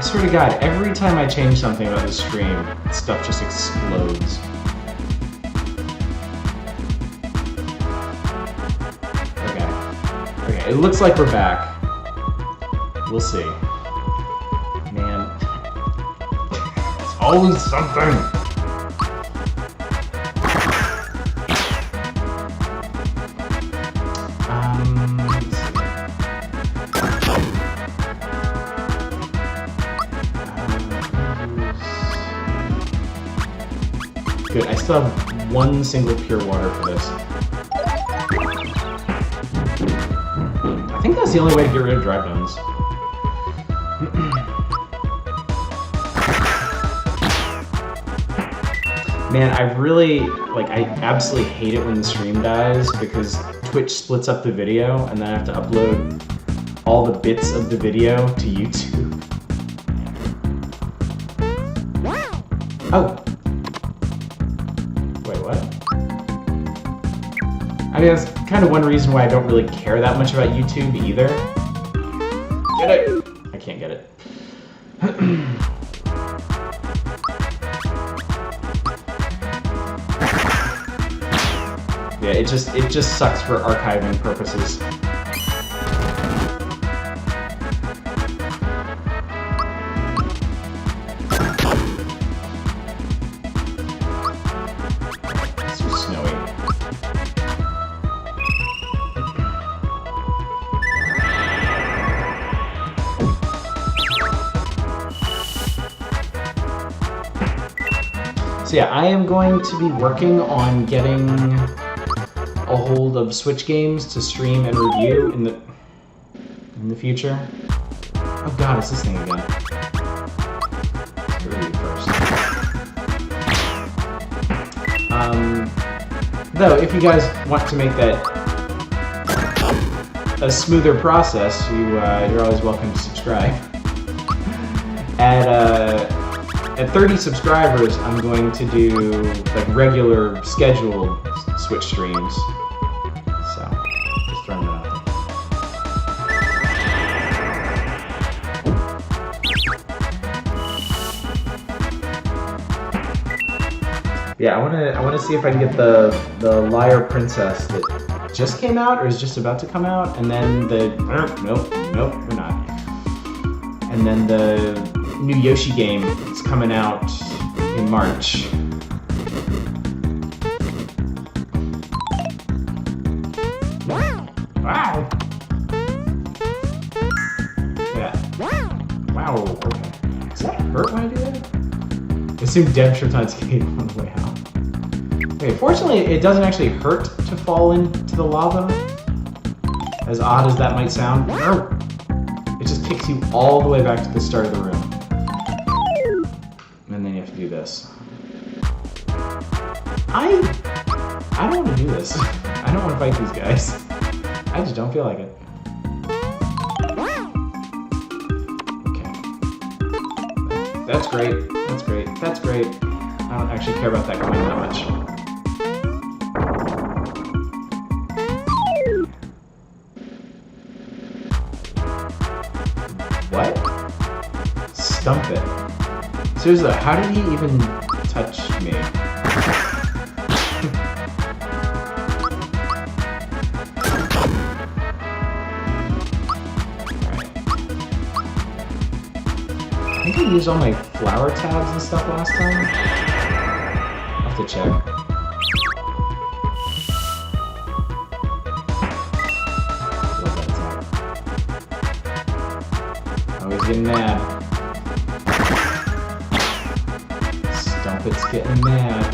swear to God, every time I change something about the stream, stuff just explodes. Okay, it looks like we're back. We'll see. Man, it's always something. Good, I still have one single pure water for this. I think that's the only way to get rid of dry bones. Man, I really, like, I absolutely hate it when the stream dies because Twitch splits up the video and then I have to upload all the bits of the video to YouTube. Oh. I mean, that's kind of one reason why I don't really care that much about YouTube either. Get it! I can't get it. Yeah, it just sucks for archiving purposes. It's too snowy. So yeah, I am going to be working on getting a hold of Switch games to stream and review in the future. Oh god, it's this thing again. Let's review first. Though, if you guys want to make that a smoother process, you're always welcome to subscribe. At 30 subscribers, I'm going to do like regular scheduled Switch streams. So, just throwing that out there. Yeah, I wanna see if I can get the Liar Princess that just came out or is just about to come out, and then nope, we're not. And then the new Yoshi game is coming out in March. Wow! Yeah. Wow, okay. Does that hurt when I do that? I assume Deb Showtime's game on the way out. Okay, fortunately, it doesn't actually hurt to fall into the lava. As odd as that might sound. It just kicks you all the way back to the start of the room. And then you have to do this. I don't want to do this. I don't want to fight these guys. I just don't feel like it. Okay. That's great. That's great. That's great. I don't actually care about that coin that much. What? Stump it. Seriously, how did he even touch me? I think I used all my flower tabs and stuff last time. I'll have to check. Oh, he's getting mad. Stumpet's getting mad.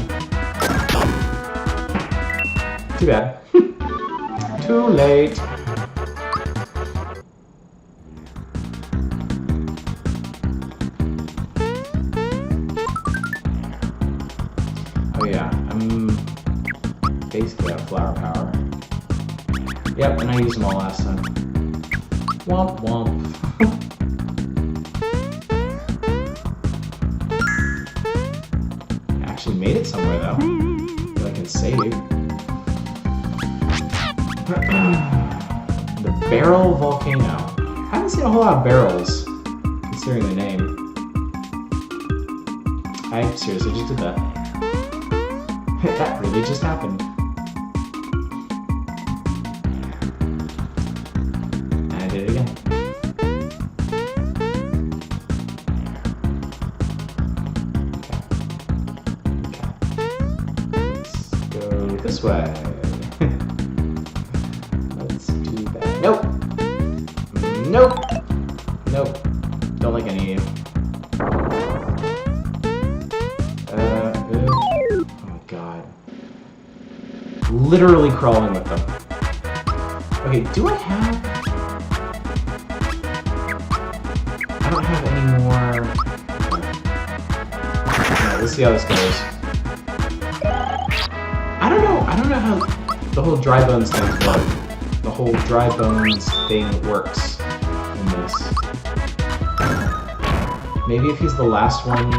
Too bad. Too late. Oh yeah, I'm basically at flower power. Yep, and I used them all last time. Womp womp. I actually made it somewhere though. That I can save. The Barrel Volcano. I haven't seen a whole lot of barrels, considering the name. I seriously just did that. That really just happened. And I did it again. This way. Let's do that. Nope. Nope. Nope. Don't like any of you. Oh god. Literally crawling with them. Okay, do I have... I don't have any more... Alright, let's see how this goes. I don't know how the whole dry bones thing works. The whole dry bones thing works in this. Maybe if he's the last one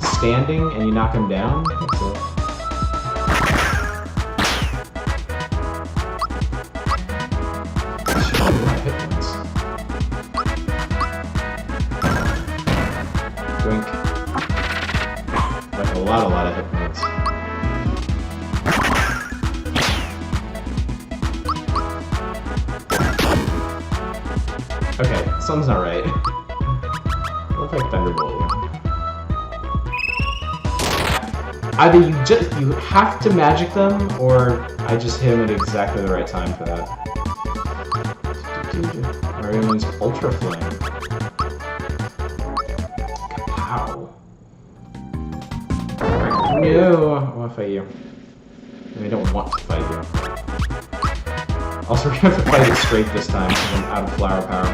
standing and you knock him down, that's it. Should have a lot of hit points. Drink. Like a lot of hit points. Okay, something's not right. What if I thunderbolt you? Either you have to magic them, or I just hit him at exactly the right time for that. Mario means Ultra Flame. Kapow. No, I want to fight you. I don't want to fight you. Also, we're gonna have to fight it straight this time because I'm out of flower power.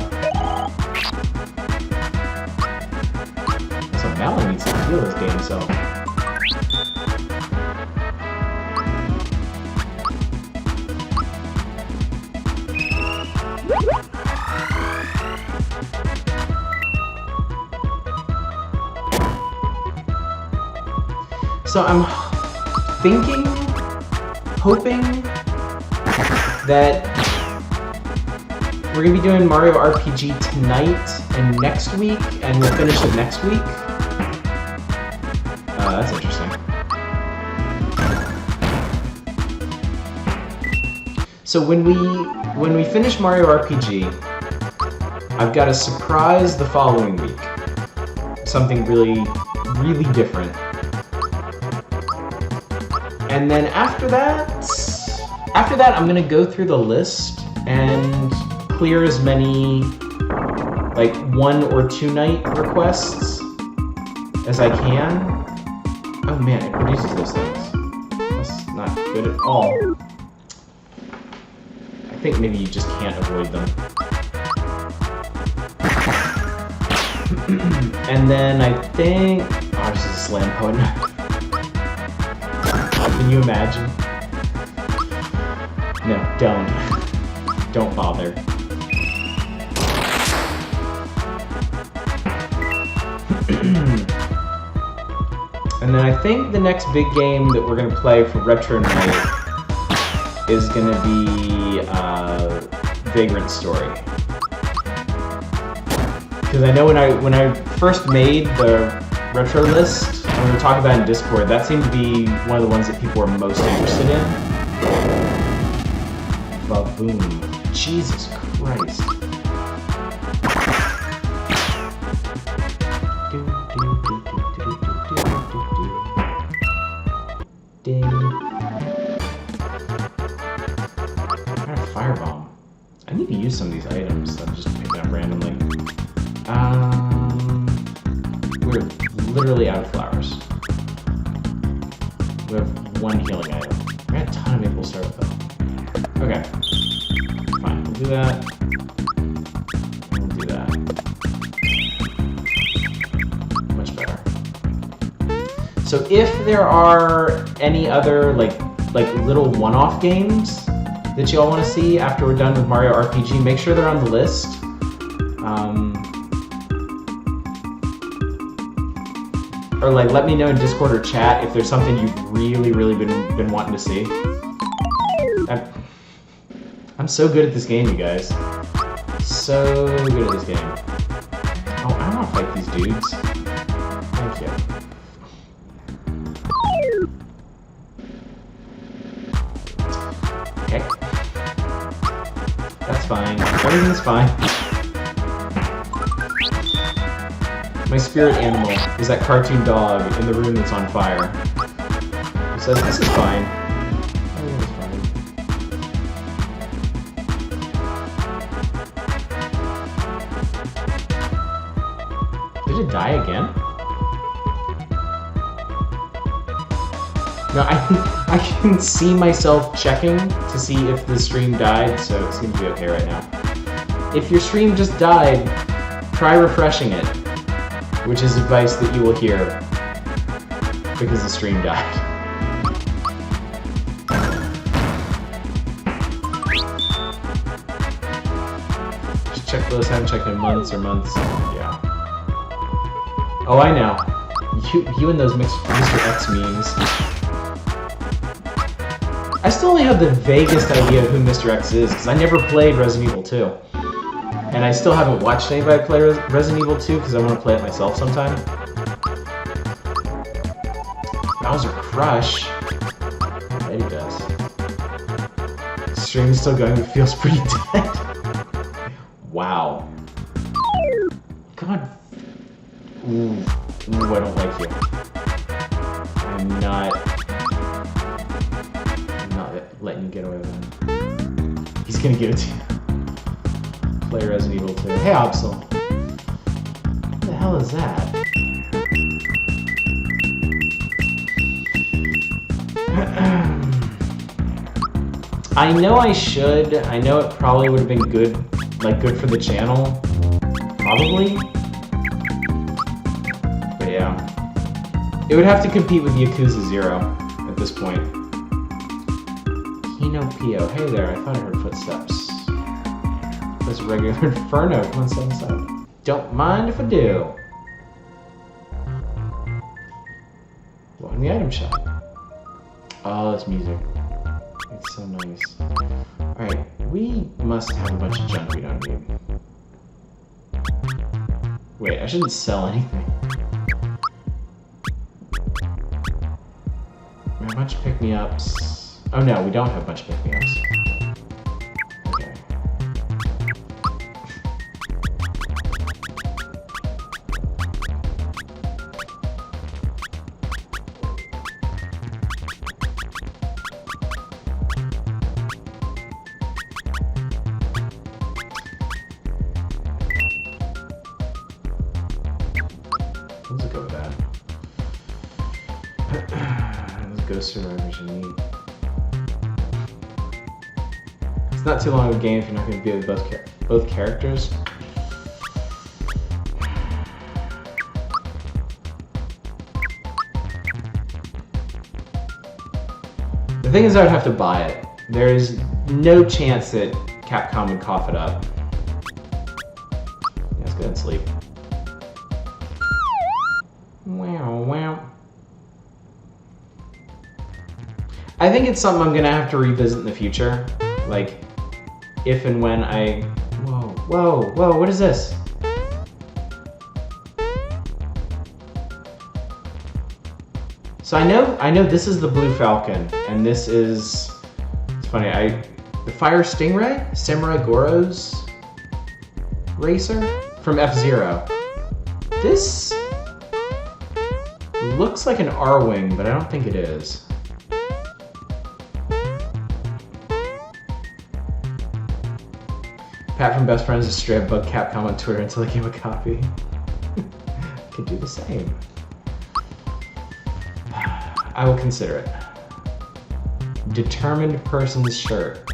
So Malin needs to heal his damn self. So I'm thinking, hoping that we're gonna be doing Mario RPG tonight and next week, and we'll finish it next week. That's interesting. So when we finish Mario RPG, I've got a surprise the following week. Something really, really different. And then after that, I'm gonna go through the list and clear as many, like, 1 or 2 night requests as I can. Oh man, it produces those things. That's not good at all. I think maybe you just can't avoid them. And then I think... Oh, this is a slam poet. Can you imagine? No, don't. Don't bother. And then I think the next big game that we're going to play for Retro Night is going to be Vagrant Story. Because I know when I first made the retro list, when we were talking about it in Discord, that seemed to be one of the ones that people were most interested in. Ba-boom. Jesus Christ. Ding. I got a firebomb. I need to use some of these items that I'm just picking up randomly. We're literally out of flowers. We have 1 healing item. I got a ton of maple syrup though. Okay. Fine, we'll do that. We'll do that. Much better. So if there are any other like little one-off games that you all want to see after we're done with Mario RPG, make sure they're on the list. Or like let me know in Discord or chat if there's something you've really been wanting to see. I'm so good at this game, you guys. So good at this game. Oh, I don't want to fight these dudes. Thank you. fine. Everything's fine. My spirit animal is that cartoon dog in the room that's on fire. He says, this is fine. Everything's fine. Did it die again? No, I can see myself checking to see if the stream died, so it seems to be okay right now. If your stream just died, try refreshing it, which is advice that you will hear because the stream died. Just check those, haven't checked in months or months. Yeah. Oh, I know. You and those Mr. X memes. I still only have the vaguest idea of who Mr. X is, because I never played Resident Evil 2. And I still haven't watched anybody play Resident Evil 2, because I want to play it myself sometime. Bowser Crush? Yeah, he does. Stream's still going, it feels pretty dead. Wow. God. Ooh, I don't like you. I'm not letting you get away with it. He's gonna give it to you. Play Resident Evil 2. Hey, Opsel. What the hell is that? I know I should. I know it probably would have been good, like good for the channel. Probably. But yeah. It would have to compete with Yakuza 0 at this point. Kino Pio. Hey there, I thought I heard footsteps. That's a regular Inferno. Come on, step inside. Don't mind if I do. Welcome to the item shop. Oh, that's music. It's so nice. Alright, we must have a bunch of junk we don't need. Wait, I shouldn't sell anything. We have a bunch of pick-me-ups. Oh no, we don't have a bunch of pick-me-ups. Okay. Let's go with that. Let's go survivors you need. It's not too long of a game if you're not going to be with both characters. The thing is, I would have to buy it. There is no chance that Capcom would cough it up. Yeah, let's go ahead and sleep. Wow, wow. I think it's something I'm going to have to revisit in the future. Like, if and when I... Whoa, whoa, whoa, what is this? So I know this is the Blue Falcon, and this is... It's funny, the Fire Stingray? Samurai Goro's racer? From F-Zero. This looks like an R-Wing, but I don't think it is. Pat from Best Friends is straight up bug Capcom on Twitter until they gave a copy. Could do the same. I will consider it. Determined person's shirt.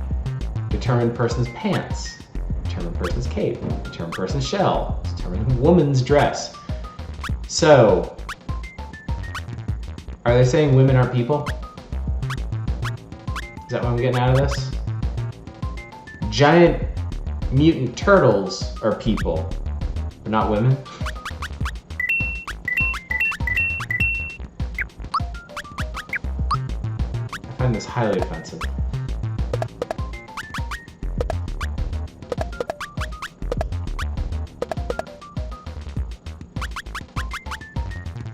Determined person's pants. Determined person's cape. Determined person's shell. Determined woman's dress. So, are they saying women are people? Is that what I'm getting out of this? Giant mutant turtles are people, but not women. I find this highly offensive.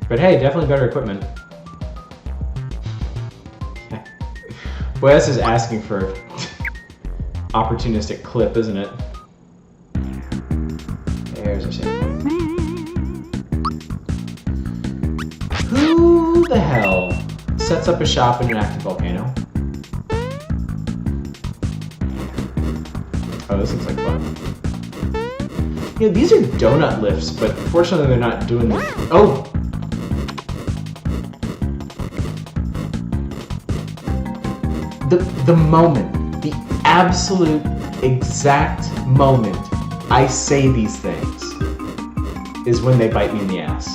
But hey, definitely better equipment. Boy, this is asking for opportunistic clip, isn't it? There's our save point. Who the hell sets up a shop in an active volcano? Oh, this looks like fun. Yeah, these are donut lifts, but fortunately they're not doing the... Oh! The moment, the absolute exact moment I say these things is when they bite me in the ass.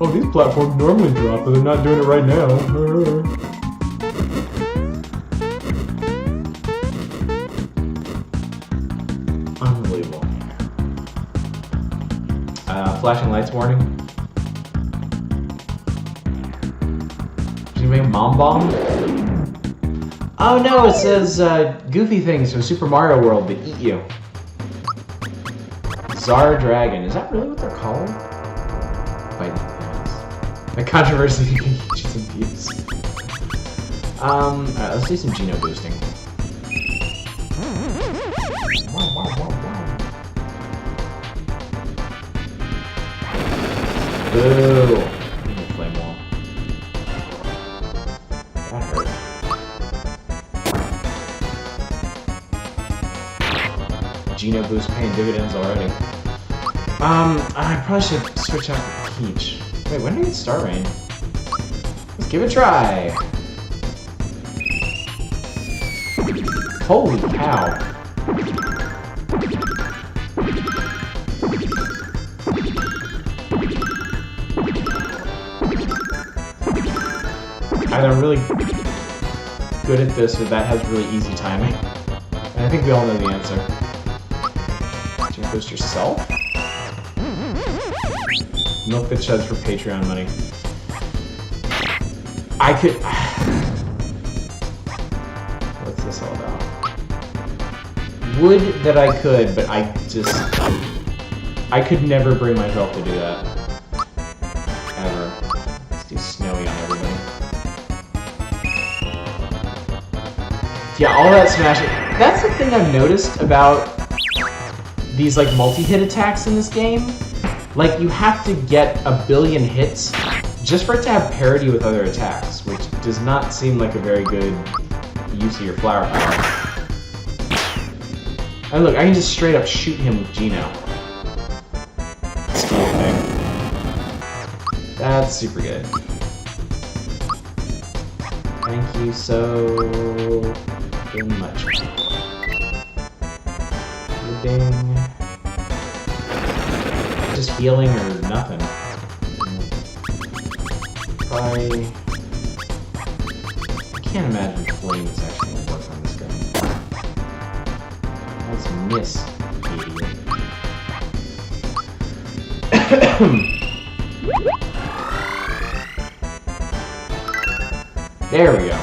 Oh, these platforms normally drop, but they're not doing it right now. Unbelievable. Flashing lights warning. Did you make Mom Bomb? Oh no, it says goofy things from Super Mario World that eat you. Czar Dragon. Is that really what they're called? Fighting things. A controversy you can get you some views. Alright, let's do some Geno boosting. Boo! Flame wall. That hurt. Geno boost paying dividends already. I probably should switch out Peach. Wait, when did I get Star Rain? Let's give it a try! Holy cow! Either I'm really good at this or that has really easy timing. And I think we all know the answer. Did you boost yourself? Milk the chuds for Patreon money. I could... What's this all about? Would that I could, but I just... I could never bring myself to do that. Ever. Let's do Snowy on everybody. Yeah, all that smashing. That's the thing I've noticed about these like multi-hit attacks in this game. Like, you have to get a billion hits just for it to have parity with other attacks, which does not seem like a very good use of your flower power. And look, I can just straight up shoot him with Geno. Steal thing. That's super good. Thank you so very much. Ding. Just healing or nothing. I can't imagine flames actually going to work on this guy. Let's miss, idiot. There we go.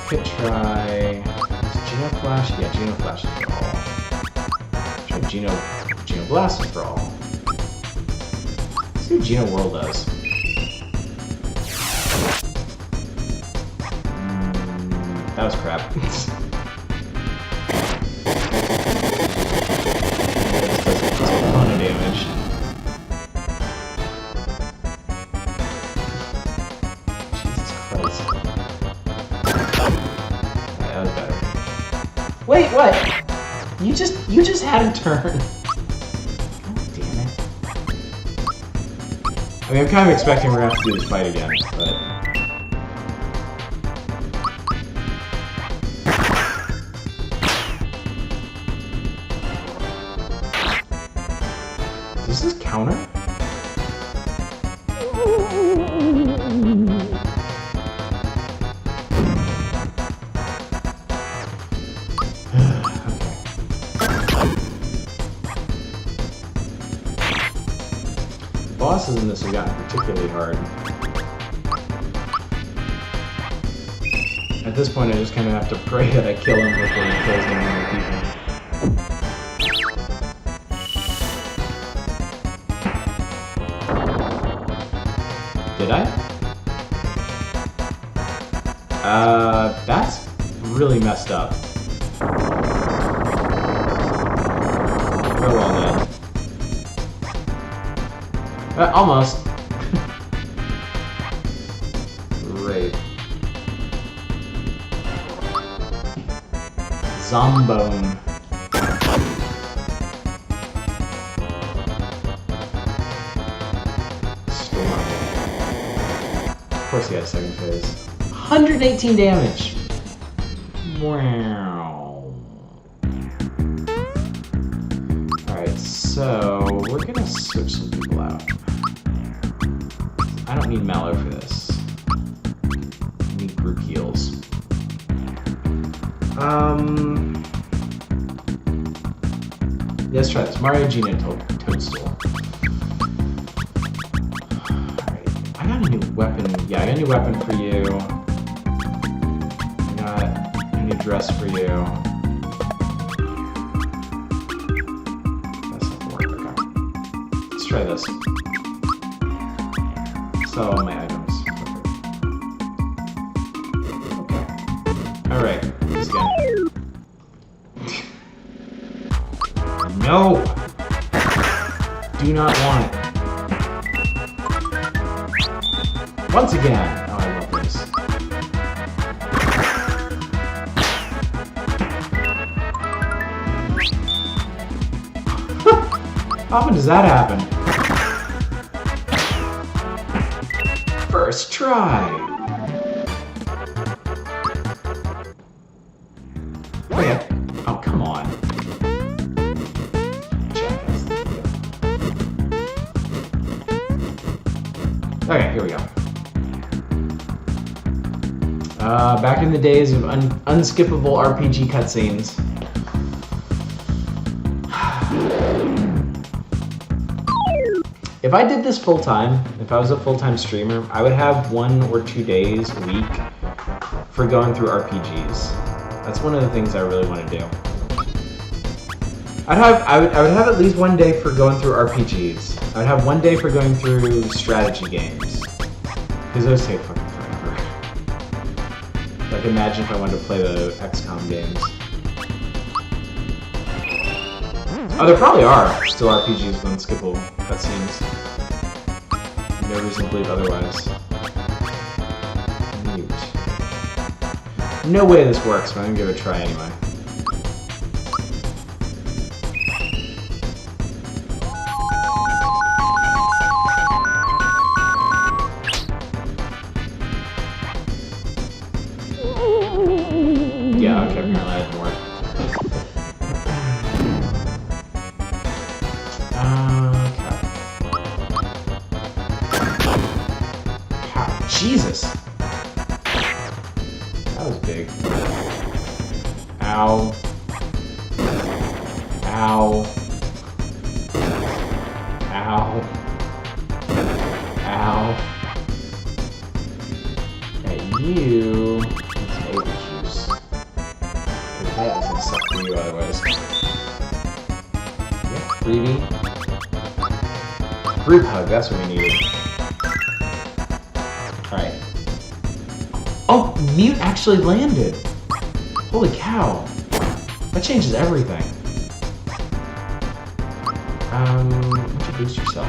Could try... Is Geno Flash? Yeah, Geno Flash is for all. Try Geno Blast is for all. Let's see what Geno Whirl does. That was crap. This does just a ton of damage. Jesus Christ. That was better. Wait, what? You just had a turn. God damn it. I mean, I'm kind of expecting we're gonna have to do this fight again, but... Does this counter? Bosses in this have gotten particularly hard. At this point, I just kind of have to pray that I kill him before he kills any other people. Did I? That's really messed up. Very well done. Almost. Great. Zombone. Storm. Of course he had a second phase. 118 damage. Wow. Alright, so we're gonna switch some people out. I don't need Mallow for this. I need group heals. Let's try this. Mario, Gina, Toadstool. Alright, I got a new weapon. Yeah, I got a new weapon for you. I got a new dress for you. That's not gonna work. Okay. Let's try this. So, my items. Okay. Alright, this again. No! Do not want it. Once again! Oh, I love this. How often does that happen? First try! Okay. Oh, come on. Okay, here we go. Back in the days of unskippable RPG cutscenes. If I did this full-time, if I was a full-time streamer, I would have 1 or 2 days a week for going through RPGs. That's one of the things I really want to do. I would have at least 1 day for going through RPGs. I would have 1 day for going through strategy games. Because those take fucking forever. Like, imagine if I wanted to play the XCOM games. Oh, there probably are still RPGs with unskippable cutscenes. No reason to believe otherwise. Mute. No way this works, but I'm gonna give it a try anyway. Yeah, okay, apparently that didn't work. Okay. Jesus! That was big. Ow. Ow. Ow. Ow. At you. That was gonna suck for you otherwise. Yeah, freebie. Group hug, that's what we needed. Alright. Oh, mute actually landed! Holy cow. That changes everything. Why don't you boost yourself?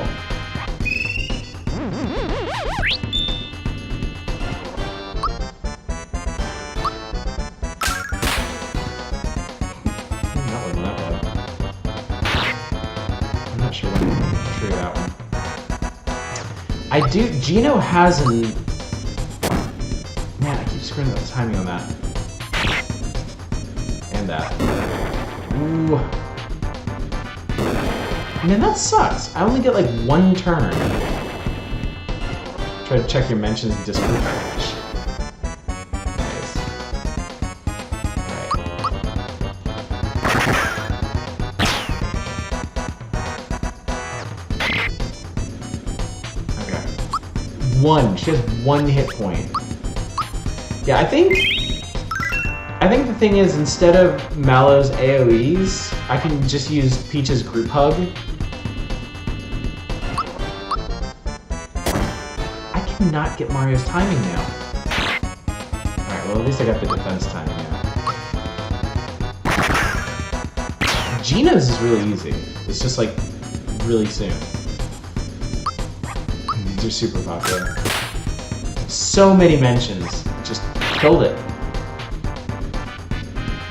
I do. Gino has an. Man, I keep screwing up the timing on that. And that. Ooh. Man, that sucks. I only get like 1 turn. Try to check your mentions and Discord. Nice. One. She has 1 hit point. Yeah, I think the thing is, instead of Mallow's AoEs, I can just use Peach's group hug. I cannot get Mario's timing now. Alright, Well, at least I got the defense time, yeah. Geno's is really easy. It's just like really soon. These are super popular. So many mentions. Just killed it.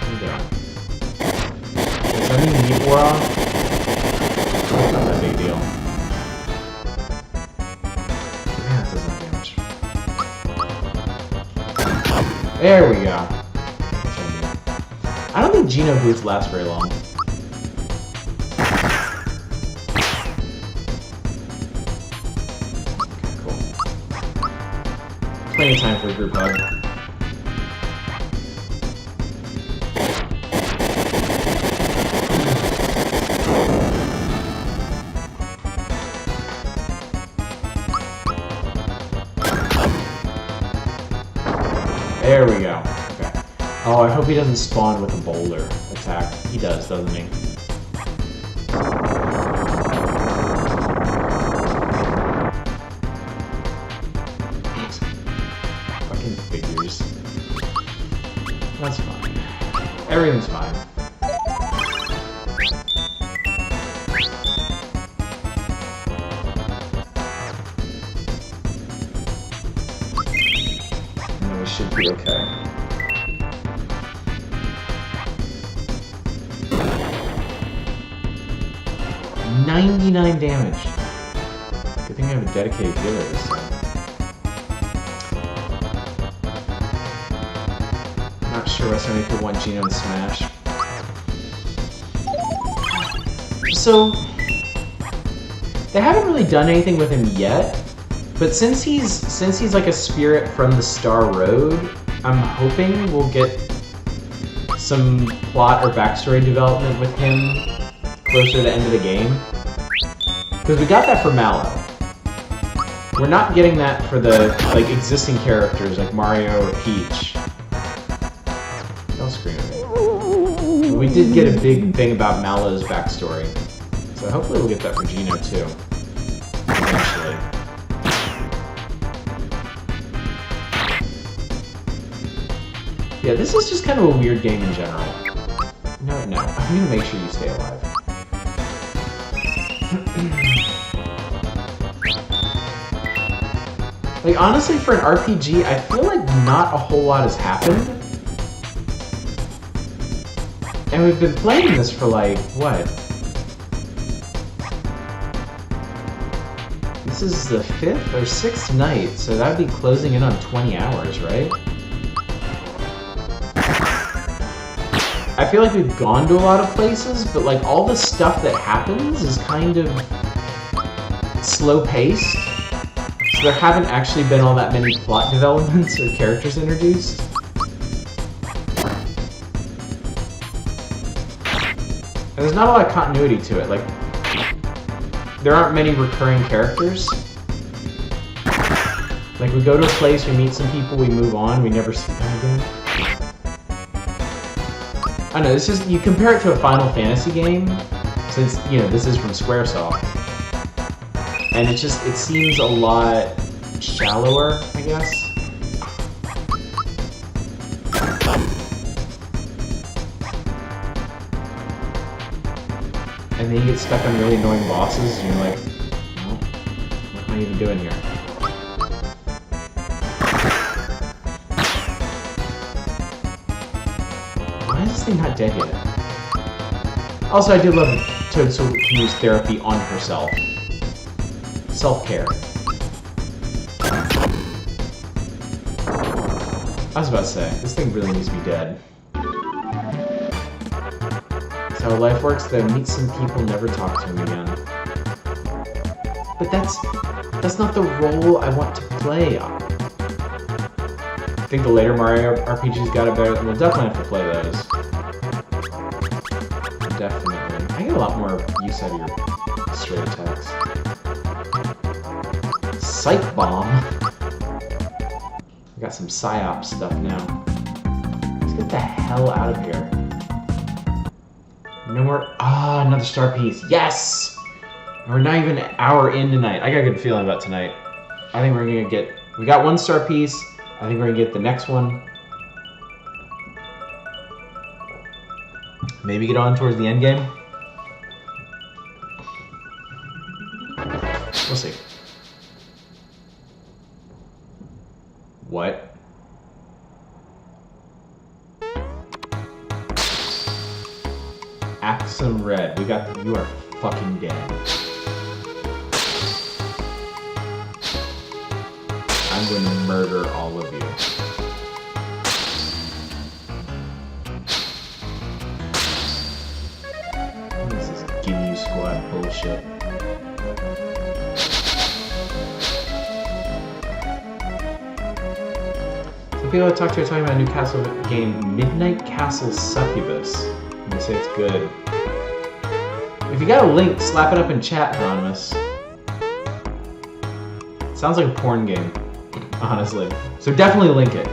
There we go. Does that mean meat wore off? It's not that big deal. Yeah, it does not damage. There we go. I don't think Geno boots last very long. Plenty of time for a group hug. There we go. Okay. Oh, I hope he doesn't spawn with a boulder attack. He does, doesn't he? That's fine. Everything's fine. And then we should be okay. $99 damage. Good thing I have a dedicated healer this time. Not sure what so many people want Geno and Smash. So they haven't really done anything with him yet, but since he's like a spirit from the Star Road, I'm hoping we'll get some plot or backstory development with him closer to the end of the game. Because we got that for Mallow. We're not getting that for the like existing characters like Mario or Peach. Don't scream at me. But we did get a big thing about Mallow's backstory. So hopefully we'll get that for Geno too. Eventually. Yeah, this is just kind of a weird game in general. No, I'm gonna make sure you stay alive. Like, honestly, for an RPG, I feel like not a whole lot has happened. And we've been playing this for, like, what? This is the 5th or 6th night, so that would be closing in on 20 hours, right? I feel like we've gone to a lot of places, but, like, all the stuff that happens is kind of slow-paced. So there haven't actually been all that many plot developments or characters introduced. And there's not a lot of continuity to it. Like, there aren't many recurring characters. Like, we go to a place, we meet some people, we move on, we never see them again. I don't know, this is, you compare it to a Final Fantasy game, since, you know, this is from Squaresoft. And it just, it seems a lot shallower, I guess. And then you get stuck on really annoying bosses, and you're like, well, what am I even doing here? Why is this thing not dead yet? Also, I do love Toad so can use therapy on herself. Self-care. I was about to say, this thing really needs to be dead. That's how life works, though. Meet some people, never talk to them again. But that's not the role I want to play. I think the later Mario RPGs got it better. We'll definitely have to play those. Definitely. I get a lot more use out of your straight attacks. Psych Bomb. We got some PsyOps stuff now. Let's get the hell out of here. No more. Ah, another star piece. Yes! We're not even an hour in tonight. I got a good feeling about tonight. I think we're gonna get. We got one star piece. I think we're gonna get the next one. Maybe get on towards the end game. We'll see. What? Axum Red. We got. You are fucking dead. I'm going to murder all of you. What is this Ginyu Squad bullshit? Some people I talked to are talking about a new castle game, Midnight Castle Succubus. And they say it's good. If you got a link, slap it up in chat, Anonymous. It sounds like a porn game, honestly. So definitely link it.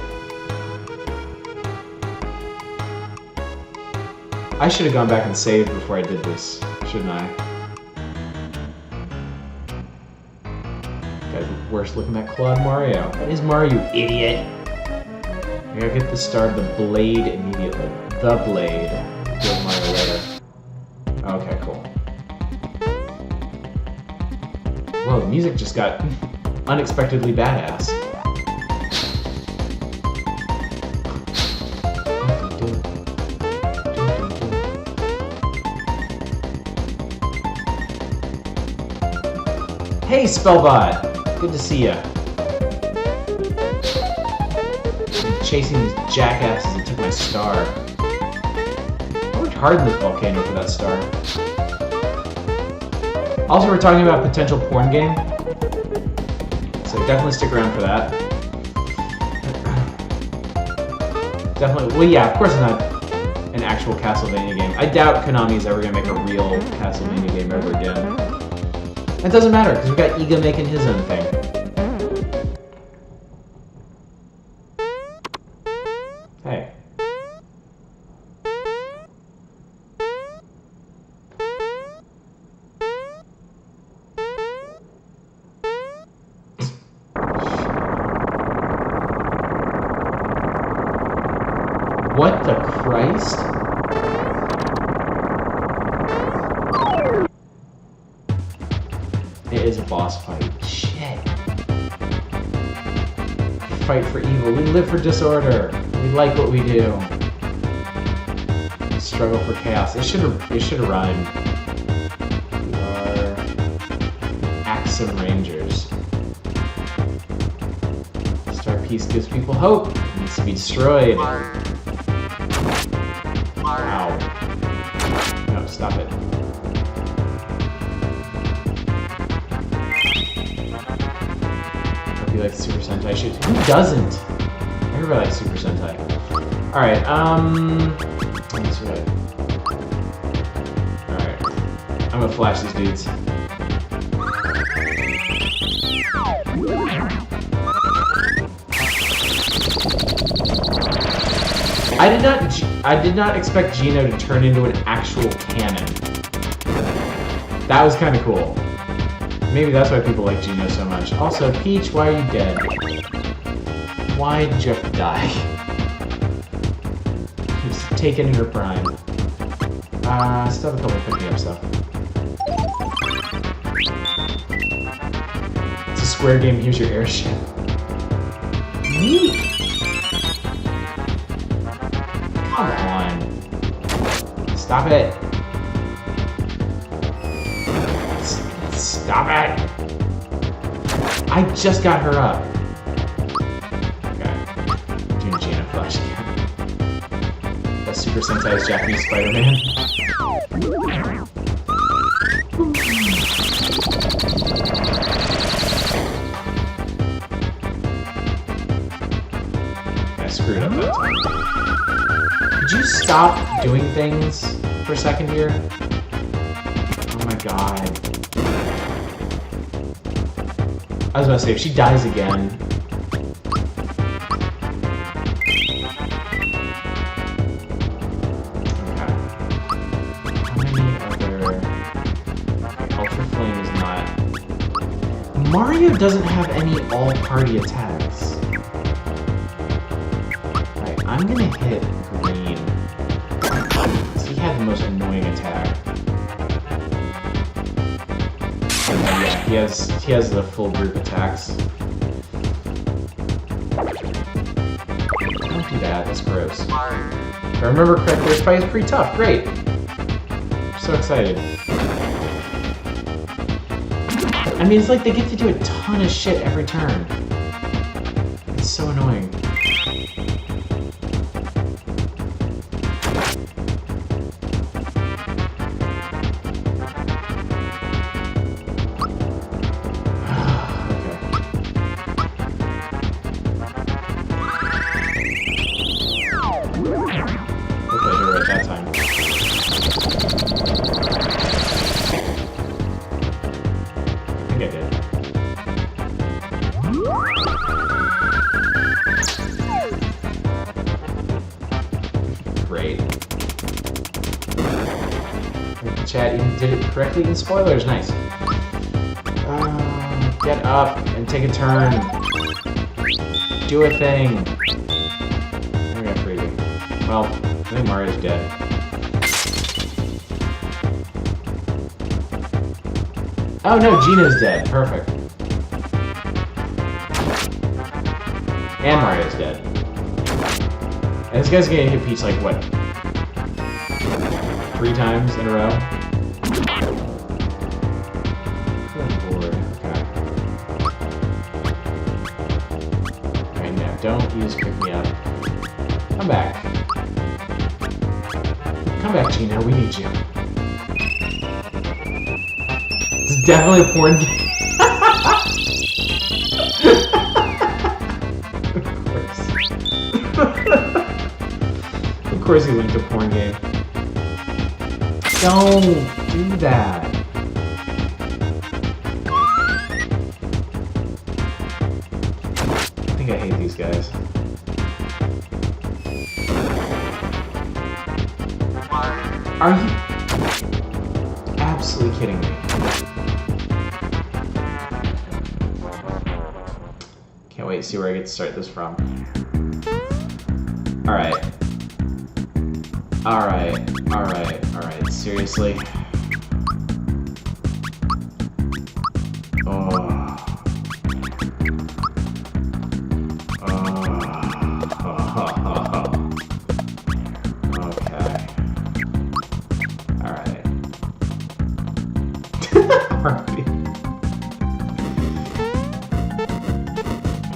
I should have gone back and saved before I did this, shouldn't I? Guy's worse looking at Claude Mario. What is Mario, you idiot? I gotta get the star of the blade immediately. The blade. Build Mario later. Okay, cool. Whoa, the music just got unexpectedly badass. Hey, Spellbot! Good to see ya. I'm chasing these jackasses that took my star. I worked hard in this volcano for that star. Also, we're talking about a potential porn game, so definitely stick around for that. Definitely, well yeah, of course it's not an actual Castlevania game. I doubt Konami's ever gonna make a real Castlevania game ever again. It doesn't matter, because we got Iga making his own thing. Hey. What the Christ? It is a boss fight. Shit. Fight for evil. We live for disorder. We like what we do. We struggle for chaos. It should have rhymed. We are Axum Rangers. Star Piece gives people hope. It needs to be destroyed. Ow. No, stop it. You like Super Sentai shit? Who doesn't? Everybody likes Super Sentai. Alright, that's right. Alright. I'm gonna flash these dudes. I did not expect Gino to turn into an actual cannon. That was kinda cool. Maybe that's why people like Gino so much. Also, Peach, why are you dead? Why did you have to die? Just taken in her prime. Still have a couple picking up stuff. It's a square game, here's your airship. Neat! Come on. Stop it. Stop it! I just got her up. Okay. Doing Gina Flash again. That Super Sentai's Japanese Spider-Man. I screwed up that time. Could you stop doing things for a second here? Oh my god. I was about to say, if she dies again... Okay. How many other... Ultra Flame is not... Mario doesn't have any all-party attacks. Alright, I'm gonna hit green. So he had most annoying attack. Yeah, he has the full group attacks. Don't do that, that's gross. If I remember correctly, this fight is pretty tough. Great. I'm so excited. I mean, it's like they get to do a ton of shit every turn. It's so annoying. Chat even did it correctly in spoilers. Nice. Get up and take a turn. Do a thing. I got freebie. Well, I think Mario's dead. Oh no, Gina's dead. Perfect. And Mario's dead. And this guy's gonna hit Peach like what? 3 times in a row? Don't use pick me up. Come back. Come back, Gina. We need you. This is definitely a porn game. Of course he linked a porn game. Don't do that. I hate these guys. Are you absolutely kidding me? Can't wait to see where I get to start this from. Alright. Alright. Alright. Alright. Seriously? Oh.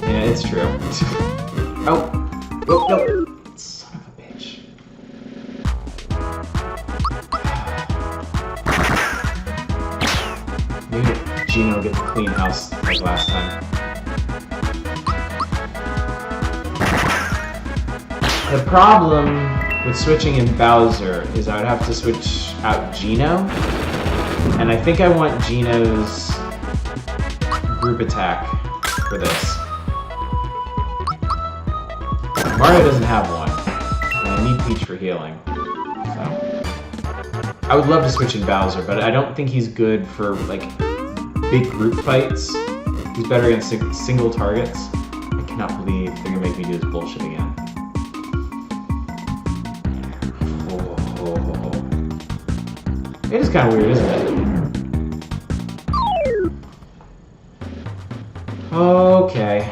Yeah, it's true. Oh! Oh, no! Son of a bitch. Maybe Gino will get the clean house like last time. The problem with switching in Bowser is I would have to switch out Gino. And I think I want Gino's group attack for this. Mario doesn't have one, and I need Peach for healing. So I would love to switch in Bowser, but I don't think he's good for like big group fights. He's better against single targets. I cannot believe they're gonna make me do this bullshit again. It is kind of weird, isn't it? Okay.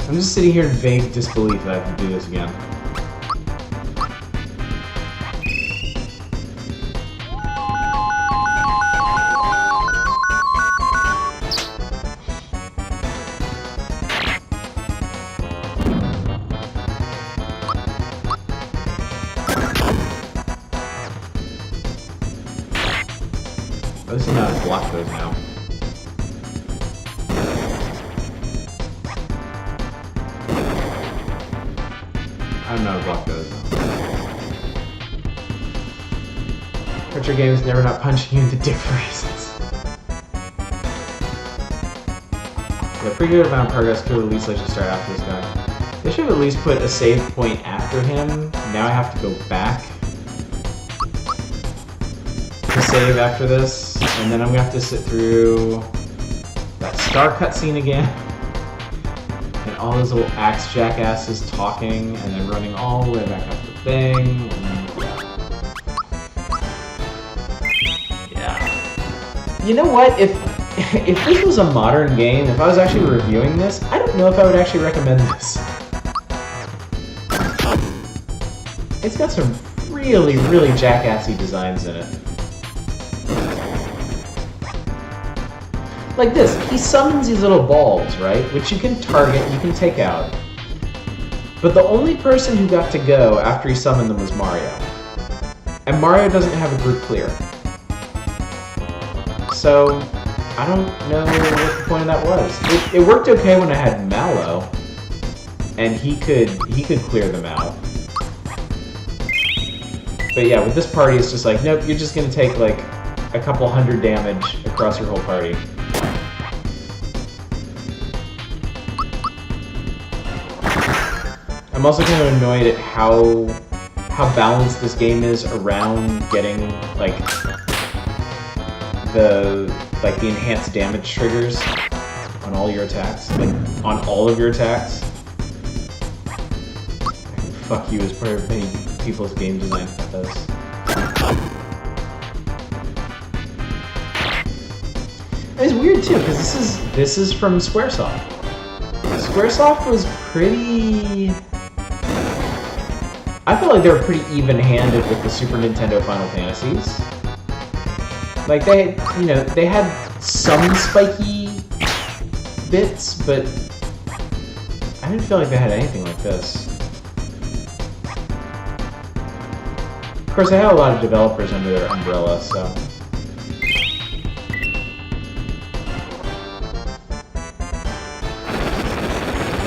I'm just sitting here in vague disbelief that I can do this again. At least I know how to block those now. I don't know how to block those now. Retro games never not punching you in the dick for reasons. Yeah, pretty good amount of progress could at least let you start after this guy. They should have at least put a save point after him. Now I have to go back. The save after this, and then I'm gonna have to sit through that star cutscene again. And all those little axe jackasses talking, and then running all the way back up the thing. And yeah. You know what? If this was a modern game, if I was actually reviewing this, I don't know if I would actually recommend this. It's got some really, really jackassy designs in it. Like this, he summons these little balls, right? Which you can target, you can take out. But the only person who got to go after he summoned them was Mario. And Mario doesn't have a group clear. So, I don't know what the point of that was. It worked okay when I had Mallow, and he could clear them out. But yeah, with this party, it's just like, nope, you're just gonna take like a couple hundred damage across your whole party. I'm also kind of annoyed at how balanced this game is around getting like the enhanced damage triggers on all your attacks, like on all of your attacks. Fuck you is part of many people's game design ethos. It's weird too, because this is from Squaresoft. Squaresoft was pretty. I felt like they were pretty even-handed with the Super Nintendo Final Fantasies. Like they had some spiky bits, but I didn't feel like they had anything like this. Of course, they had a lot of developers under their umbrella, so.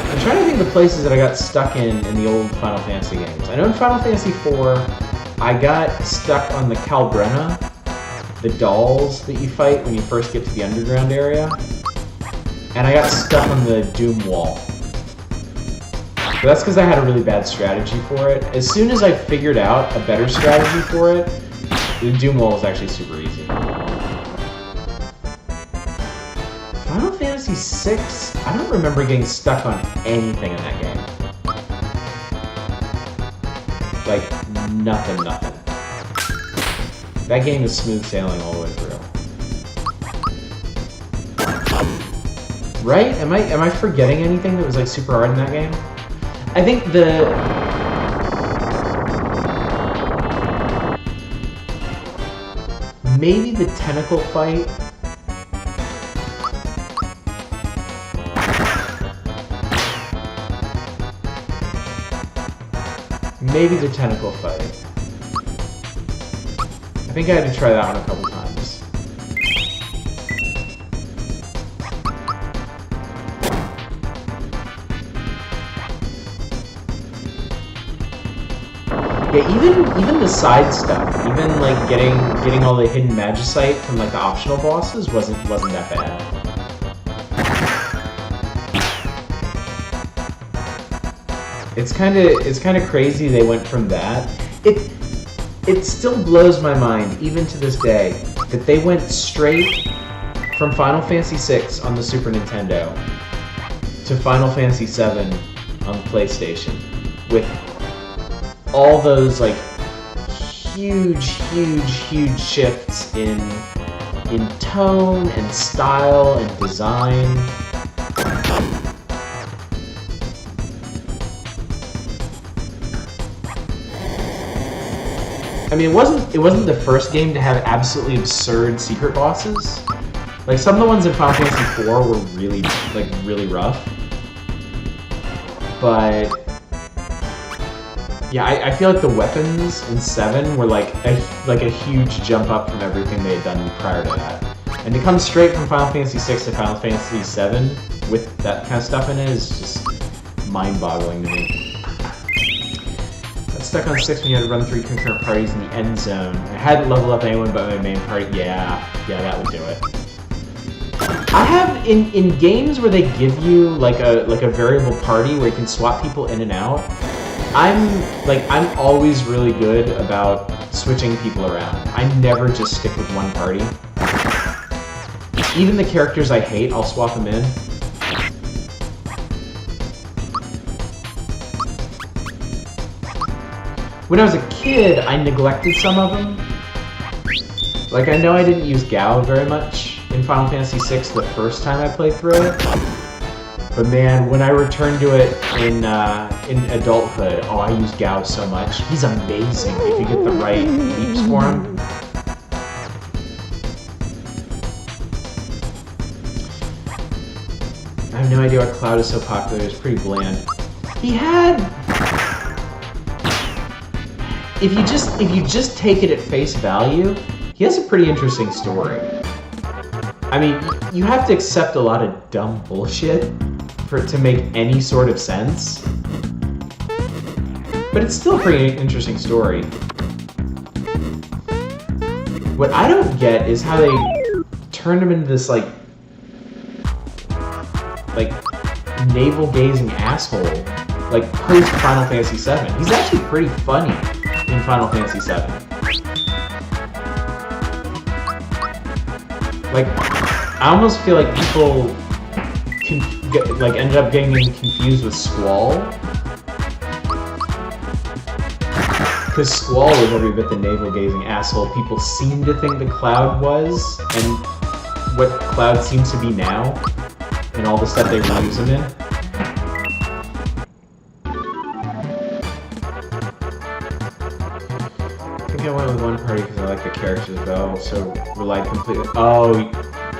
I'm trying to think of the places that I got stuck in the old Final Fantasy games. I know in Final Fantasy IV, I got stuck on the Calbrena, the dolls that you fight when you first get to the underground area, and I got stuck on the Doom Wall. But that's because I had a really bad strategy for it. As soon as I figured out a better strategy for it, the Doom Wall was actually super easy. Final Fantasy VI, I don't remember getting stuck on anything in that game. Like, nothing. That game is smooth sailing all the way through. Right? Am I forgetting anything that was like super hard in that game? I think maybe the tentacle fight. Maybe the tentacle fight. I think I had to try that one a couple times. Yeah, even the side stuff, even like getting all the hidden magicite from like the optional bosses wasn't that bad. It's kind of crazy they went from that. It still blows my mind, even to this day, that they went straight from Final Fantasy VI on the Super Nintendo to Final Fantasy VII on the PlayStation, with all those like huge shifts in tone and style and design. I mean, it wasn't the first game to have absolutely absurd secret bosses. Like some of the ones in Final Fantasy IV were really rough. But yeah, I feel like the weapons in 7 were like a huge jump up from everything they had done prior to that. And to come straight from Final Fantasy VI to Final Fantasy VII with that kind of stuff in it is just mind-boggling to me. Stuck on 6 when you had to run 3 concurrent parties in the end zone. I hadn't leveled up anyone but my main party. Yeah, that would do it. I have in games where they give you like a variable party where you can swap people in and out. I'm always really good about switching people around. I never just stick with one party. Even the characters I hate, I'll swap them in. When I was a kid, I neglected some of them. Like, I know I didn't use Gao very much in Final Fantasy VI the first time I played through it. But man, when I returned to it in adulthood, oh, I use Gao so much. He's amazing if you get the right leaps for him. I have no idea why Cloud is so popular. It's pretty bland. He had... If you just take it at face value, he has a pretty interesting story. I mean, you have to accept a lot of dumb bullshit for it to make any sort of sense. But it's still a pretty interesting story. What I don't get is how they turned him into this, like navel-gazing asshole, like post-Final Fantasy VII. He's actually pretty funny in Final Fantasy VII. Like, I almost feel like people ended up getting him confused with Squall. Because Squall was every bit the navel-gazing asshole people seem to think the Cloud was, and what Cloud seems to be now, and all the stuff they reuse him in. I think I went with one party because I like the characters though, so relied completely. Oh,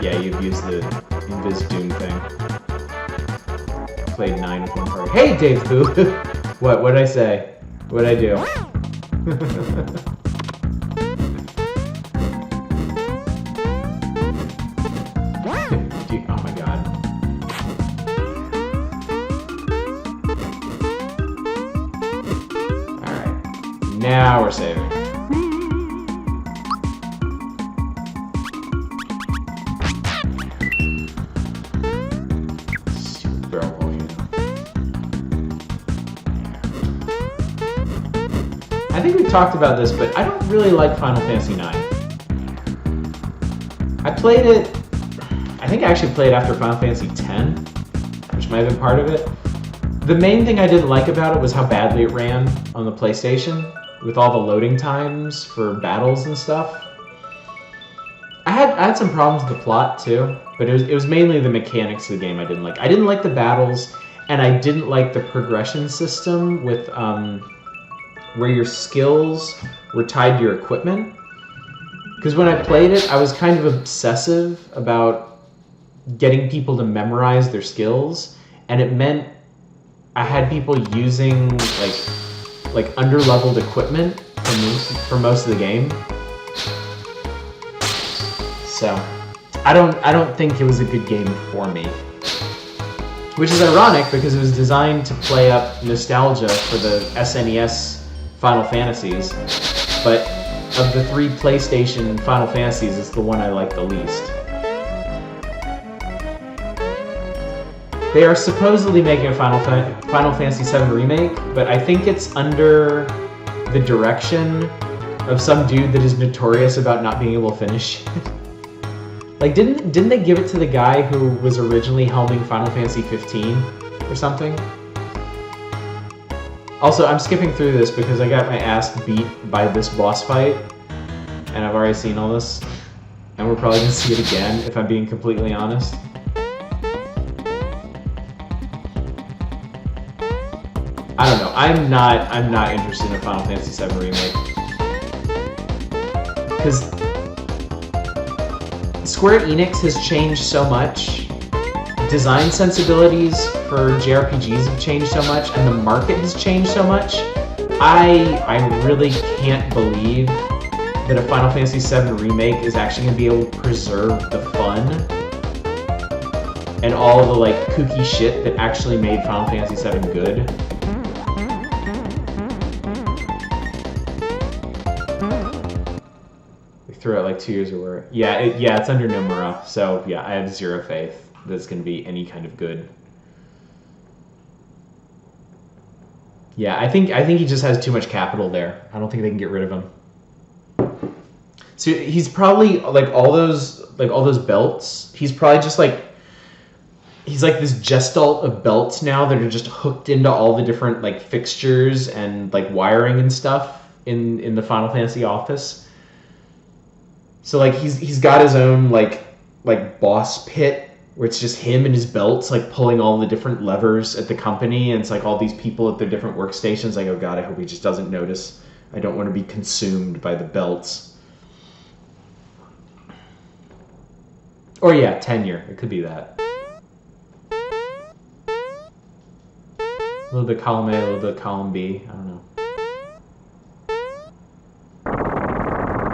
yeah, you've used the Invis Doom thing. Played 9 with one party. Hey, Dave Boo! What'd I say? What'd I do? Oh my god. Alright. Now we're saving. Super volcano. I think we talked about this, but I don't really like Final Fantasy IX. I played it... I think I actually played after Final Fantasy X, which might have been part of it. The main thing I didn't like about it was how badly it ran on the PlayStation, with all the loading times for battles and stuff. I had some problems with the plot too, but it was mainly the mechanics of the game I didn't like. I didn't like the battles, and I didn't like the progression system with where your skills were tied to your equipment. Because when I played it, I was kind of obsessive about getting people to memorize their skills, and it meant I had people using like under-leveled equipment for most of the game. So I don't think it was a good game for me. Which is ironic because it was designed to play up nostalgia for the SNES Final Fantasies, but of the 3 PlayStation Final Fantasies, it's the one I like the least. They are supposedly making a Final Fantasy VII remake, but I think it's under the direction of some dude that is notorious about not being able to finish it. Like, didn't they give it to the guy who was originally helming Final Fantasy 15 or something? Also, I'm skipping through this because I got my ass beat by this boss fight, and I've already seen all this, and we're probably gonna see it again if I'm being completely honest. I don't know. I'm not interested in a Final Fantasy VII remake because Square Enix has changed so much. Design sensibilities for JRPGs have changed so much, and the market has changed so much. I really can't believe that a Final Fantasy VII remake is actually going to be able to preserve the fun and all the like kooky shit that actually made Final Fantasy VII good. They threw out like 2 years of work. Yeah, it's under Nomura, so yeah, I have zero faith that it's going to be any kind of good. Yeah, I think he just has too much capital there. I don't think they can get rid of him. So he's probably like all those belts. He's probably just like he's like this gestalt of belts now that are just hooked into all the different like fixtures and like wiring and stuff in the Final Fantasy office. So like he's got his own like boss pit where it's just him and his belts like pulling all the different levers at the company, and it's like all these people at their different workstations. Like, oh god, I hope he just doesn't notice. I don't want to be consumed by the belts. Or yeah, tenure. It could be that. A little bit column A, a little bit column B. I don't know.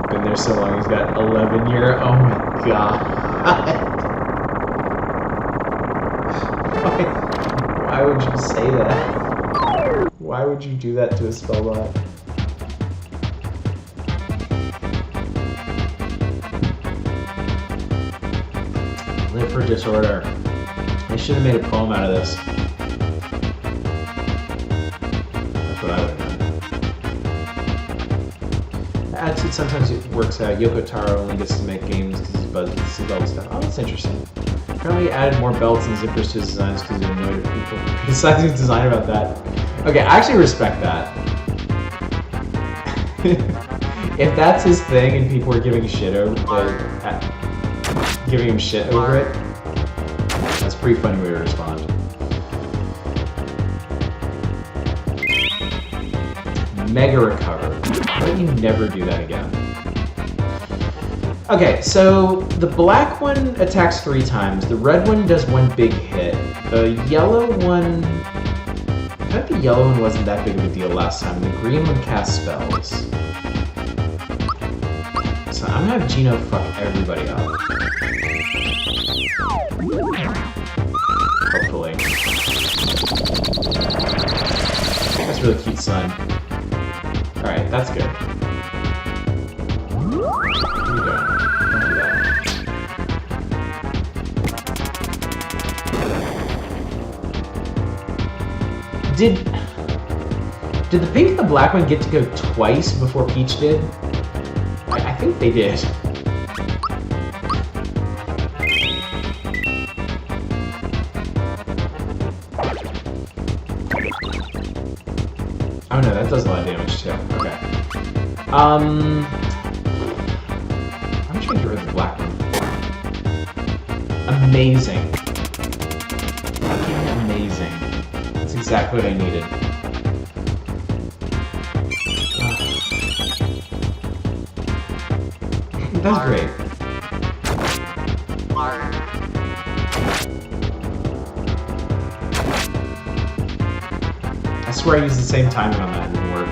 Been there so long, he's got 11 year. Oh my god. Why would you say that? Why would you do that to a spellbot? Live for disorder. I should have made a poem out of this. That's what I would have done. Attitude sometimes it works out. Yoko Taro only gets to make games because he's buzzed with his belt stuff. Oh, that's interesting. Apparently added more belts and zippers to his designs because he annoyed people. Besides his design about that. Okay, I actually respect that. If that's his thing and people are giving shit over giving him shit over it, that's a pretty funny way to respond. Mega recover. Why don't you never do that again? Okay, so the black one attacks 3 times. The red one does 1 big hit. The yellow one... I thought the yellow one wasn't that big of a deal last time. The green one casts spells. So I'm gonna have Gino fuck everybody up. Hopefully. That's really cute, son. Alright, that's good. Here we go. Don't do that. Did the pink and the black one get to go twice before Peach did? I think they did. Oh no, that does a lot of damage too. Okay. I'm trying to get rid of the black one. Amazing. Fucking amazing. That's exactly what I needed. That's great. I swear I used the same timing on that, it didn't work.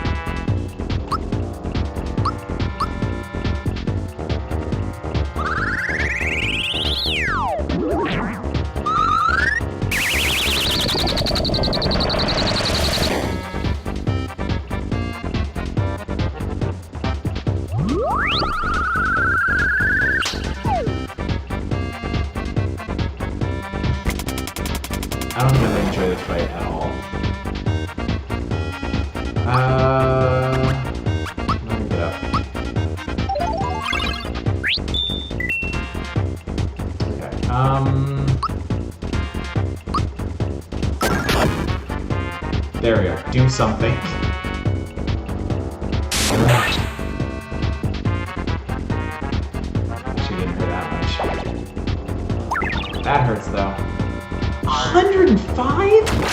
I don't really enjoy this fight at all. I'm gonna get up. Okay, there we go. Do something. She didn't hurt that much. That hurts though. 105?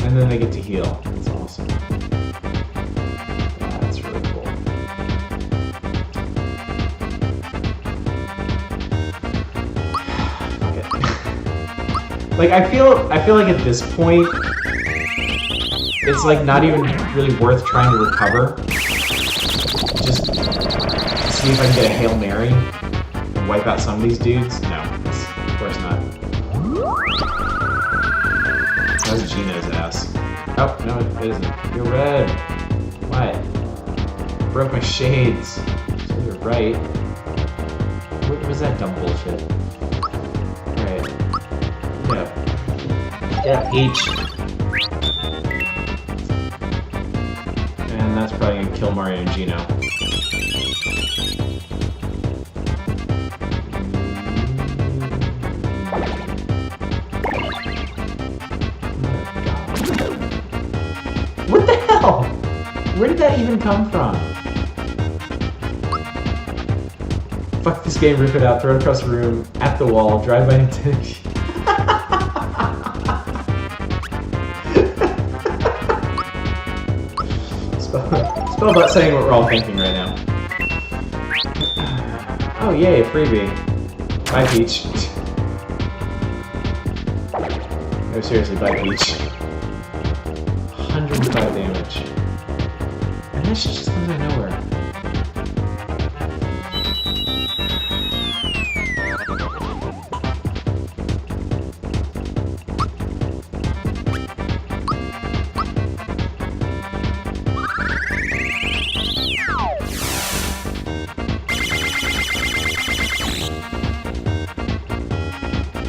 And then they get to heal. That's awesome. Yeah, that's really cool. Okay. Like I feel like at this point it's like not even really worth trying to recover. Just see if I can get a Hail Mary and wipe out some of these dudes. No, of course not. That was Gino's ass. Oh, no, it isn't. You're red. What? broke my shades. So you're right. What was that dumb bullshit? Alright. Yeah, Peach. And that's probably gonna kill Mario and Gino. What the hell? Where did that even come from? Fuck this game, rip it out, throw it across the room, at the wall, drive by Nintendo. Spell about saying what we're all thinking right now. Oh yay, freebie. Bye Peach. No, seriously, bye Peach. 105 damage. And that shit just comes out of nowhere.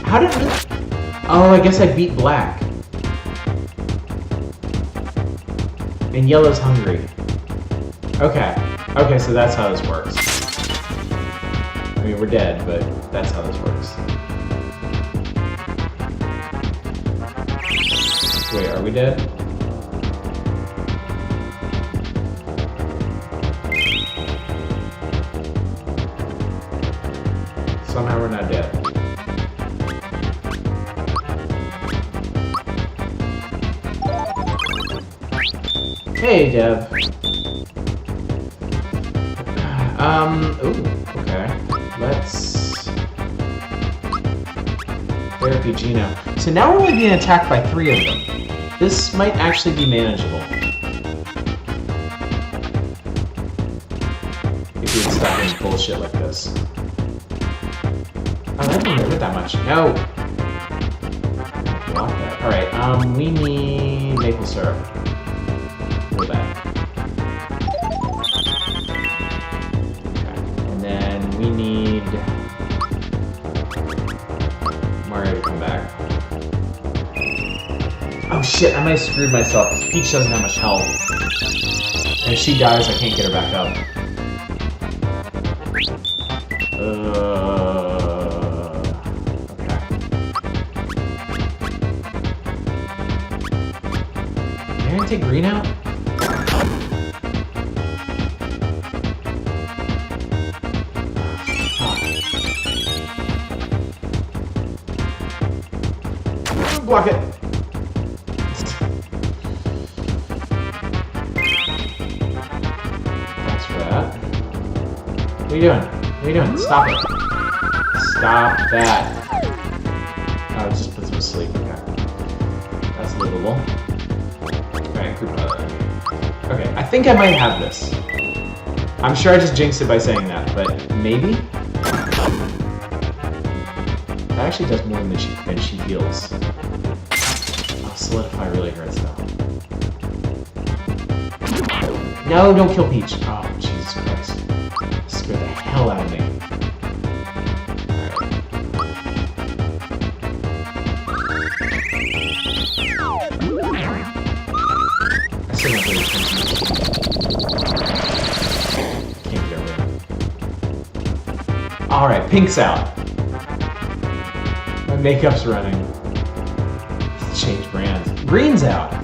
How did it... Oh, I guess I beat black. And yellow's hungry. Okay. Okay, so that's how this works. I mean, we're dead, but that's how this works. Wait, are we dead? Somehow we're not dead. Hey, Deb. Ooh, okay. Let's... Therapy Gino. So now we're only being attacked by 3 of them. This might actually be manageable. If we had stuck in bullshit like this. Oh, that didn't hurt that much. No! Block that. Alright, we need maple syrup. For that. Okay. And then we need Mario to come back. Oh shit, I might have screwed myself because Peach doesn't have much health. And if she dies, I can't get her back up. Okay. Am I gonna take green out? Block it. Thanks for that. What are you doing? What are you doing? Stop it. Stop that. Oh, it just puts him to sleep. Okay. That's livable. Alright, okay, I think I might have this. I'm sure I just jinxed it by saying that, but maybe? That actually does more than she heals. Solidify really hurts though. No, don't kill Peach. Oh, Jesus Christ. Scared the hell out of me. Alright. I still not really can't get over it. Alright, pink's out. My makeup's running. Change brands. Green's out. I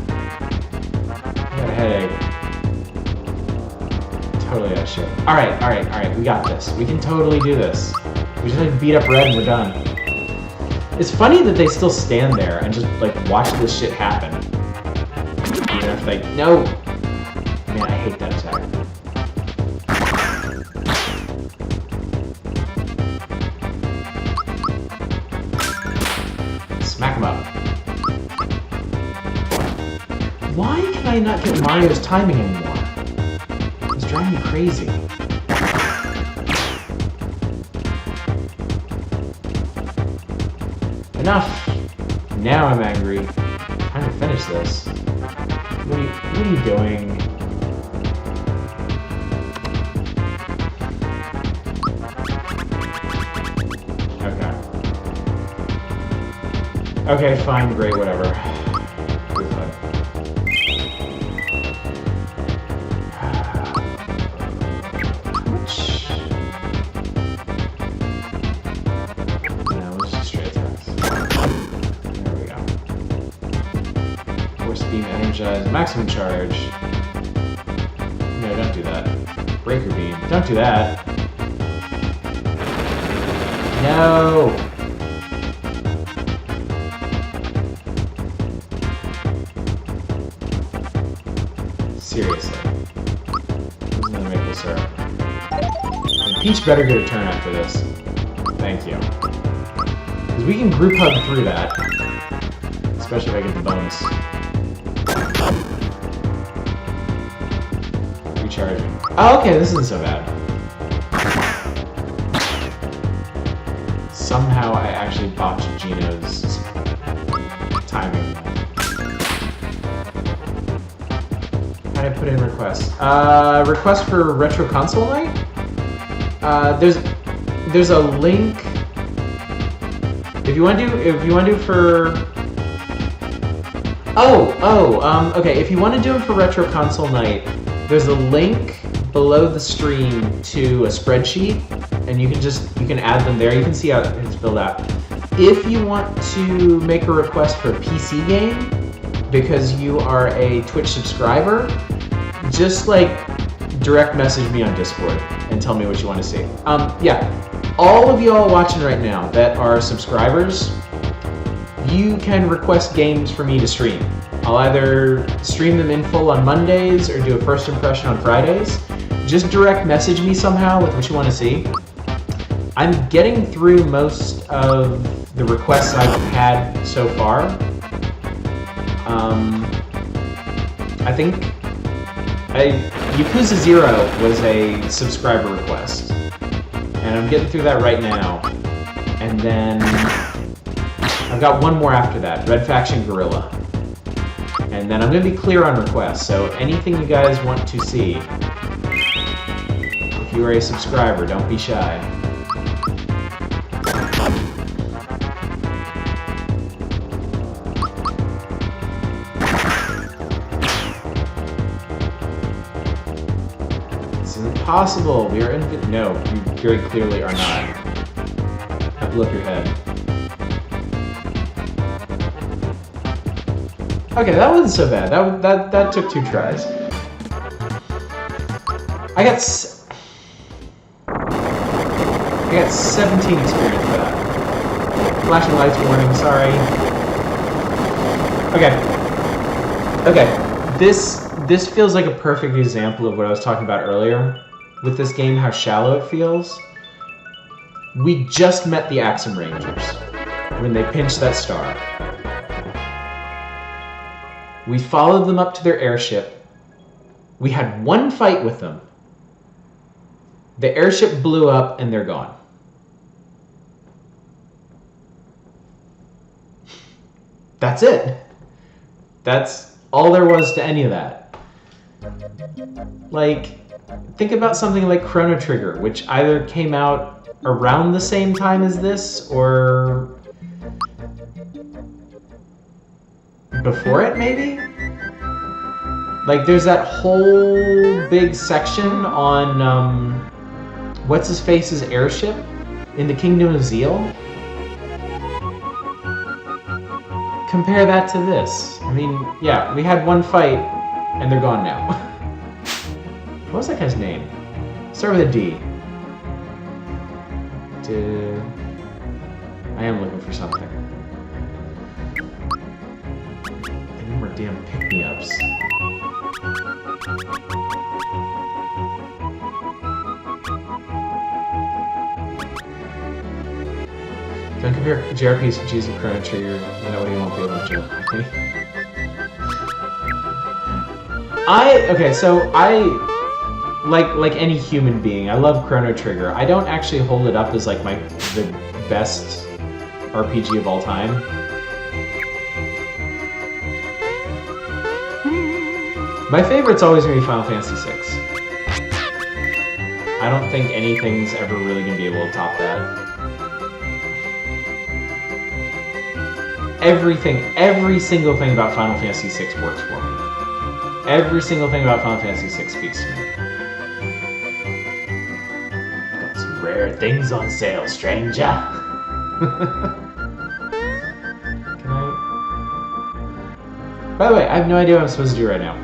got a headache. Totally out of shit. Alright. We got this. We can totally do this. We just have to beat up red and we're done. It's funny that they still stand there and just, like, watch this shit happen. Even if they... No! Man, I hate that attack. Smack him up. Why can I not get Mario's timing anymore? It's driving me crazy. Enough! Now I'm angry. Time to finish this. What are you doing? Okay, fine, great, whatever. No, let's just straight attacks. There we go. Force beam energized. Maximum charge. No, don't do that. Breaker beam. Don't do that. No! Seriously. Who's gonna make this syrup? And Peach better get a turn after this. Thank you. Because we can group hug through that. Especially if I get the bonus. Recharging. Oh, okay, this isn't so bad. Somehow I actually botched Gino's timing. How do I put in requests? Request for retro console night? There's a link. If you want to do for okay, if you want to do it for retro console night, there's a link below the stream to a spreadsheet, and you can add them there. You can see how it's filled out. If you want to make a request for a PC game because you are a Twitch subscriber, just like direct message me on Discord and tell me what you want to see. Yeah, all of y'all watching right now that are subscribers, you can request games for me to stream. I'll either stream them in full on Mondays or do a first impression on Fridays. Just direct message me somehow with what you want to see. I'm getting through most of the requests I've had so far. I think Yakuza 0 was a subscriber request, and I'm getting through that right now. And then I've got one more after that, Red Faction Gorilla. And then I'm going to be clear on requests, so anything you guys want to see, if you are a subscriber, don't be shy. This isn't possible. We are in... No, you very clearly are not. I blew up your head. Okay, that wasn't so bad. That took 2 tries. I got 17 experience for that. Flashing lights warning, sorry. Okay. This feels like a perfect example of what I was talking about earlier with this game, how shallow it feels. We just met the Axum Rangers when they pinched that star. We followed them up to their airship. We had one fight with them. The airship blew up and they're gone. That's it. That's all there was to any of that. Like, think about something like Chrono Trigger, which either came out around the same time as this or before it, maybe? Like, there's that whole big section on, what's-his-face's airship in the Kingdom of Zeal. Compare that to this. I mean, yeah, we had one fight, and they're gone now. What was that guy's name? Start with a D. I am looking for something. Any more damn pick-me-ups? Don't compare JRPGs and Chrono Trigger. That way you won't be able to joke. Okay, so like any human being, I love Chrono Trigger. I don't actually hold it up as like the best RPG of all time. My favorite's always gonna be Final Fantasy VI. I don't think anything's ever really gonna be able to top that. every single thing about Final Fantasy VI works for me. Every single thing about Final Fantasy VI speaks to me. Got some rare things on sale, stranger. Can I? By the way, I have no idea what I'm supposed to do right now.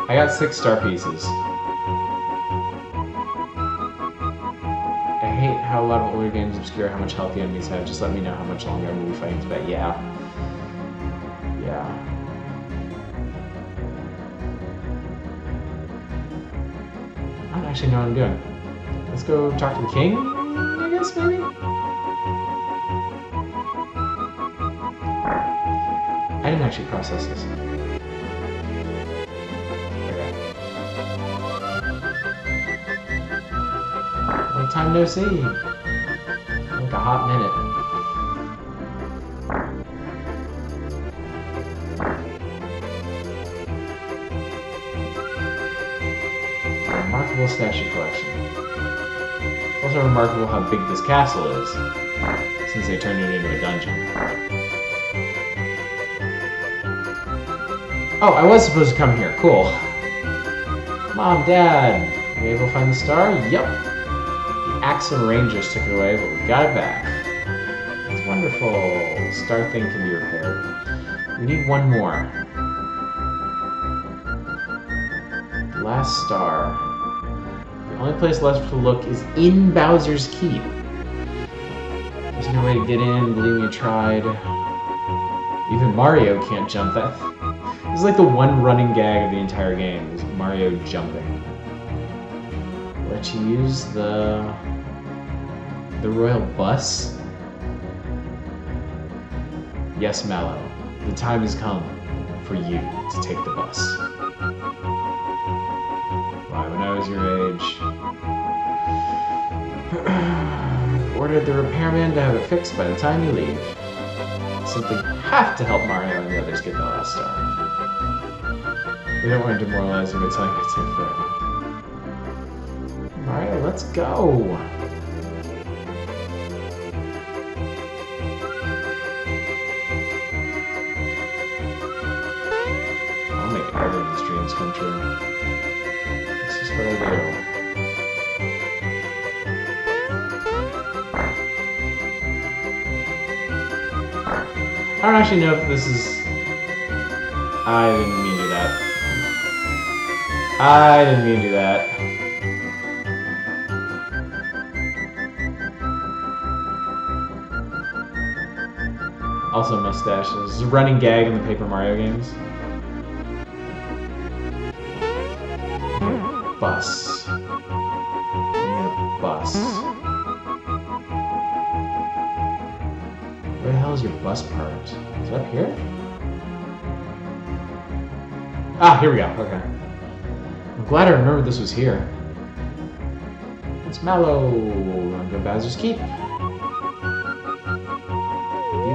I got 6 star pieces. I hate how a lot of older games obscure how much health the enemies have. Just let me know how much longer I'm going to be fighting Tibet. Yeah. Yeah. I don't actually know what I'm doing. Let's go talk to the king, I guess, maybe? I didn't actually process this. Okay. Long time no see. Like a hot minute. Remarkable statue collection. It's also remarkable how big this castle is, since they turned it into a dungeon. Oh, I was supposed to come here. Cool. Mom, Dad, were you able to find the star? Yup. The Axum Rangers took it away, but we got it back. It's wonderful. The star thing can be repaired. We need one more. The last star. The only place left to look is in Bowser's Keep. There's no way to get in. Believe me, I tried. Even Mario can't jump that. This is like the one running gag of the entire game, is Mario jumping. Let you use the royal bus? Yes, Mallow. The time has come for you to take the bus. Why, when I was your age, ordered the repairman to have it fixed by the time you leave. Simply have to help Mario and the others get the last star. We don't want to demoralize him by telling him to take forever. Mario, let's go! I'll make everyone's dreams come true. This is what I do. I don't actually know if this is... I didn't mean to do that. I didn't mean to do that. Also mustaches. This is a running gag in the Paper Mario games. Bus. We need a bus. Where the hell is your bus parked? Is it up here? Ah, here we go. Okay. I'm glad I remembered this was here. It's Mallow. Wanna go to Bowser's Keep? Be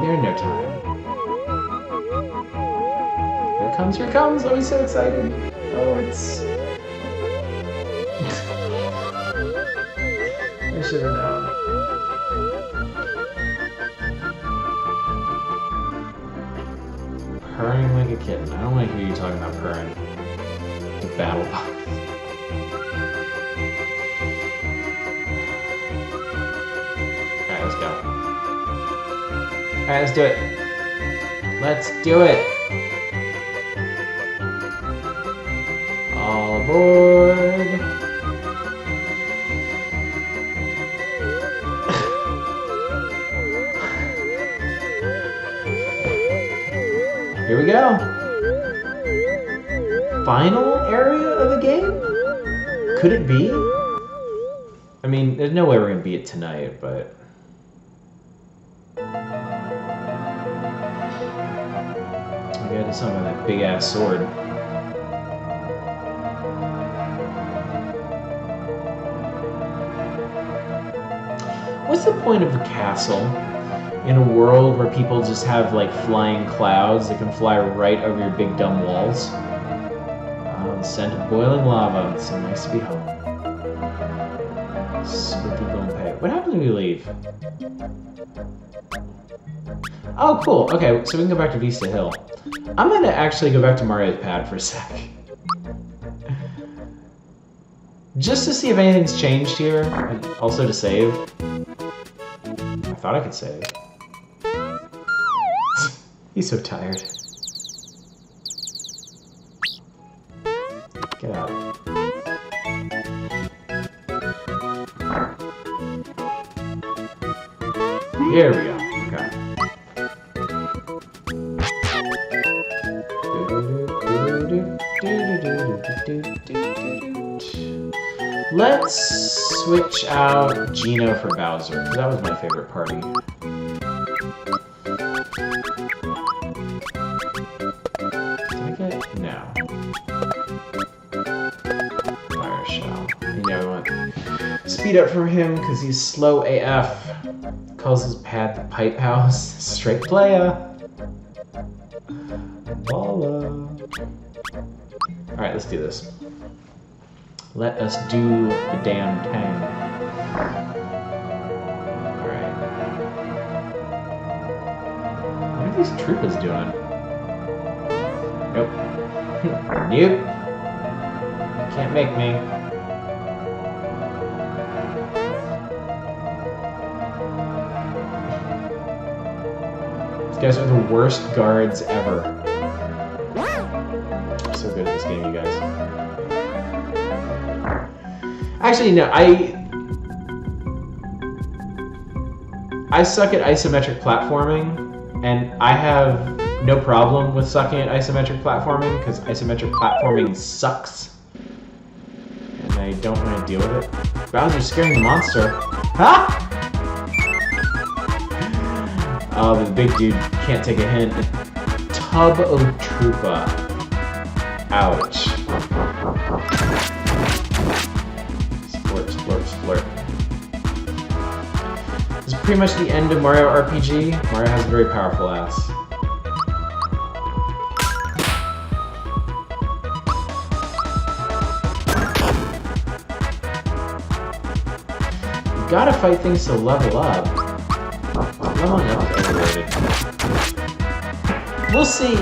there in no time. Here it comes, here it comes! Oh, he's so excited. Oh, it's... I should have known. Purring like a kitten. I don't want to hear you talking about purring. The battle box. Alright, let's go. Alright, let's do it. Let's do it! All aboard! Here we go. Final area of the game? Could it be? I mean, there's no way we're gonna beat it tonight, but... I gotta do something with that big ass sword. What's the point of a castle in a world where people just have like flying clouds that can fly right over your big dumb walls? The scent of boiling lava. It's so nice to be home. Spooky Gunpei. What happens when did we leave? Oh, cool. Okay, so we can go back to Vista Hill. I'm gonna actually go back to Mario's pad for a sec. Just to see if anything's changed here, and also to save. I thought I could save. He's so tired. Get out. Here we go. Okay. Let's switch out Gino for Bowser, because that was my favorite party. Did I get? No. Fire shell. Yeah, we want speed up for him because he's slow AF. Calls his pad the pipe house. Straight playa. Balla. Alright, let's do this. Let us do the damn thing. Alright. What are these troopers doing? Nope. Nope. Can't make me. These guys are the worst guards ever. I'm so good at this game, you guys. Actually, no, I suck at isometric platforming, and I have no problem with sucking at isometric platforming, because isometric platforming sucks. And I don't want to deal with it. Bowser's scaring the monster. Ha! Oh, the big dude can't take a hint. Tub of Troopa. Ouch. Splurt, splurt, splurt. This is pretty much the end of Mario RPG. Mario has a very powerful ass. You gotta fight things to level up. Leveling up is overrated. We'll see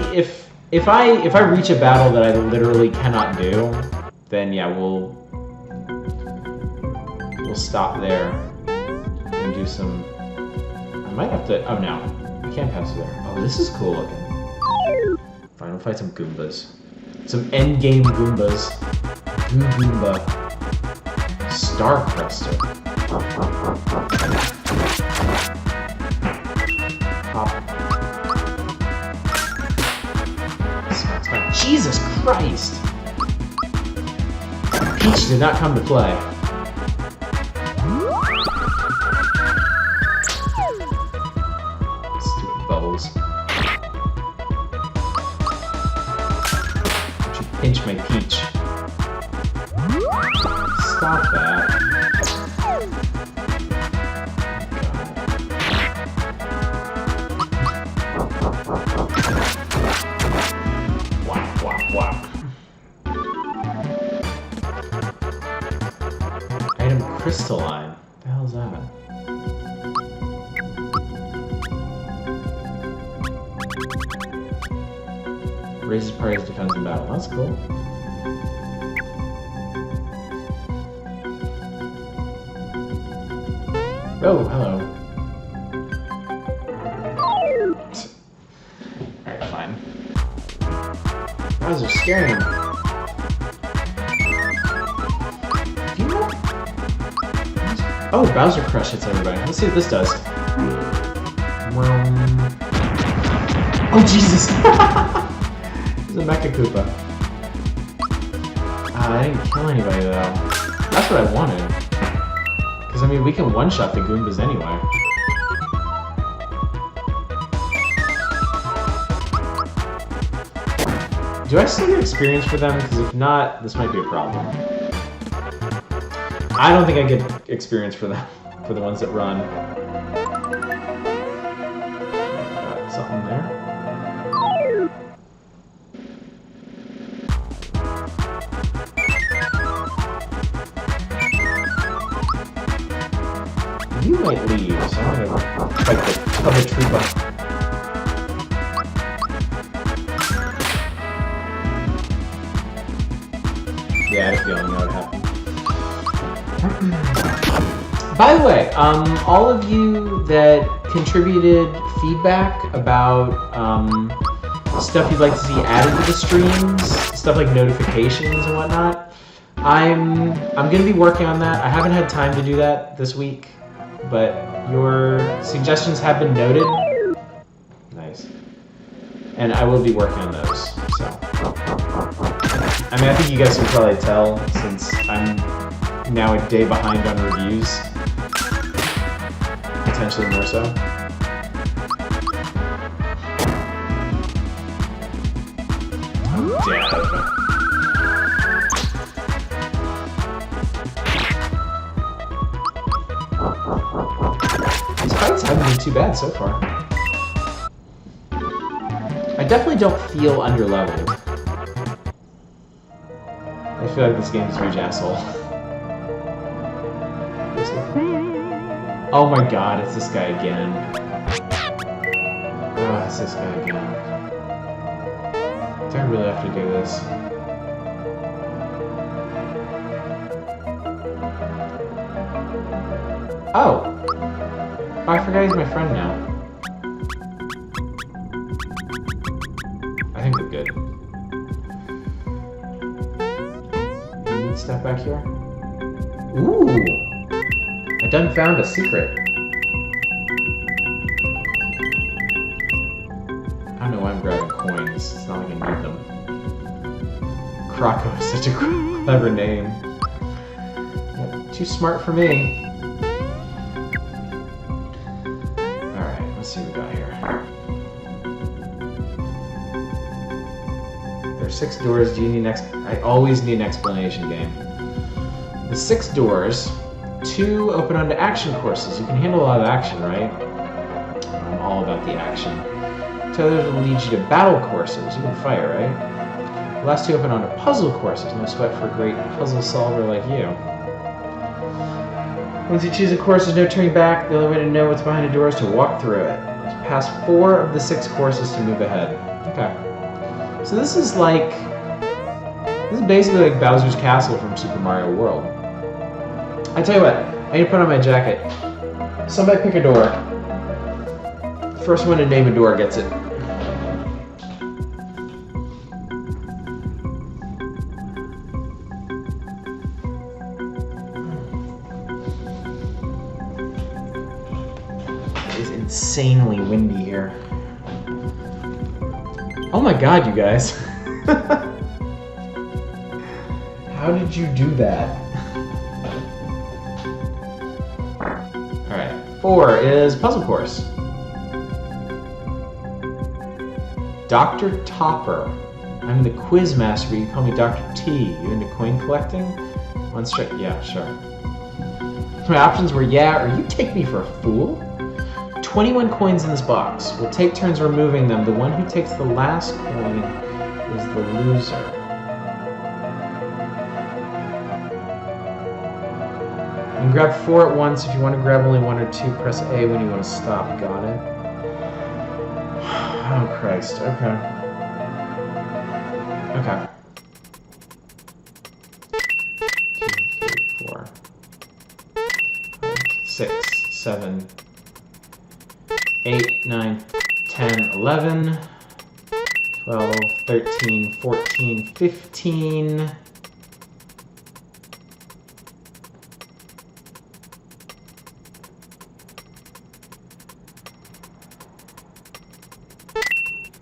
if I reach a battle that I literally cannot do, then yeah, we'll stop there and do some. I might have to. Oh no, I can't pass through there. Oh, this is cool looking. Fine, we'll fight some Goombas, some endgame Goombas. Goomba, Star Cruster. Pop. Jesus Christ! Peach did not come to play. Stupid bubbles. Don't you pinch my Peach. Stop that. Item crystalline. What the hell is that? Raises party's defense in battle. That's cool. Oh, hello. Alright, fine. Bowser's scaring him. Oh, Bowser Crush hits everybody. Let's see what this does. Oh, Jesus! He's a Mecha Koopa. I didn't kill anybody, though. That's what I wanted. Because, I mean, we can one-shot the Goombas anyway. Do I still get experience for them? Because if not, this might be a problem. I don't think I get experience for them, for the ones that run. Got something there. You might feeling that would happen. By the way, all of you that contributed feedback about stuff you'd like to see added to the streams, stuff like notifications and whatnot, I'm gonna be working on that. I haven't had time to do that this week, but your suggestions have been noted. Nice. And I will be working on those, so. I mean, I think you guys can probably tell since I'm now a day behind on reviews. Potentially more so. Oh, damn. These fights haven't been too bad so far. I definitely don't feel underleveled. I feel like this game is a huge asshole. Oh my god, it's this guy again. Oh, it's this guy again. Do I really have to do this? Oh! Oh, I forgot he's my friend now. I think we're good. Step back here. Ooh! I done found a secret. I don't know why I'm grabbing coins. It's not like I need them. Croco is such a clever name. Yep, too smart for me. Alright, let's see what we got here. There are 6 doors. Do you need I always need an explanation game. The 6 doors, 2 open onto action courses. You can handle a lot of action, right? I'm all about the action. 2 others will lead you to battle courses. You can fight, right? The last 2 open onto puzzle courses. No sweat for a great puzzle solver like you. Once you choose a course, there's no turning back. The only way to know what's behind a door is to walk through it. Pass 4 of the 6 courses to move ahead. Okay. So this is basically like Bowser's Castle from Super Mario World. I tell you what, I need to put on my jacket. Somebody pick a door. The first one to name a door gets it. It is insanely windy here. Oh my god, you guys. How did you do that? Alright, 4 is puzzle course. Dr. Topper. I'm the quiz master, but you call me Dr. T. You into coin collecting? One straight, yeah, sure. My options were yeah, or you take me for a fool. 21 coins in this box. We'll take turns removing them. The one who takes the last coin is the loser. You can grab 4 at once. If you want to grab only 1 or 2, press A when you want to stop. Got it? Oh, Christ. Okay. Okay. 2, 3, 4, 5, 6, 7, 8, 9, 10, 11, 12, 13, 14, 15...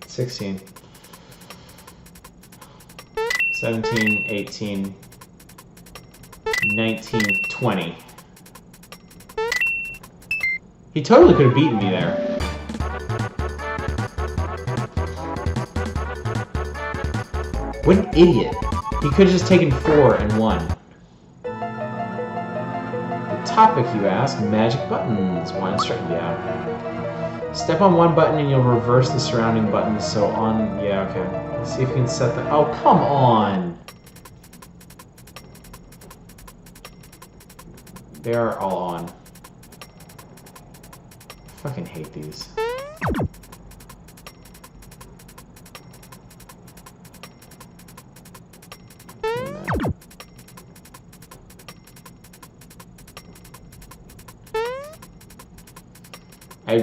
16, 17, 18, 19, 20. He totally could have beaten me there. What an idiot. He could have just taken 4 and won. The topic, you ask, magic buttons. 1 straight, yeah. Step on 1 button and you'll reverse the surrounding buttons, so on, yeah, okay. Let's see if you can set the, oh, come on! They are all on. I fucking hate these.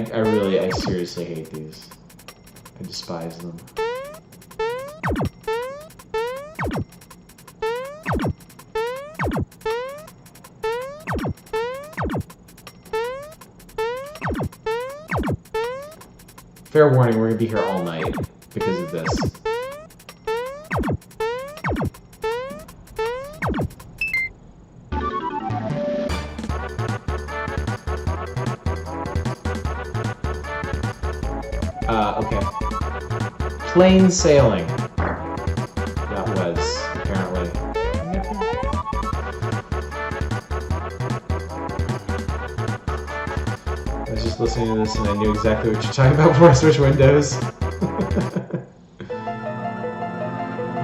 I seriously hate these. I despise them. Fair warning, we're gonna be here all night because of this. Okay. Plain sailing. That was, apparently. I was just listening to this and I knew exactly what you're talking about before I switched windows. Oh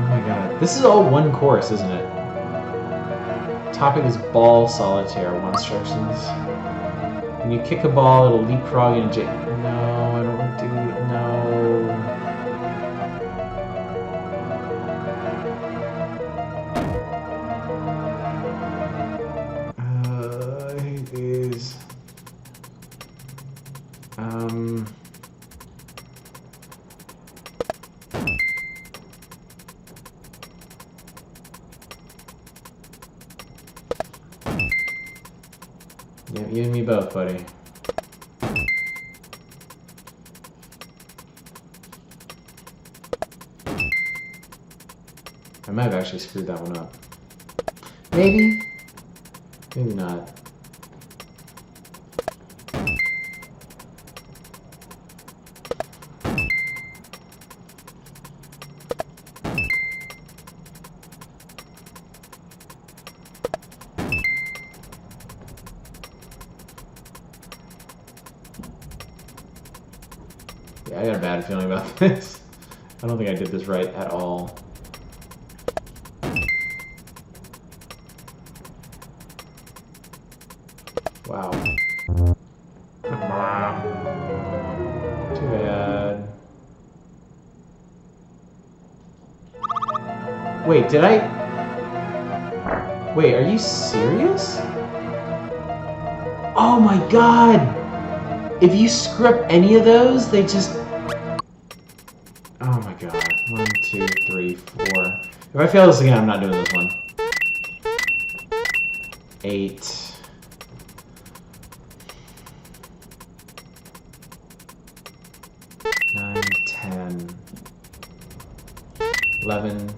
my god. This is all one course, isn't it? Topic is ball solitaire. One instructions. When you kick a ball, it'll leapfrog and no, I don't want to do it. No. I hate these. Yeah, you and me both, buddy. I might have actually screwed that one up. Maybe? Maybe not. Yeah, I got a bad feeling about this. I don't think I did this right at all. Wow. Too bad. Wait, did I... Wait, are you serious? Oh my god! If you screw up any of those, they just... Oh my god. 1, 2, 3, 4. If I fail this again, I'm not doing this one. 8. 9, 10, 11,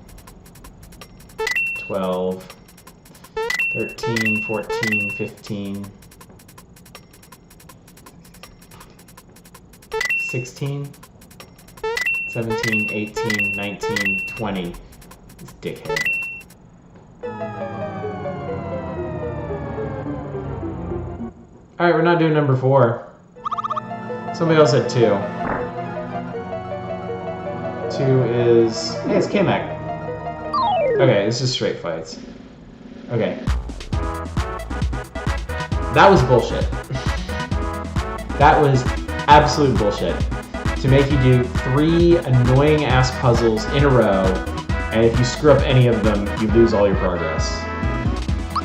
12, 13, 14, 15, 16, 17, 18, 19, 20. This dickhead. Alright, we're not doing number 4. Somebody else said 2. 2 is... Hey, it's K-Mac. Okay, it's just straight fights. Okay. That was bullshit. That was absolute bullshit. To make you do 3 annoying-ass puzzles in a row, and if you screw up any of them, you lose all your progress.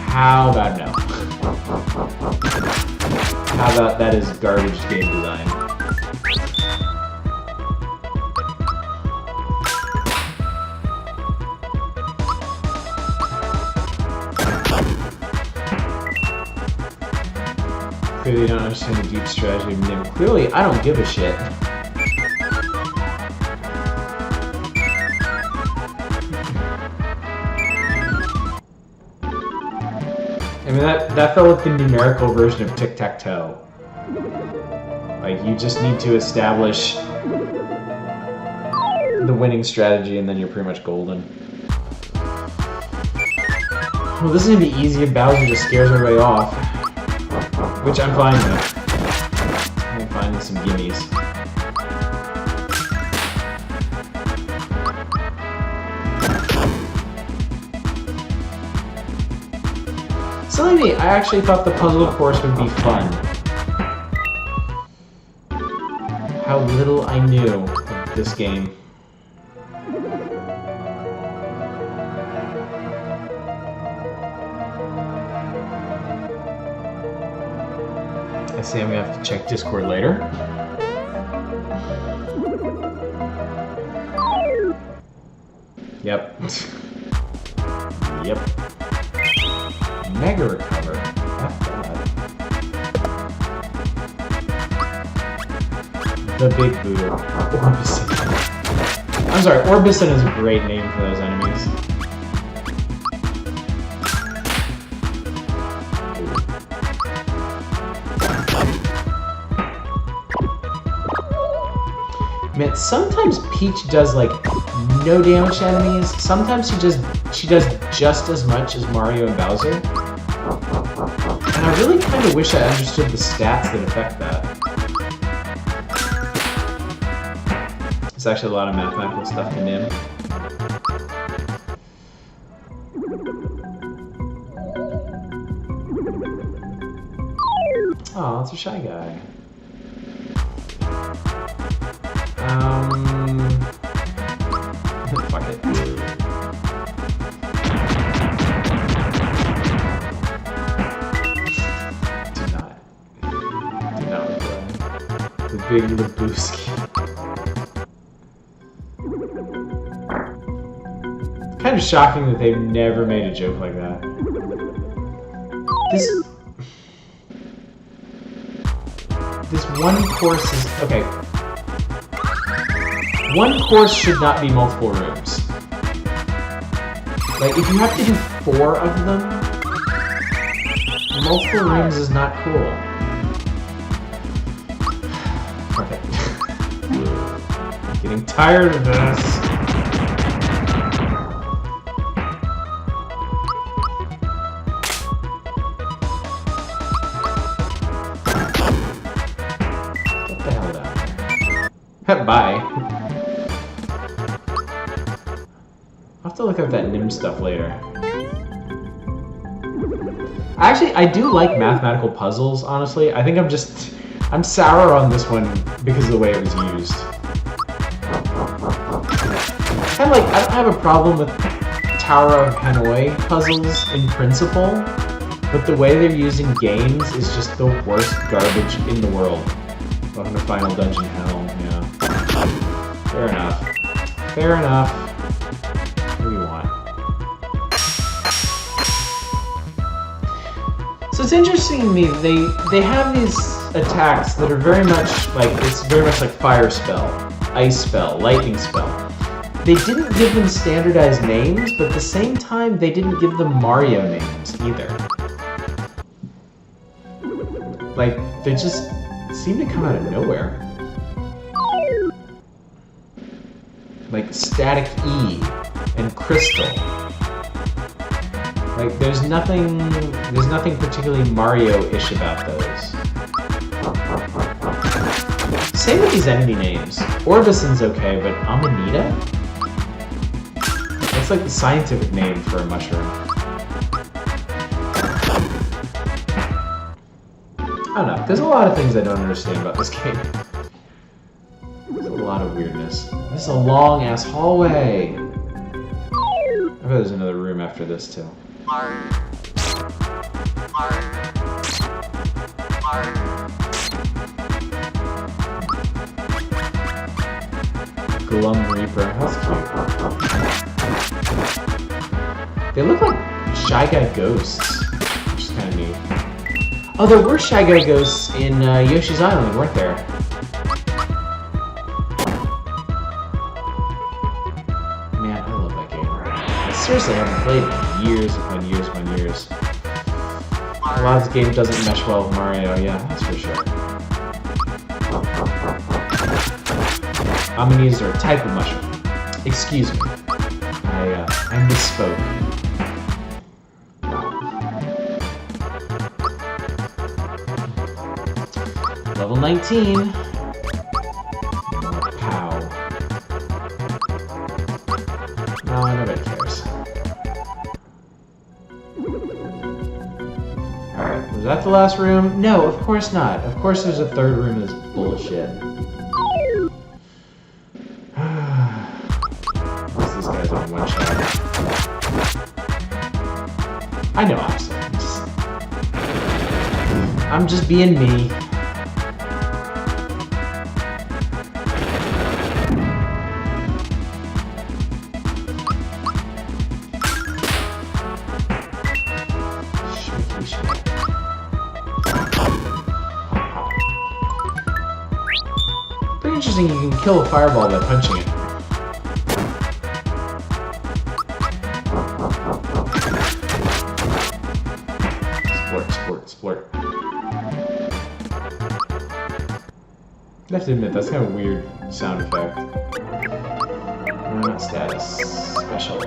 How about no? How about that is garbage game design? Clearly you don't understand the deep strategy of Nim. Clearly, I don't give a shit. I mean, that felt like the numerical version of tic-tac-toe. Like, you just need to establish the winning strategy and then you're pretty much golden. Well, this is gonna be easy if Bowser just scares everybody off. Which I'm fine with. I'm fine with some gimmies. Silly me, I actually thought the puzzle course would be fun. How little I knew of this game. I see, I'm gonna have to check Discord later. Yep. Yep. Mega recover. The big Buddha. Orbison. I'm sorry, Orbison is a great name for those enemies. Man, sometimes Peach does like no damage to enemies. Sometimes she does just as much as Mario and Bowser. And I really kind of wish I understood the stats that affect that. There's actually a lot of mathematical stuff in Nim. Oh, it's a Shy Guy. Fuck it. Do not reply. The big Lebowski. It's kind of shocking that they've never made a joke like that. This one course is... okay. One course should not be multiple rooms. Like, if you have to do 4 of them, multiple rooms is not cool. Okay. I'm getting tired of this. Get the hell down here. Bye. I'll have to look at that Nim stuff later. Actually, I do like mathematical puzzles, honestly. I think I'm sour on this one because of the way it was used. Kind of like, I don't have a problem with Tower of Hanoi puzzles in principle, but the way they're using games is just the worst garbage in the world. Welcome to Final Dungeon Hell, yeah. Fair enough. Fair enough. What do you want? So it's interesting to me, they have these attacks that are very much like, it's very much like fire spell, ice spell, lightning spell. They didn't give them standardized names, but at the same time, they didn't give them Mario names either. Like, they just seem to come out of nowhere. Like Static E and Crystal. Like, there's nothing particularly Mario-ish about those. Same with these enemy names. Orbison's okay, but Amanita? That's like the scientific name for a mushroom. I don't know. There's a lot of things I don't understand about this game. There's a lot of weirdness. This is a long-ass hallway. I bet there's another room after this, too. Glum Reaper. That's cute. They look like Shy Guy ghosts, which is kind of neat. Oh, there were Shy Guy ghosts in Yoshi's Island, weren't there? Man, I love that game. I seriously haven't played it in years upon years upon years. A lot of this game doesn't mesh well with Mario, yeah, that's for sure. Amanitas are a type of mushroom. Excuse me. I misspoke. Level 19. Pow. No, nobody cares. Alright, was that the last room? No, of course not. Of course there's a third room that's bullshit. These guys on one shot. I know, I'm just being me. kill a fireball by punching it. Splurt. I have to admit, that's kind of a weird sound effect. Not status. Special.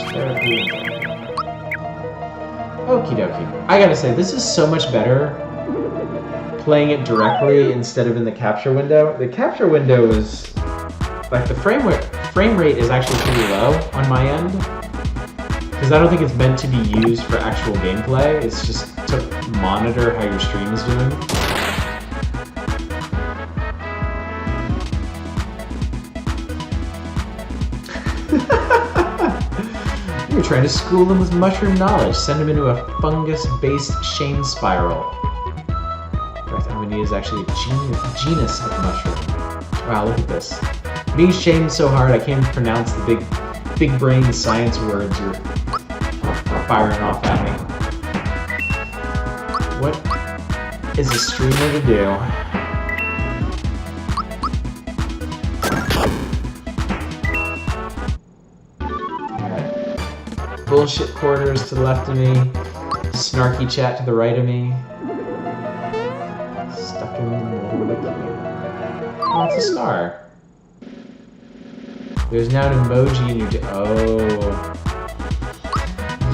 Therapy. Okie dokie. I gotta say, this is so much better playing it directly instead of in the capture window. The capture window is... like, the frame rate is actually pretty low on my end. Because I don't think it's meant to be used for actual gameplay. It's just to monitor how your stream is doing. You're trying to school them with mushroom knowledge. Send them into a fungus-based shame spiral. In fact, Amanita is actually a genus of mushroom. Wow, look at this. Being shamed so hard I can't even pronounce the big brain science words you're firing off at me. What is a streamer to do? Alright. Bullshit quarters to the left of me. Snarky chat to the right of me. Stuck in the middle of the game. Oh, it's a star. There's now an emoji in your... oh.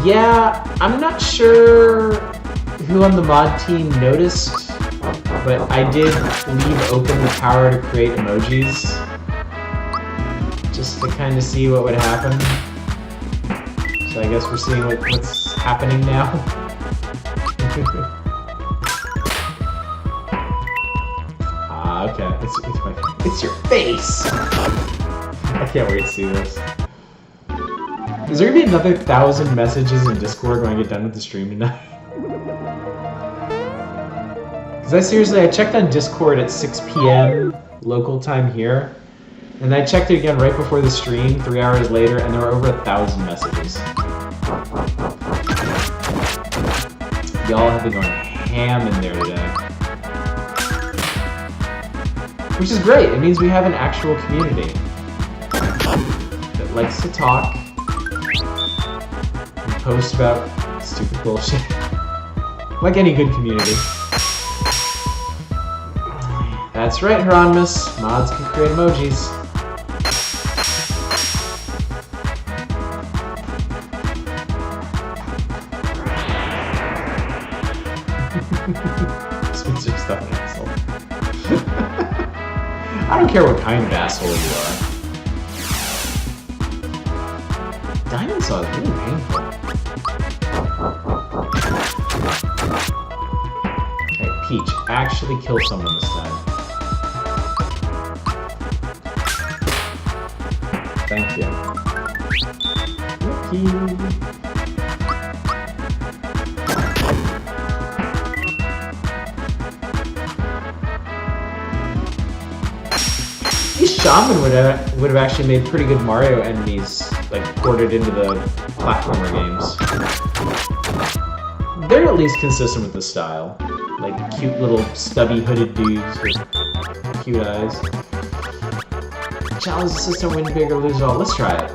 Yeah, I'm not sure who on the mod team noticed, but I did leave open the power to create emojis. Just to kind of see what would happen. So I guess we're seeing what's happening now. Ah, okay. It's your face! I can't wait to see this. Is there gonna be another 1,000 messages in Discord when I get done with the stream tonight? Because I checked on Discord at 6 p.m. local time here, and I checked it again right before the stream, 3 hours later, and there were over 1,000 messages. Y'all have been going ham in there today. Which is great, it means we have an actual community that likes to talk, post about stupid bullshit. Like any good community. That's right, Hieronymus. Mods can create emojis. Spencer stuff an asshole. I don't care what kind of asshole you are. Diamond Saw is really painful. Okay, Peach, actually kill someone this time. Thank you. These shaman would have actually made pretty good Mario enemies, like ported into the platformer games. They're at least consistent with the style. Like cute little stubby hooded dudes with cute eyes. Challenge the system, win big or lose all. Let's try it.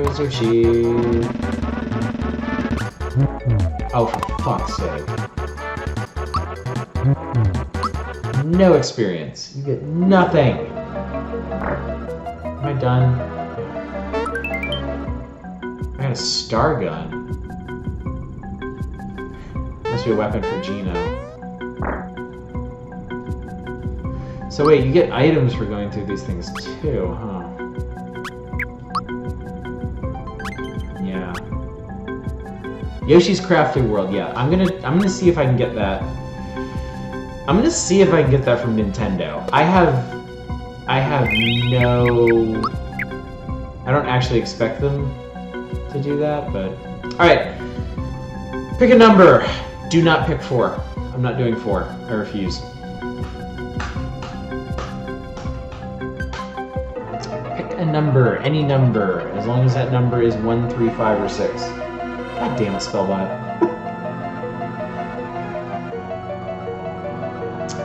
Where's Yoshi? Oh, for fuck's sake. No experience. You get nothing. Am I done? I got a star gun. Must be a weapon for Gino. So wait, you get items for going through these things too, huh? Yeah. Yoshi's Crafting World, yeah. I'm gonna see if I can get that. I'm gonna see if I can get that from Nintendo. I don't actually expect them to do that, but... Alright. Pick a number. Do not pick 4. I'm not doing 4. I refuse. Pick a number. Any number. As long as that number is 1, 3, 5, or 6. God damn it, Spellbot.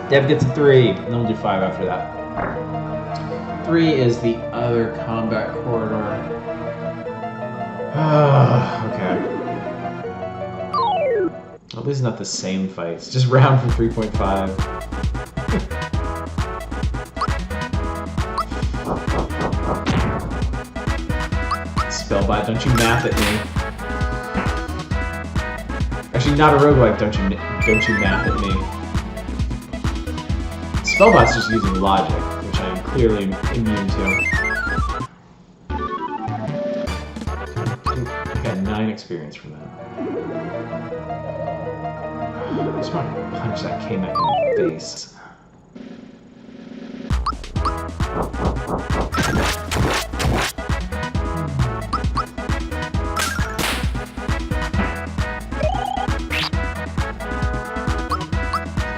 Dev gets a 3, and then we'll do 5 after that. 3 is the other combat corridor. Okay. At least not the same fights. Just round from 3.5. Spellbot, don't you math at me. Actually, not a roguelike, don't you math at me. Spellbot's just using logic, which I am clearly immune to. I got 9 experience from that. I just want to punch that K-Mech in the face.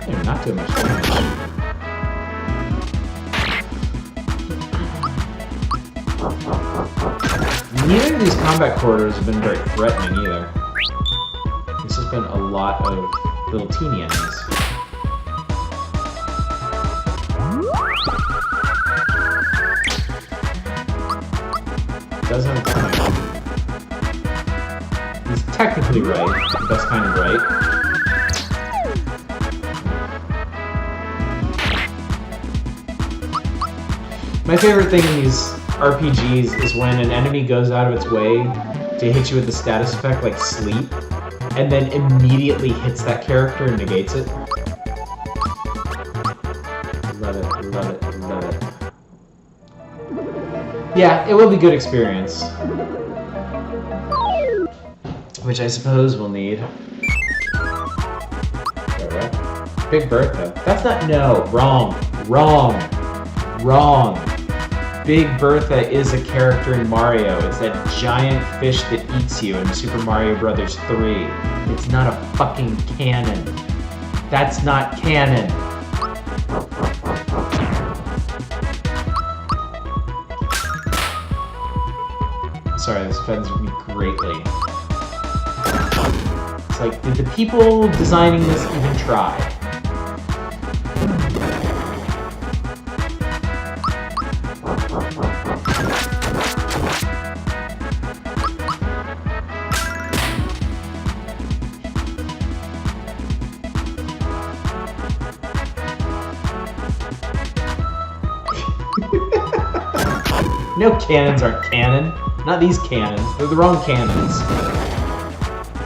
They're not doing much damage. Neither of these combat corridors have been very threatening either. This has been a lot of little teeny enemies. Does have a point. He's technically right, the best kind of right. My favorite thing in these RPGs is when an enemy goes out of its way to hit you with the status effect like sleep, and then immediately hits that character and negates it. Love it, love it, love it. Yeah, it will be good experience. Which I suppose we'll need. Big Bertha. That's not, no, wrong, wrong, wrong. Big Bertha is a character in Mario. It's that giant fish that eats you in Super Mario Bros. 3. It's not a fucking canon. That's not canon. Sorry, this offends me greatly. It's like, did the people designing this even try? No, cannons aren't canon. Not these cannons. They're the wrong cannons.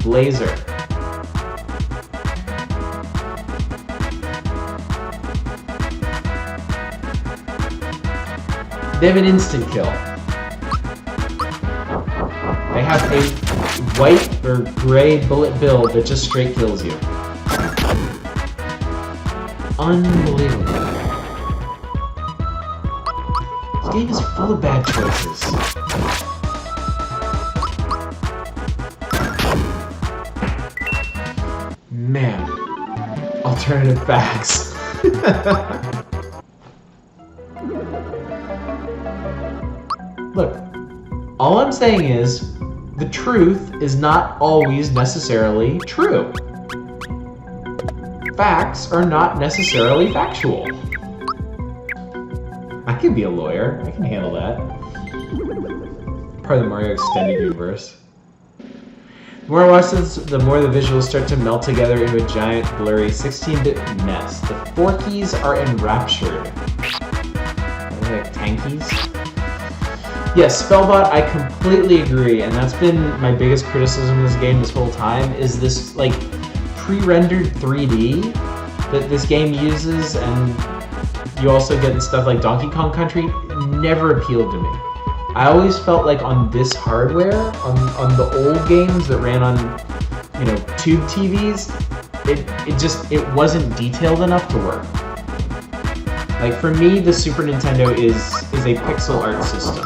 Blazer. They have an instant kill. They have a white or gray bullet bill that just straight kills you. Unbelievable. This game is full of bad choices. Man. Alternative facts. Look, all I'm saying is, the truth is not always necessarily true. Facts are not necessarily factual. I can be a lawyer. I can handle that. Part of the Mario Extended Universe. The more I watch this, the more the visuals start to melt together into a giant, blurry 16-bit mess. The Forkies are enraptured. Are they like tankies? Yes, Spellbot, I completely agree, and that's been my biggest criticism of this game this whole time, is this, like, pre-rendered 3D that this game uses, and you also get in stuff like Donkey Kong Country, never appealed to me. I always felt like on this hardware, on the old games that ran on, you know, tube TVs, it wasn't detailed enough to work. Like, for me, the Super Nintendo is a pixel art system.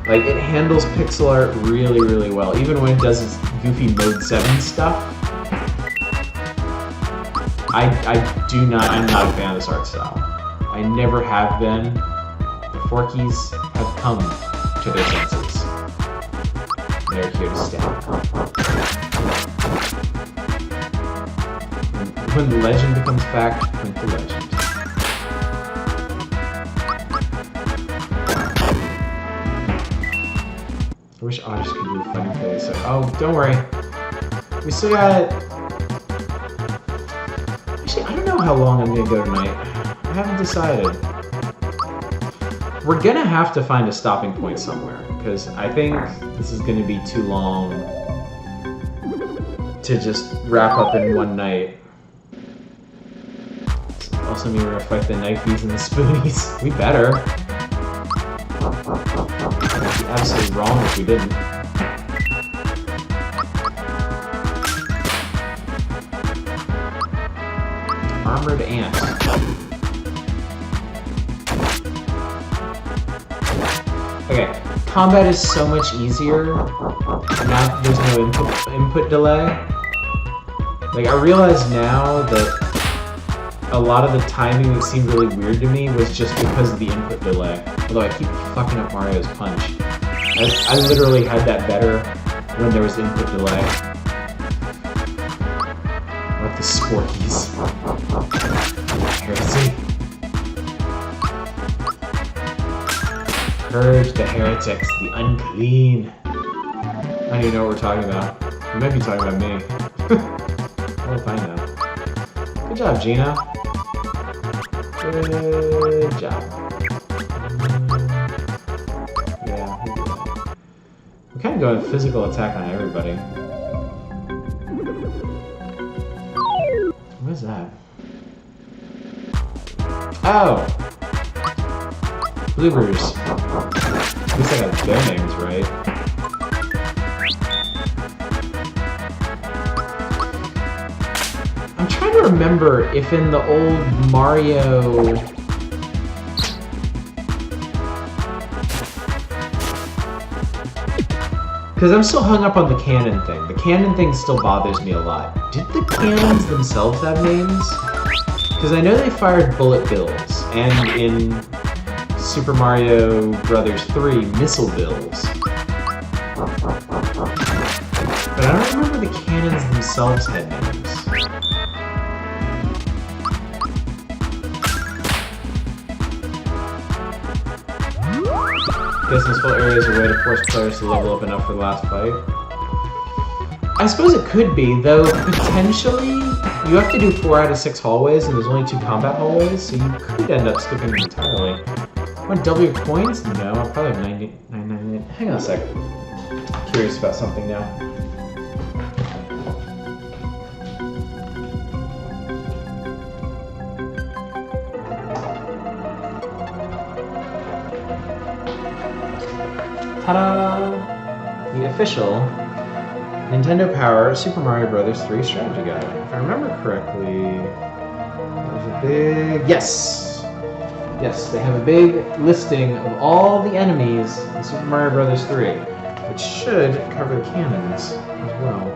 Like, it handles pixel art really, really well. Even when it does its goofy Mode 7 stuff, I'm not a fan of this art style. I never have been. The Forkies have come to their senses. They're here to stay. When the legend becomes fact, print the legend. I wish Otis could do a funny face. Oh, don't worry. We still got... Actually, I don't know how long I'm gonna go tonight. I haven't decided. We're gonna have to find a stopping point somewhere, because I think this is gonna be too long to just wrap up in one night. Also, maybe reflect the knifies and the spoonies. We better. It'd be absolutely wrong if we didn't. Armored ant. Okay, combat is so much easier. Now there's no input delay. Like, I realize now that a lot of the timing that seemed really weird to me was just because of the input delay. Although I keep fucking up Mario's punch. I literally had that better when there was input delay. Like the Sporkies. Crazy. Purge the heretics, the unclean. I don't even know what we're talking about. You might be talking about me. I'll find out. Good job, Gina. Good job. Yeah, we'll do that. We're kind of going physical attack on everybody. What is that? Oh! Bloopers. At least I got their names right. I'm trying to remember if in the old Mario... Because I'm still hung up on the cannon thing. The cannon thing still bothers me a lot. Did the cannons themselves have names? Because I know they fired bullet bills, and in Super Mario Bros. 3, missile bills. But I don't remember the cannons themselves had names. Guess this whole area is a way to force players to level up enough for the last fight. I suppose it could be, though potentially you have to do 4 out of 6 hallways and there's only 2 combat hallways, so you could end up skipping them entirely. Want to double your coins? No, I'll probably have 998. Hang on a sec. I'm curious about something now. Ta-da! The official Nintendo Power Super Mario Bros. 3 strategy guide. If I remember correctly, there's a big... Yes! Yes, they have a big listing of all the enemies in Super Mario Bros. 3, which should cover the cannons as well.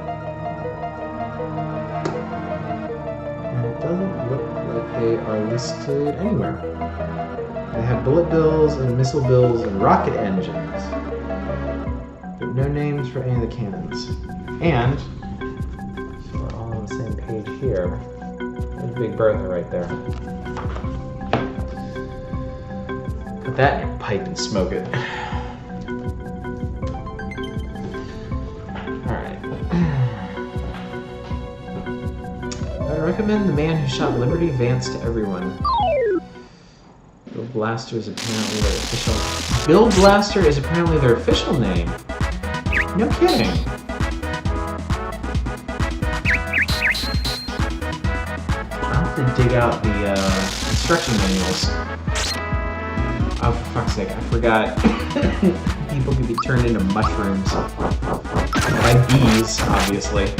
And it doesn't look like they are listed anywhere. They have bullet bills and missile bills and rocket engines, but no names for any of the cannons. And, so we're all on the same page here. There's Big Bertha right there. Put that in your pipe and smoke it. Alright. I recommend The Man Who Shot Liberty Vance to everyone. Bill Blaster is apparently their official... Bill Blaster is apparently their official name? No kidding. I'll have to dig out the instruction manuals. Oh, for fuck's sake, I forgot. People can be turned into mushrooms. By bees, obviously.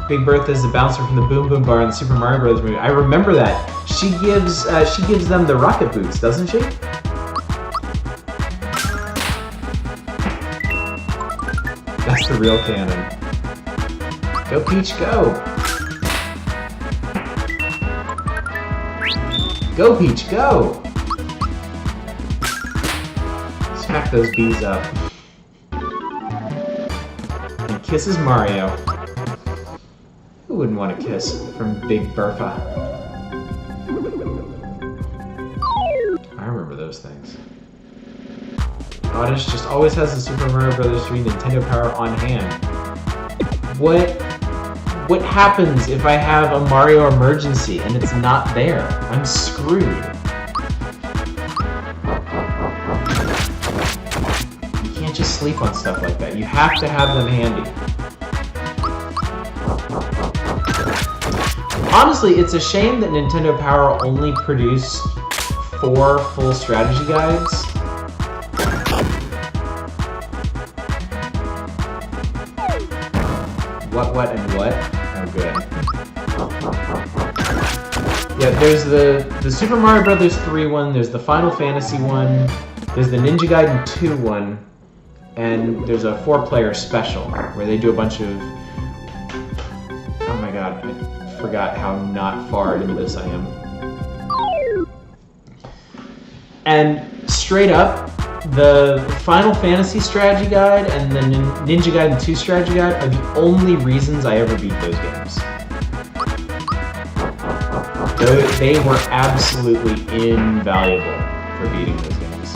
Big Bertha is the bouncer from the Boom Boom Bar in the Super Mario Bros. Movie. I remember that. She gives them the rocket boots, doesn't she? That's the real canon. Go Peach, go! Go Peach, go! Smack those bees up. And kisses Mario. Who wouldn't want a kiss from Big Bertha? I remember those things. Oddish just always has the Super Mario Bros. 3 Nintendo Power on hand. What happens if I have a Mario emergency and it's not there? I'm screwed. You can't just sleep on stuff like that. You have to have them handy. Honestly, it's a shame that Nintendo Power only produced 4 full strategy guides. What, and what? Oh, good. Yeah, there's the Super Mario Bros. 3 one, there's the Final Fantasy one, there's the Ninja Gaiden 2 one, and there's a 4-player special where they do a bunch of... Oh my god, I forgot how not far into this I am. And straight up, the Final Fantasy strategy guide and the Ninja Gaiden 2 strategy guide are the only reasons I ever beat those games. They were absolutely invaluable for beating those games.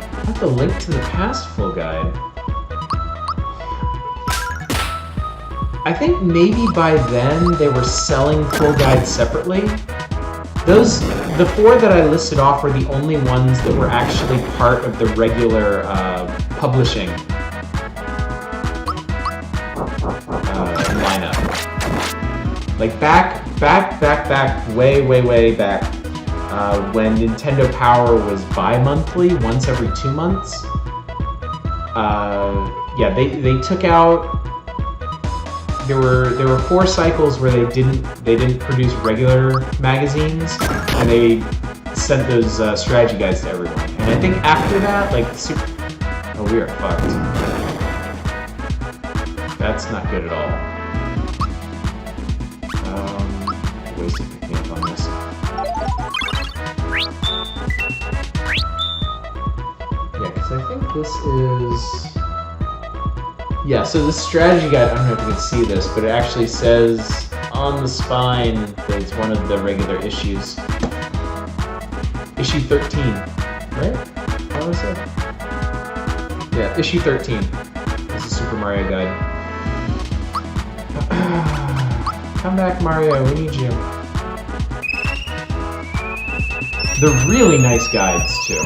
I have the Link to the Past full guide. I think maybe by then they were selling full guides separately. The 4 that I listed off were the only ones that were actually part of the regular publishing lineup. Like back, way back, when Nintendo Power was bi-monthly, once every 2 months. Yeah, they took out. There were 4 cycles where they didn't produce regular magazines, and they sent those strategy guides to everyone. And I think after that, like oh, we are fucked. That's not good at all. Wasted picking up on this. Yeah, because I think this is. Yeah, so the strategy guide, I don't know if you can see this, but it actually says on the spine that it's one of the regular issues. Issue 13, right? How was that? Yeah, issue 13. This is Super Mario Guide. Come back, Mario, we need you. They're really nice guides, too.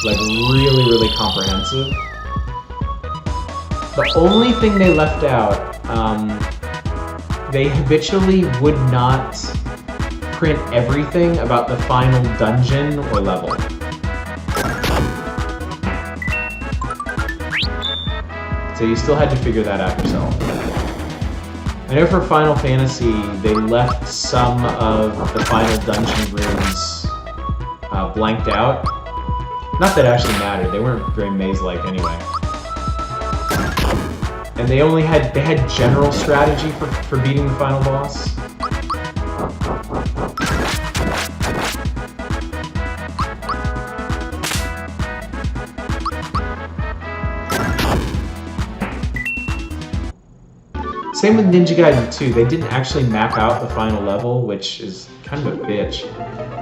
Like, really comprehensive. The only thing they left out, they habitually would not print everything about the final dungeon or level. So you still had to figure that out yourself. I know for Final Fantasy, they left some of the final dungeon rooms blanked out. Not that it actually mattered, they weren't very maze-like anyway. And they had general strategy for beating the final boss. Same with Ninja Gaiden 2, they didn't actually map out the final level, which is kind of a bitch,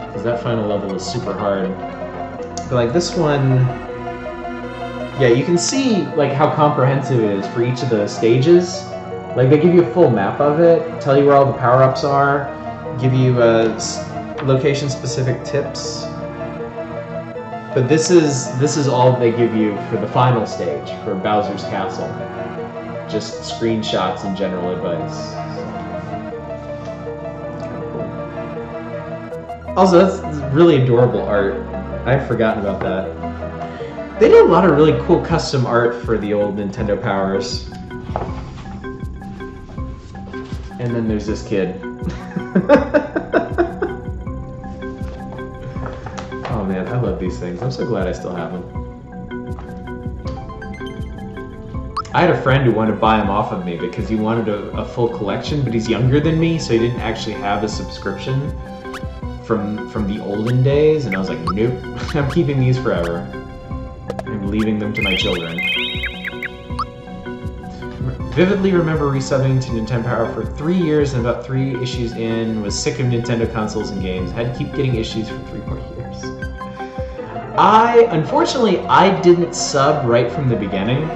because that final level is super hard. But like this one, yeah, you can see like how comprehensive it is for each of the stages. Like they give you a full map of it, tell you where all the power-ups are, give you location-specific tips. But this is all they give you for the final stage, for Bowser's Castle. Just screenshots and general advice. Also, that's really adorable art. I'd forgotten about that. They did a lot of really cool custom art for the old Nintendo Powers. And then there's this kid. Oh man, I love these things. I'm so glad I still have them. I had a friend who wanted to buy them off of me because he wanted a full collection, but he's younger than me, so he didn't actually have a subscription from the olden days, and I was like, nope, I'm keeping these forever. I'm leaving them to my children. Vividly remember resubbing to Nintendo Power for 3 years and about 3 issues in, was sick of Nintendo consoles and games, had to keep getting issues for 3 more years. Unfortunately, I didn't sub right from the beginning.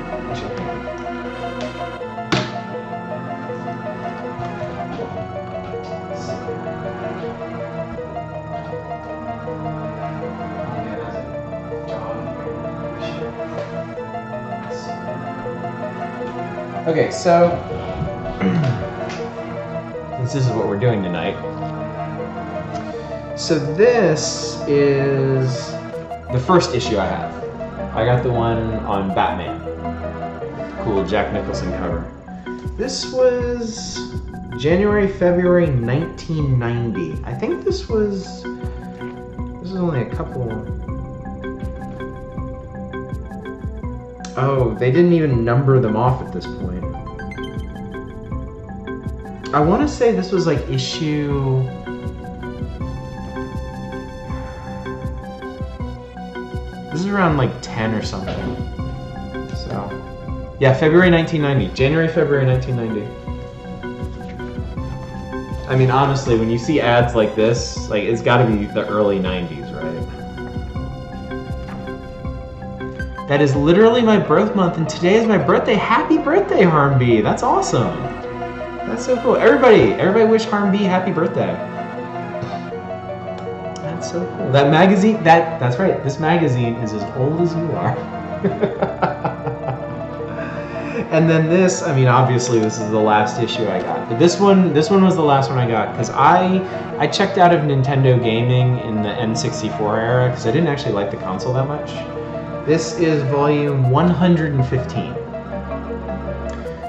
Okay, so this is what we're doing tonight. So this is the first issue I have. I got the one on Batman. Cool Jack Nicholson cover. This was January, February 1990. I think this was only a couple. Oh, they didn't even number them off at this point. I want to say this was like issue... This is around like 10 or something. So, yeah, February 1990. January, February 1990. I mean, honestly, when you see ads like this, like it's got to be the early 90s, right? That is literally my birth month, and today is my birthday. Happy birthday, Harmby! That's awesome. That's so cool. Everybody wish Harmby happy birthday. That's so cool. That magazine, that's right. This magazine is as old as you are. And then this, I mean, obviously this is the last issue I got. But this one was the last one I got because I checked out of Nintendo gaming in the N64 era because I didn't actually like the console that much. This is volume 115.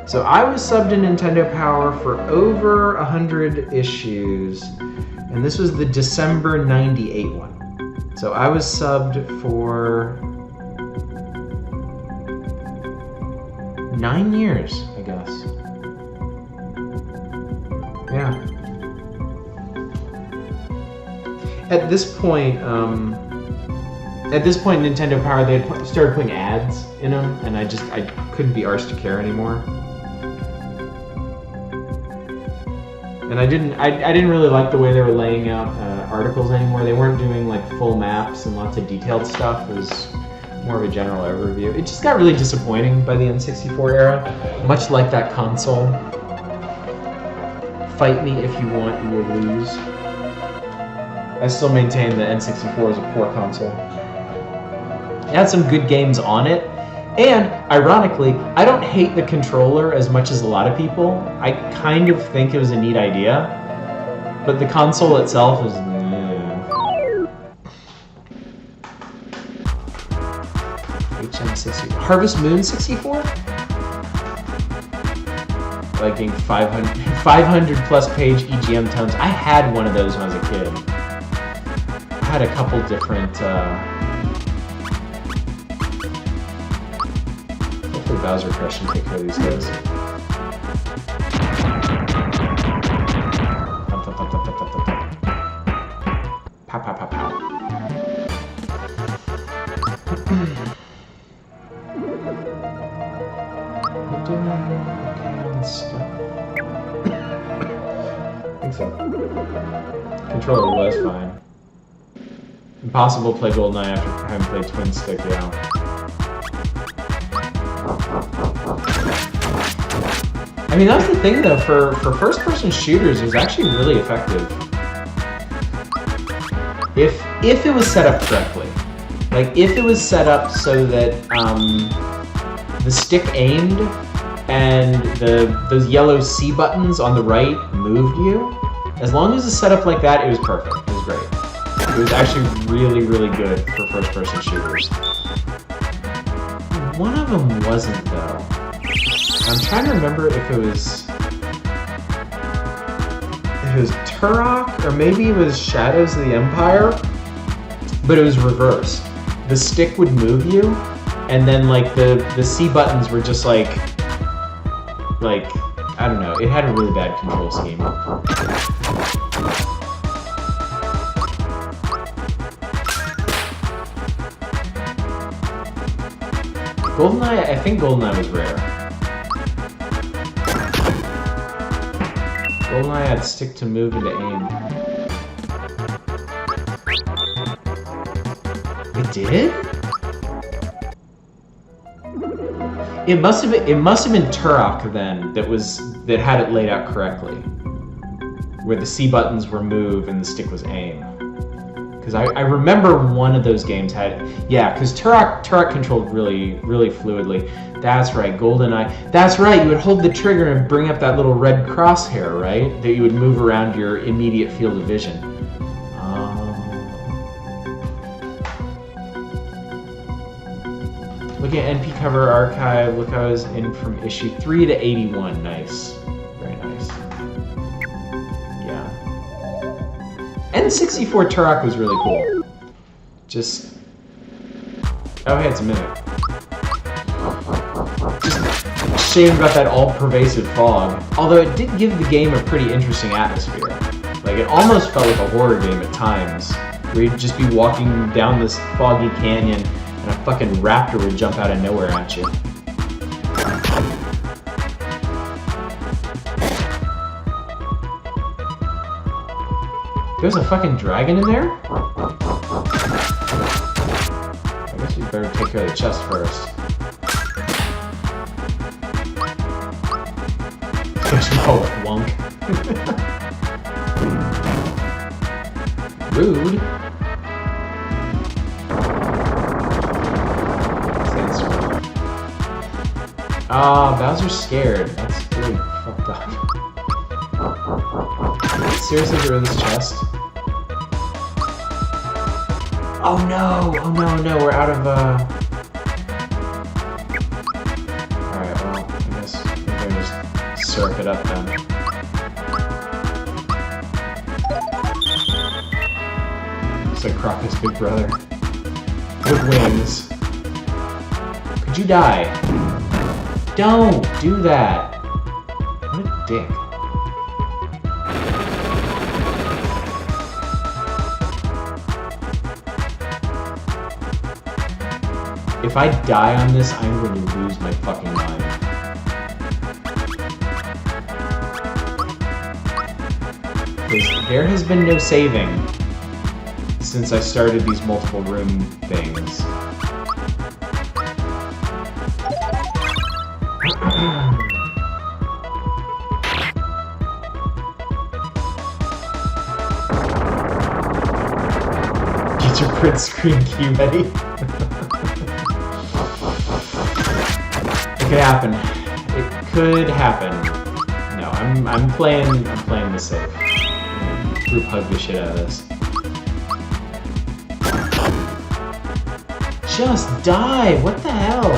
So I was subbed to Nintendo Power for over 100 issues, and this was the December 98 one. So I was subbed for 9 years, I guess. Yeah. At this point, Nintendo Power, they had started putting ads in them, and I couldn't be arsed to care anymore. And I didn't really like the way they were laying out articles anymore. They weren't doing like full maps and lots of detailed stuff. It was more of a general overview. It just got really disappointing by the N64 era, much like that console. Fight me if you want, you will lose. I still maintain the N64 is a poor console. It had some good games on it, and ironically, I don't hate the controller as much as a lot of people. I kind of think it was a neat idea, but the console itself is HM64. Harvest Moon 64? Like getting 500 plus page EGM tones. I had one of those when I was a kid. I had a couple different hopefully Bowser Crush can take care of these guys. Pow pow pow pow. We're doing okay on stuff. I think so. Controller was fine. Impossible to play GoldenEye after having played Twin Stick, yeah. I mean, that's the thing though, for first-person shooters, it was actually really effective. If it was set up correctly. Like, if it was set up so that the stick aimed and those yellow C buttons on the right moved you, as long as it's set up like that, it was perfect. It was great. It was actually really, really good for first-person shooters. One of them wasn't, though. I'm trying to remember if it was Turok, or maybe it was Shadows of the Empire, but it was reversed. The stick would move you, and then like the C buttons were just like I don't know. It had a really bad control scheme. GoldenEye, I think GoldenEye was rare. GoldenEye had stick to move and to aim. It did? It must have been Turok then that had it laid out correctly, where the C buttons were move and the stick was aim. Because I remember one of those games had, yeah, because Turok controlled really fluidly. That's right, GoldenEye. That's right, you would hold the trigger and bring up that little red crosshair, right? That you would move around your immediate field of vision. Look at NP cover archive. Look, I was in from issue 3 to 81. Nice. Very nice. Yeah. N64 Turok was really cool. Just... Oh, hey, it's a minute. Just shame about that all-pervasive fog. Although it did give the game a pretty interesting atmosphere. Like, it almost felt like a horror game at times, where you'd just be walking down this foggy canyon and a fucking raptor would jump out of nowhere at you. There's a fucking dragon in there? I guess you better take care of the chest first. Oh, wonk. Rude. Ah, Bowser's scared. That's really fucked up. Seriously, get rid of this chest? Oh no! Oh no, no, we're out of, Alright, well, I guess we're gonna just syrup it up then. It's like Crockett's big brother. With wings. Could you die? Don't do that! What a dick. If I die on this, I'm going to lose my fucking mind. Because there has been no saving since I started these multiple room things. Get your print screen key ready. It could happen. It could happen. No, I'm playing this safe. Group hug the shit out of this. Just die! What the hell?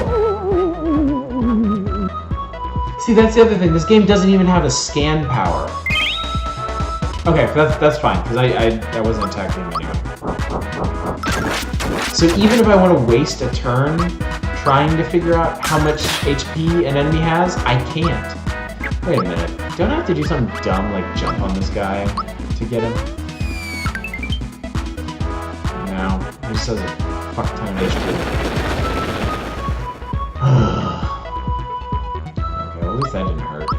See, that's the other thing. This game doesn't even have a scan power. Okay, that's fine, because I wasn't attacking him anyway. So even if I want to waste a turn trying to figure out how much HP an enemy has, I can't. Wait a minute. Don't I have to do something dumb like jump on this guy to get him? No, he just has a fuck ton of HP. Okay, well, at least that didn't hurt.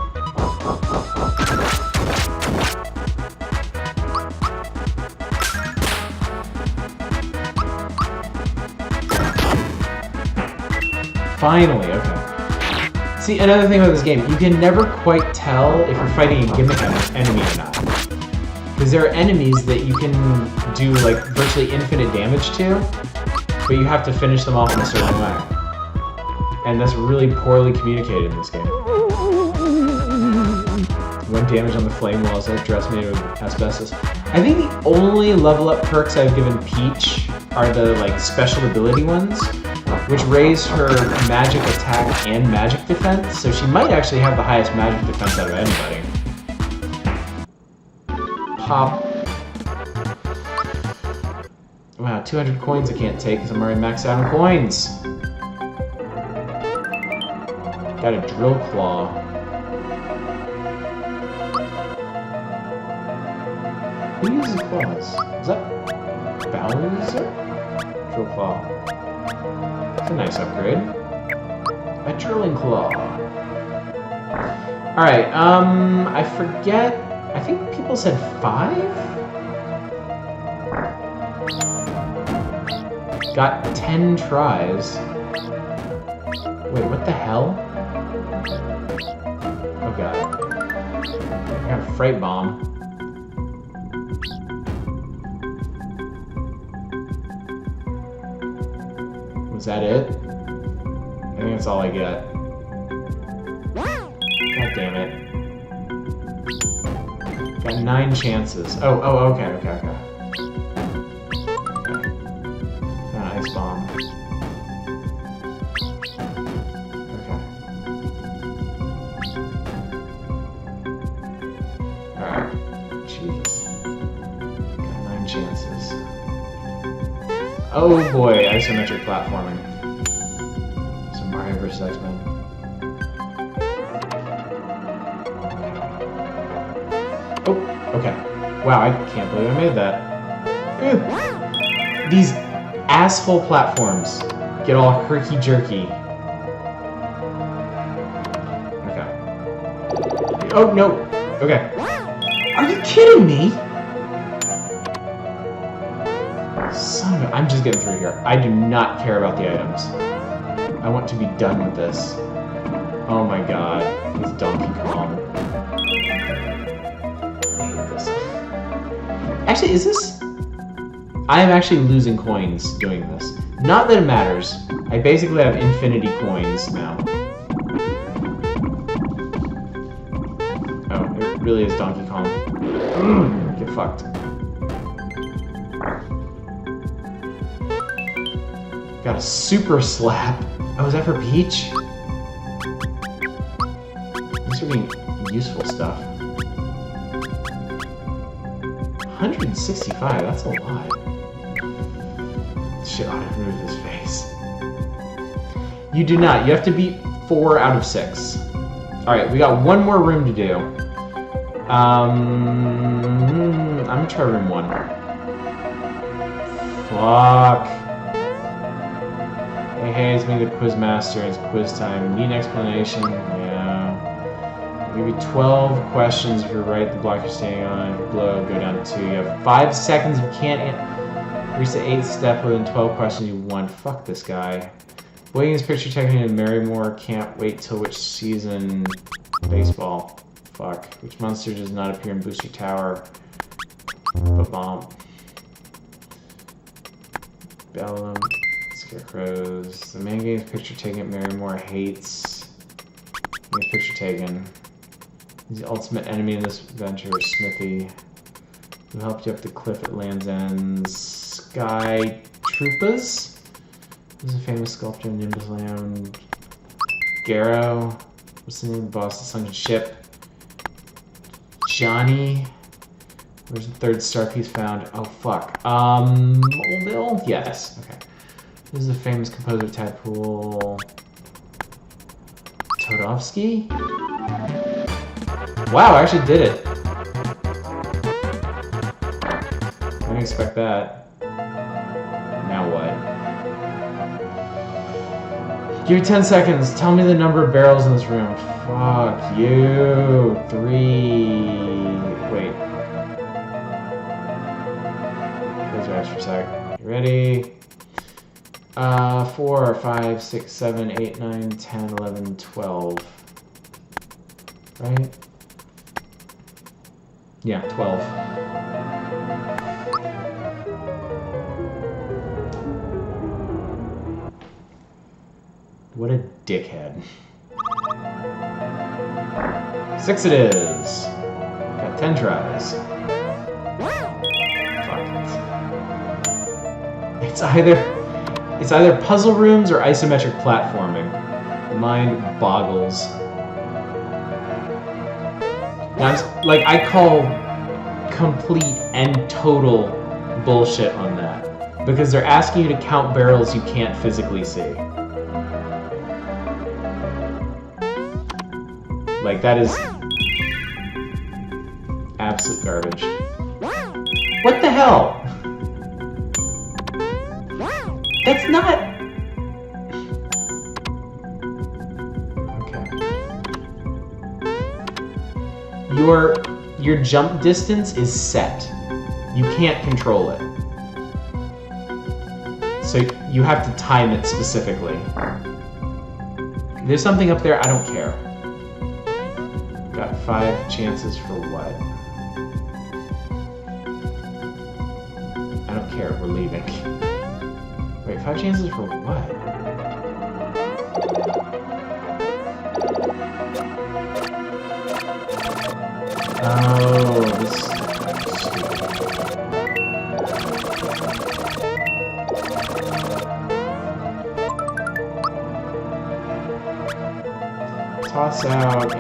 Finally, okay. See, another thing about this game, you can never quite tell if you're fighting a gimmick enemy or not. Because there are enemies that you can do, like, virtually infinite damage to, but you have to finish them off in a certain way. And that's really poorly communicated in this game. 1 damage on the flame walls, that dress made of asbestos. I think the only level up perks I've given Peach are the, like, special ability ones, which raise her magic attack and magic defense, so she might actually have the highest magic defense out of anybody. Pop. Wow, 200 coins I can't take because I'm already maxed out on coins. Got a drill claw. Who uses claws? Is that Bowser? Drill claw. It's a nice upgrade. A drilling claw. Alright, I forget I think people said 5? Got 10 tries. Wait, what the hell? Oh god. I got a freight bomb. Was that it? I think that's all I get. God damn it. Got 9 chances. Oh, okay. Got an ice bomb. Okay. Alright. Jesus. Got 9 chances. Oh boy, isometric platforming. Some Mario vs. X-Men. Oh, okay. Wow, I can't believe I made that. Ew. These asshole platforms get all herky-jerky. Okay. Oh, no. Okay. Are you kidding me? Son of a... I'm just getting through here. I do not care about the items. I want to be done with this. Oh my god. It's Donkey Kong. Actually, is this... I am actually losing coins doing this. Not that it matters. I basically have infinity coins now. Oh, it really is Donkey Kong. Get fucked. Got a super slap. Oh, is that for Peach? These are being useful stuff. 165, that's a lot. Shit, ought to remove his face. You do not. You have to beat 4 out of 6. Alright, we got one more room to do. I'm gonna try room 1. Fuck. Hey, it's me, the quiz master. It's quiz time. Need an explanation? Yeah. I'll give you 12 questions. If you're right, the block you're standing on. If you blow, go down to 2. You have 5 seconds. You can't reach the 8th step within 12 questions. You won. Fuck this guy. Williams picture taken in Marymore. Can't wait till which season? Baseball. Fuck. Which monster does not appear in Booster Tower? Ba-bomb. Bellum. Scarecrows. The main game's picture taken at Marymore hates. Game's picture taken. He's the ultimate enemy in this adventure is Smithy. Who helped you up the cliff at Land's End? Sky Troopas? Who's a famous sculptor in Nimbus Land? Garrow. What's the name of the boss of the sunken ship? Johnny. Where's the 3rd star piece found? Oh fuck. Mobile? Yes. Okay. Who's the famous composer of Tadpool? Todovsky? Wow, I actually did it. I didn't expect that. Now what? Give me 10 seconds. Tell me the number of barrels in this room. Fuck you. 3. Wait. Close your eyes for a sec. You ready? 4, 5, 6, 7, 8, 9, 10, 11, 12. Right? Yeah, 12. What a dickhead. 6 it is. Got 10 tries. Fuck it. It's either puzzle rooms or isometric platforming. Mind boggles. Now, I call complete and total bullshit on that. Because they're asking you to count barrels you can't physically see. Like, that is absolute garbage. What the hell? That's not... Okay. your jump distance is set. You can't control it. So you have to time it specifically. If there's something up there, I don't care. Got 5 chances for what? I don't care, we're leaving. Wait, 5 chances for what? Oh, this is stupid. Toss out a...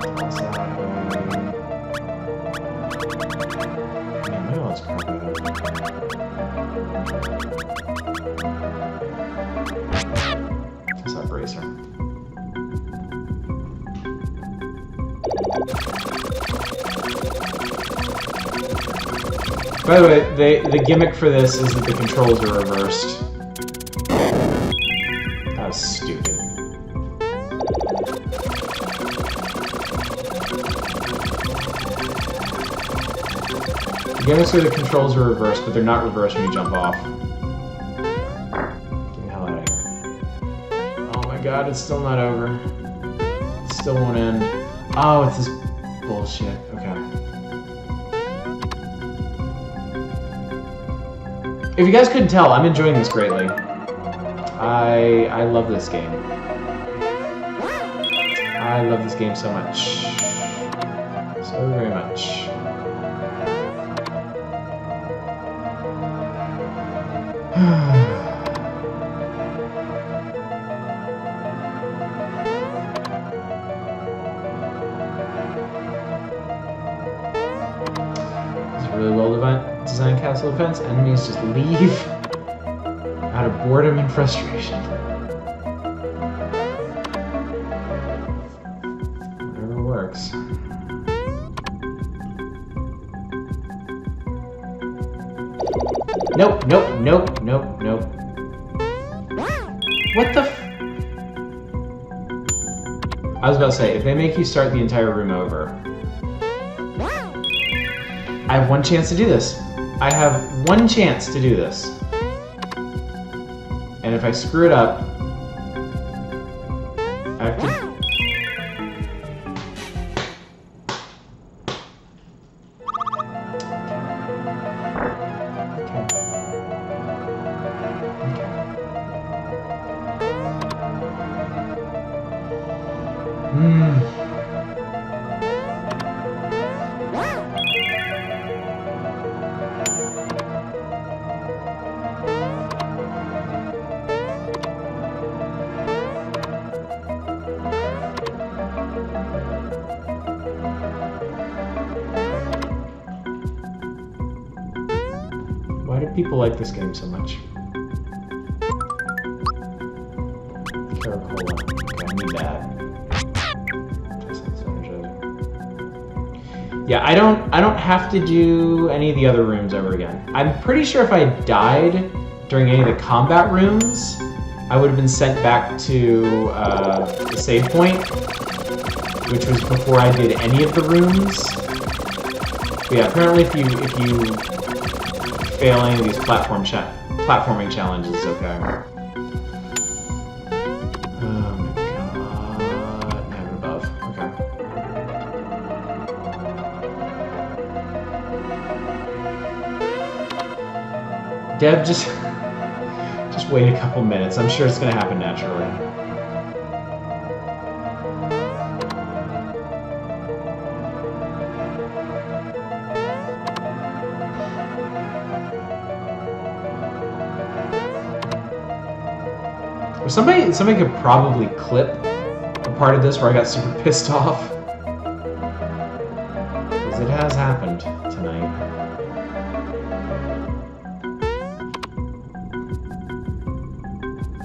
Toss out a... Man, what else crap out? Toss out Bracer. By the way, the gimmick for this is that the controls are reversed. That was stupid. The gimmicks are the controls are reversed, but they're not reversed when you jump off. Get the hell out of here. Oh my god, it's still not over. It still won't end. Oh, it's this bullshit. Okay. If you guys couldn't tell, I'm enjoying this greatly. I love this game. I love this game so much. So very much. It's a really well designed castle defense. Enemies just leave out of boredom and frustration. Whatever works. Nope, nope, nope, nope, nope. What the f... I was about to say, if they make you start the entire room over... I have 1 chance to do this. I have 1 chance to do this. And if I screw it up, I have to... Why do people like this game so much? Caracola. Okay, I need that. Yeah, I don't have to do any of the other rooms over again. I'm pretty sure if I died during any of the combat rooms, I would have been sent back to the save point, which was before I did any of the rooms. But yeah, apparently if you fail any of these platforming challenges is okay. Oh my god. Have it above. Okay. Deb, just wait a couple minutes. I'm sure it's gonna happen naturally. Somebody could probably clip a part of this where I got super pissed off. Because it has happened tonight.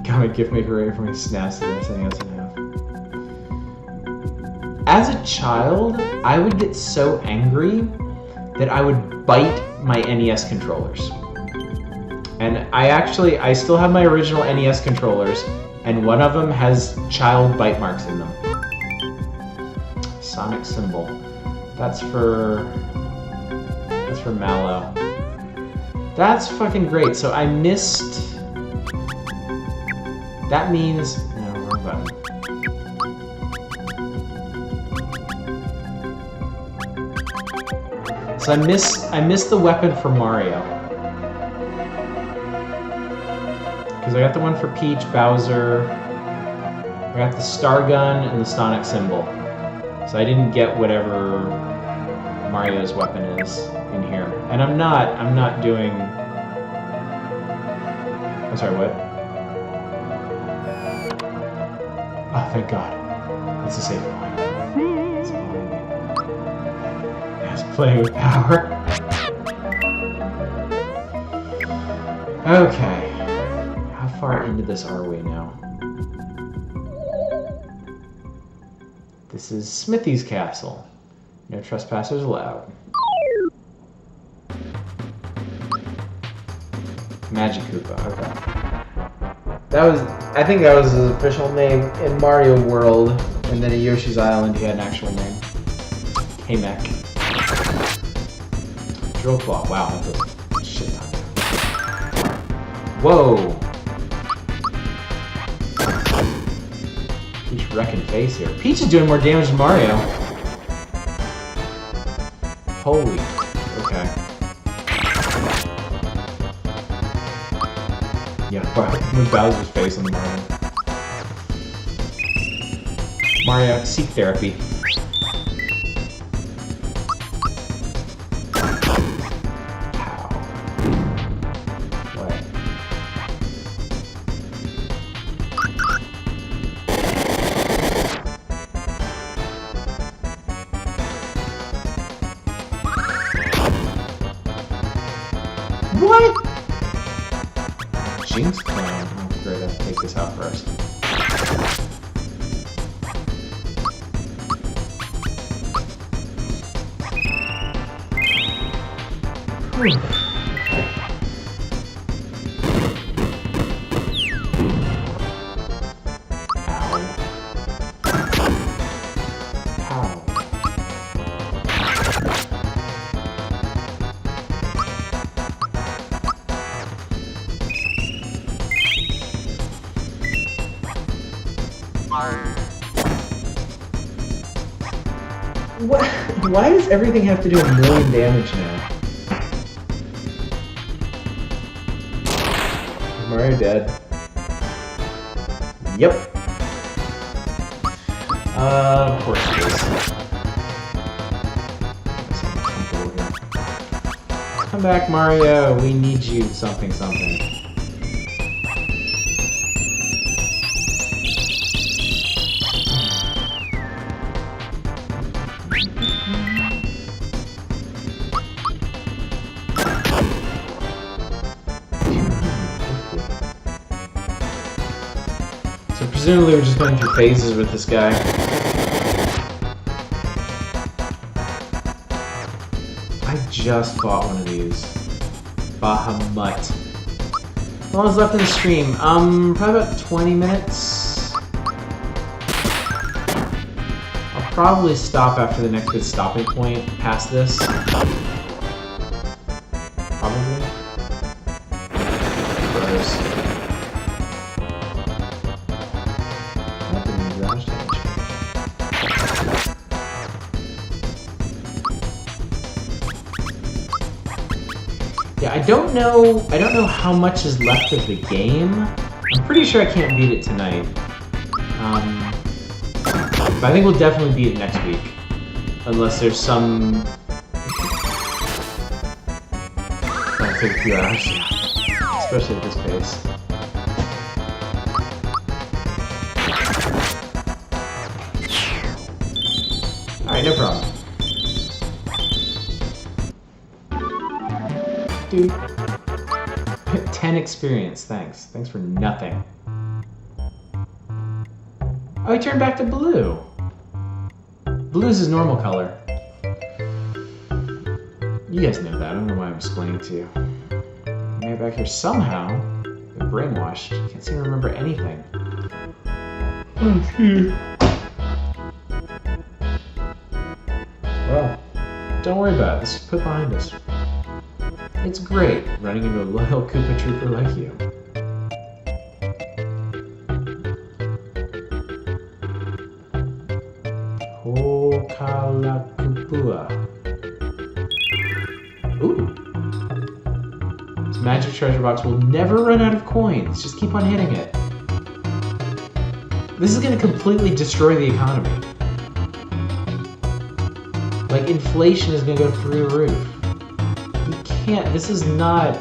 Comic gift maker ready for me snaps to this and as a child, I would get so angry that I would bite my NES controllers. And I still have my original NES controllers, And one of them has child bite marks in them. Sonic symbol. That's for Mallow. That's fucking great. So I missed. That means no, wrong button. So I missed the weapon for Mario. Because I got the one for Peach, Bowser. I got the star gun and the Sonic symbol. So I didn't get whatever Mario's weapon is in here. And I'm not doing... I'm sorry, what? Oh, thank God. It's a safe point. It's fine. I was playing with power. Okay. How far into this are we now? This is Smithy's castle. No trespassers allowed. Magic Koopa, okay. I think that was his official name in Mario World, and then in Yoshi's Island he had an actual name. Kamek. Drill Claw, wow, that does a shit ton. Whoa! Peach wrecking face here. Peach is doing more damage than Mario. Holy, okay. Yeah, with Bowser's face on the Mario. Mario, seek therapy. How? What? What? Jinx Clown. Oh, great, I have to take this out first. Whew. Ow. Ow. What? Why does everything have to do 1,000,000 damage now? Is Mario dead? Yep. Of course it is. Come back, Mario. We need you. Something, something. So presumably we're just going through phases with this guy. I just fought one of these. Bahamut. How long is left in the stream? Probably about 20 minutes. I'll probably stop after the next good stopping point past this. Probably. Gross. That didn't do that much damage. Yeah, I don't know how much is left of the game. I'm pretty sure I can't beat it tonight. But I think we'll definitely beat it next week. Unless there's some... That'll take a few hours. Especially at this pace. Alright, no problem. Dude. 10 experience, thanks. Thanks for nothing. Oh, he turned back to blue. Blue's his normal color. You guys know that, I don't know why I'm explaining to you. Maybe back here somehow, I'm brainwashed. Can't seem to remember anything. Well, don't worry about it. Let's just put it behind us. It's great running into a loyal Koopa Trooper like you. Hokalakupua. Ooh. This magic treasure box will never run out of coins. Just keep on hitting it. This is going to completely destroy the economy. Like, inflation is going to go through the roof. You can't, this is not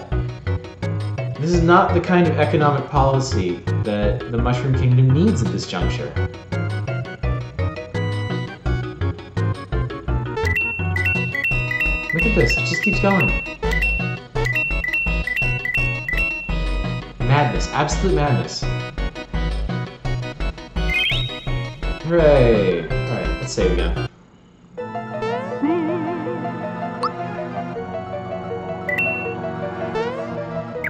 the kind of economic policy that the Mushroom Kingdom needs at this juncture. Look at this, it just keeps going. Madness, absolute madness. Hooray! Alright, let's save again.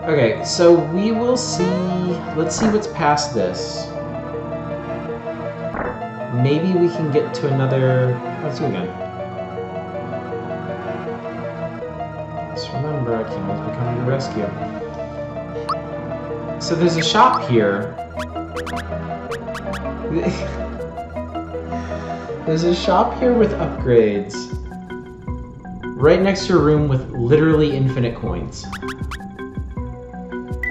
Okay, so we will see... Let's see what's past this. Maybe we can get to another... Let's do it again. Just remember, I can always be coming to rescue. So there's a shop here. There's a shop here with upgrades. Right next to a room with literally infinite coins.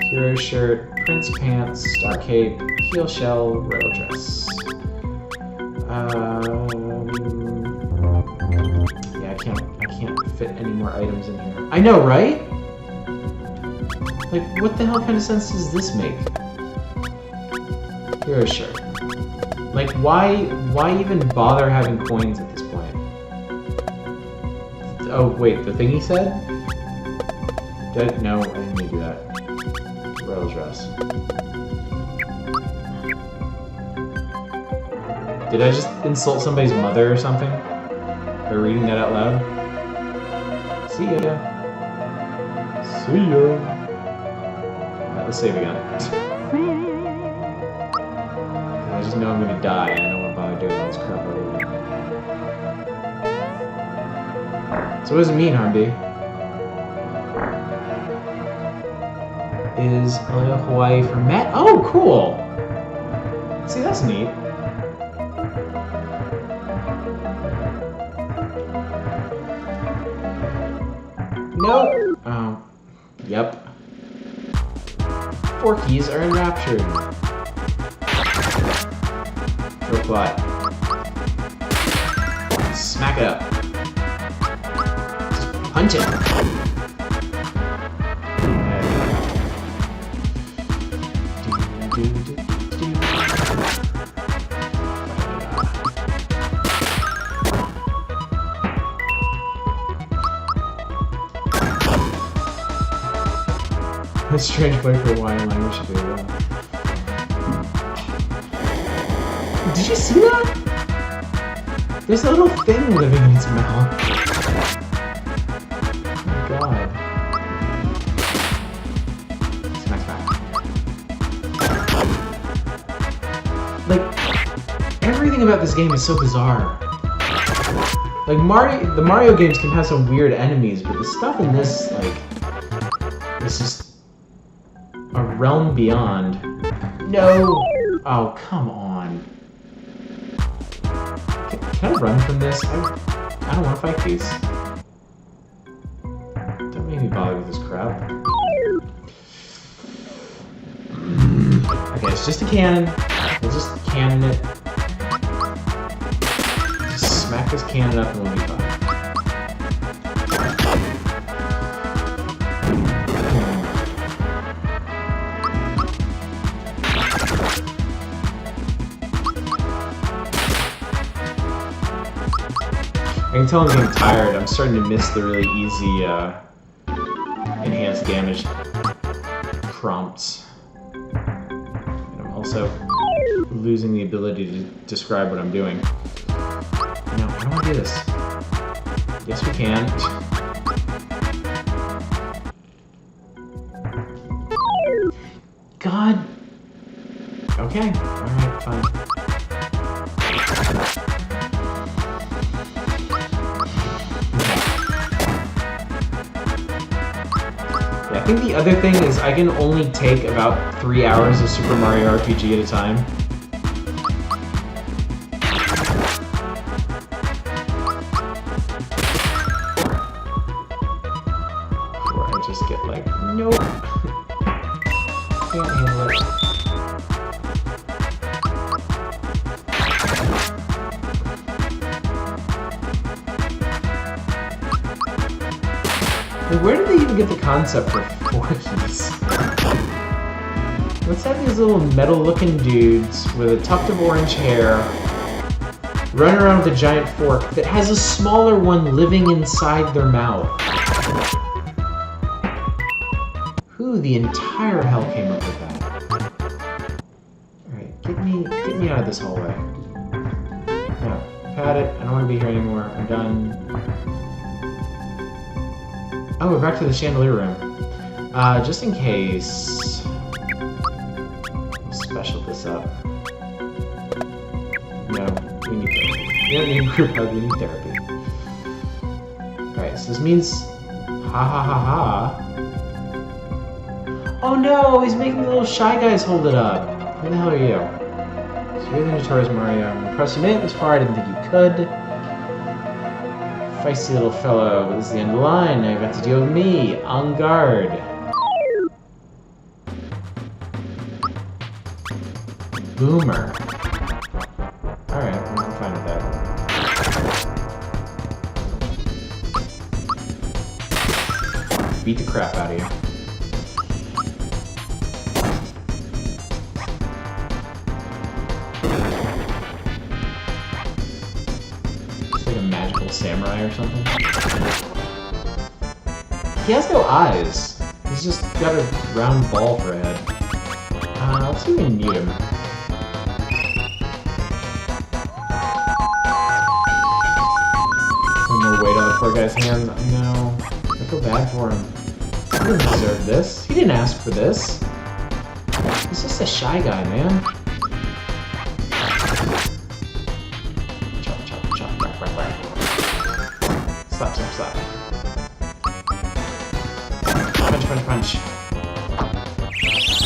Hero shirt, prince pants, star cape, heel shell, royal dress. Yeah, I can't fit any more items in here. I know, right? Like, what the hell kind of sense does this make? Hero shirt. Like, why even bother having coins at this point? Oh, wait, the thing he said? No, I didn't mean to do that. Royal dress. Did I just insult somebody's mother or something? By reading that out loud? See ya. See ya. Alright, let's save again. I just know I'm gonna die and I don't want to bother doing all this crap over again. So what does it mean, Harmby? Is Hawaii for Matt? Oh, cool! See, that's neat. Nope. Oh. Yep. 4 keys are enraptured. Throw fly. Smack it up. Just punch it. A strange play for Hawaiian language to do that. Did you see that? There's a little thing living in its mouth. Oh my god. Smack back. Like, everything about this game is so bizarre. Like, the Mario games can have some weird enemies, but the stuff in this, like, it's just a realm beyond. No! Oh, come on. Can I run from this? I don't want to fight these. Don't make me bother with this crap. Okay, it's just a cannon. We'll just cannon it. Just smack this cannon up and we'll be fine. I can tell I'm getting tired. I'm starting to miss the really easy enhanced damage prompts. And I'm also losing the ability to describe what I'm doing. No, I don't want to do this. Yes, we can. God. Okay. Alright, fine. I think the other thing is I can only take about 3 hours of Super Mario RPG at a time. Before I just get like, nope. Can't handle it. Where did they even get the concept for forkies? Let's have these little metal-looking dudes with a tuft of orange hair run around with a giant fork that has a smaller one living inside their mouth. Who the entire hell came up with that? Alright, get me out of this hallway. No, I've had it. I don't want to be here anymore. I'm done. Oh, we're back to the chandelier room. Just in case... I'll special this up. No, we need therapy. We don't need group hug, we need therapy. Alright, so this means... Ha ha ha ha. Oh no, he's making the little shy guys hold it up. Who the hell are you? So you're the notorious Mario. I'm impressed you made it this far, I didn't think you could. Feisty little fellow, but this is the end of the line. Now you've got to deal with me. On guard. Boomer. Alright, I'm fine with that. Beat the crap out of you. Samurai or something. He has no eyes. He's just got a round ball for a head. Let's see if we can mute him. One more weight on the poor guy's hands. No. I feel bad for him. He didn't deserve this. He didn't ask for this. He's just a shy guy, man. Slap, slap, slap. Punch, punch, punch.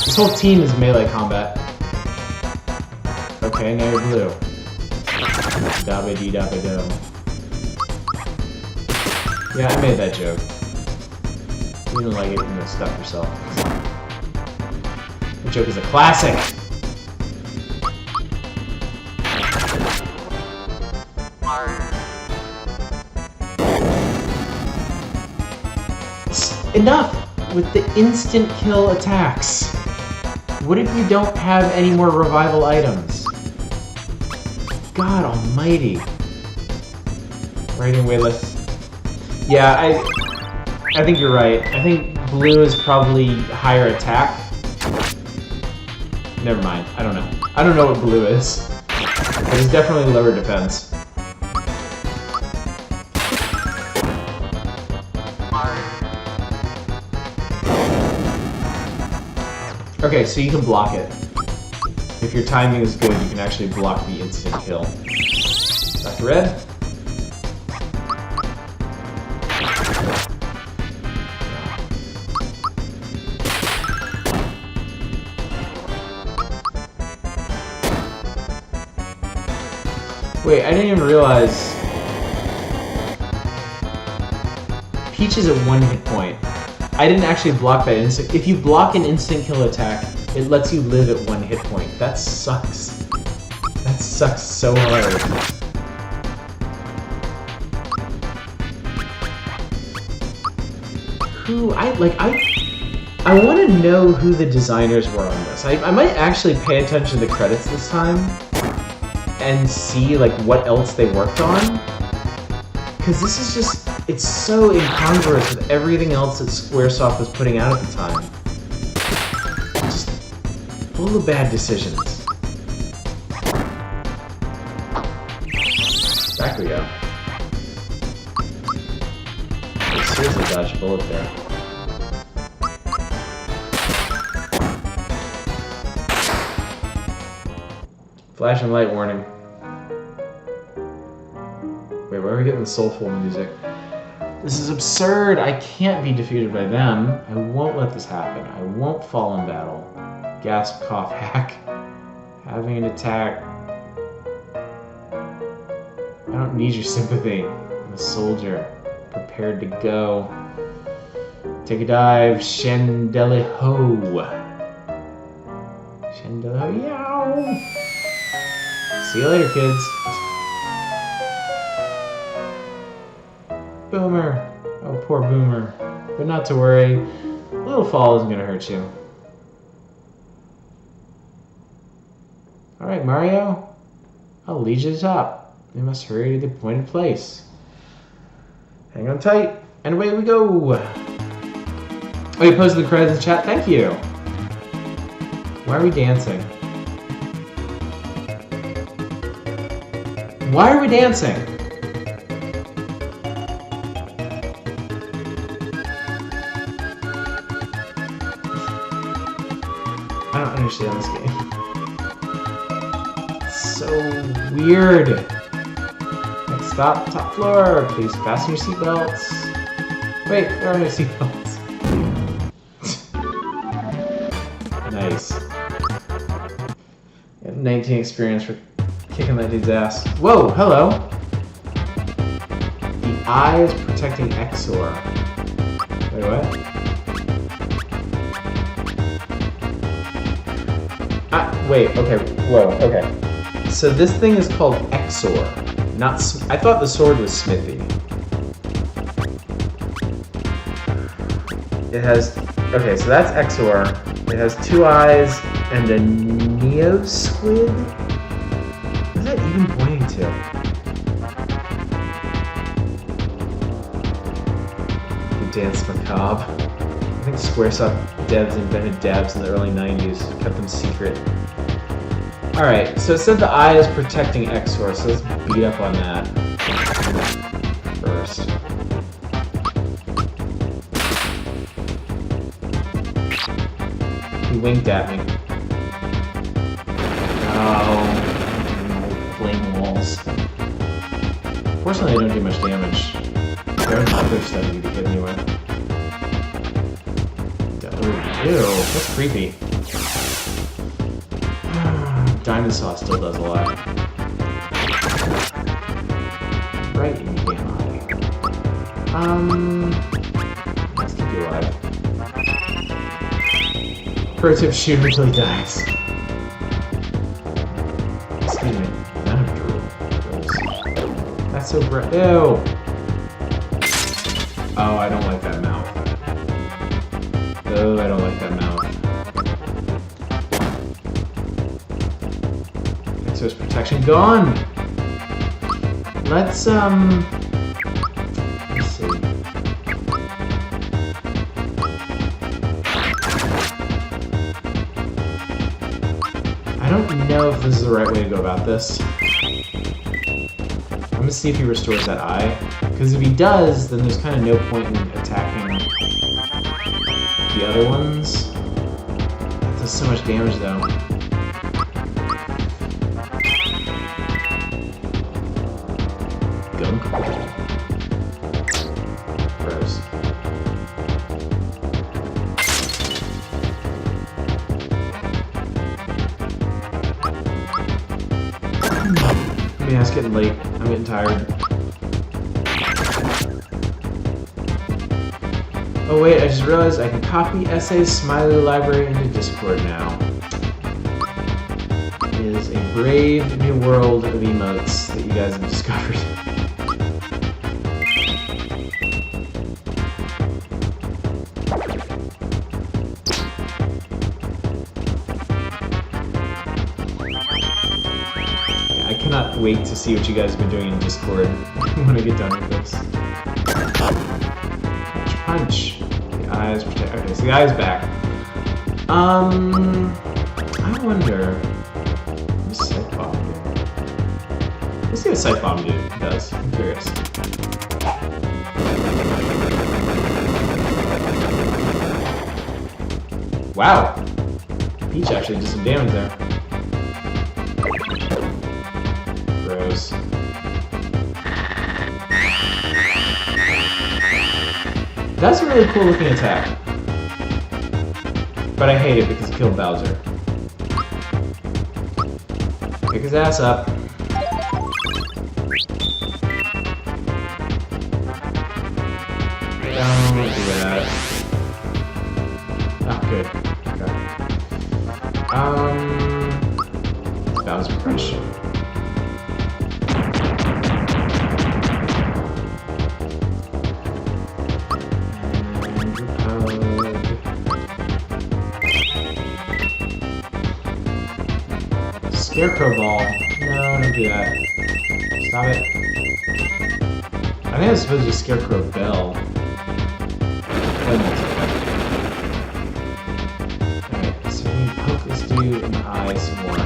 This whole team is melee combat. Okay, now you're blue. Dabba-dee-dabba-do. Yeah, I made that joke. If you didn't like it, you can go stuff yourself. That joke is a classic! Enough with the instant kill attacks. What if you don't have any more revival items? God almighty. Rating waitlist. Yeah, I think you're right. I think blue is probably higher attack. Never mind. I don't know. I don't know what blue is. But it's definitely lower defense. Okay, so you can block it. If your timing is good, you can actually block the instant kill. Back to red. Wait, I didn't even realize... Peach is at 1 hit point. I didn't actually block that instant. If you block an instant kill attack, it lets you live at 1 hit point. That sucks. That sucks so hard. I want to know who the designers were on this. I might actually pay attention to the credits this time and see like what else they worked on. Because this is just, it's so incongruous with everything else that Squaresoft was putting out at the time. Just full of bad decisions. Back we go. I seriously dodged a bullet there. Flash and light warning. Where are we getting the soulful music? This is absurd. I can't be defeated by them. I won't let this happen. I won't fall in battle. Gasp, cough, hack. Having an attack. I don't need your sympathy. I'm a soldier. Prepared to go. Take a dive. Chandelier-ho. Chandelier-ho. Yow. See you later, kids. Boomer. Oh, poor Boomer. But not to worry. A little fall isn't going to hurt you. Alright, Mario. I'll lead you to the top. We must hurry to the appointed place. Hang on tight. And away we go. Oh, you posted the credits in the chat? Thank you. Why are we dancing? Why are we dancing? I don't understand this game. It's so weird. Next stop, top floor. Please fasten your seatbelts. Wait, there are no seatbelts. Nice. You have 19 experience for kicking that dude's ass. Whoa, hello. The eye is protecting Exor. Wait, what? Wait, okay, whoa, okay. So this thing is called Exor, not I thought the sword was Smithy. It has, okay, so that's Exor. It has 2 eyes and a Neosquid? What is that even pointing to? The Dance Macabre. I think Squaresoft devs invented dabs in the early 90s, kept them secret. Alright, so it said the eye is protecting Exor, so let's beat up on that first. He winked at me. Oh, flame walls. Fortunately, I don't do much damage. There's other stuff you could hit me with. Ew, that's creepy. Diamond Saw still does a lot. Right in your damn eye. Let's keep you alive. Pro tip, shoot until he dies. Excuse me. None of drool. That's so bright. Ew! Oh, I don't like that mouth. Oh, I don't like that mouth. Exor's protection gone! Let's see. I don't know if this is the right way to go about this. I'm gonna see if he restores that eye. Because if he does, then there's kind of no point in attacking the other ones. It does so much damage though. Gunk. Gross. Yeah, it's getting late. I'm getting tired. Oh wait, I just realized I can copy Essay's Smiley library into Discord now. It is a brave new world of emotes that you guys have discovered. Yeah, I cannot wait to see what you guys have been doing in Discord when I get done with this. Punch. The eye's protect. Okay, so the eye's back. I wonder. What's Sight Bomb do? Let's see what Sight Bomb does. I'm curious. Wow. Peach actually did some damage there. Gross. That's a really cool looking attack. But I hate it because it killed Bowser. Pick his ass up. Don't do that. Oh, good. Okay. Bowser Crush. Scarecrow Ball. No, don't do that. Stop it. I think I'm supposed to do Scarecrow Bell. Alright, so we poke this dude in the eye some more.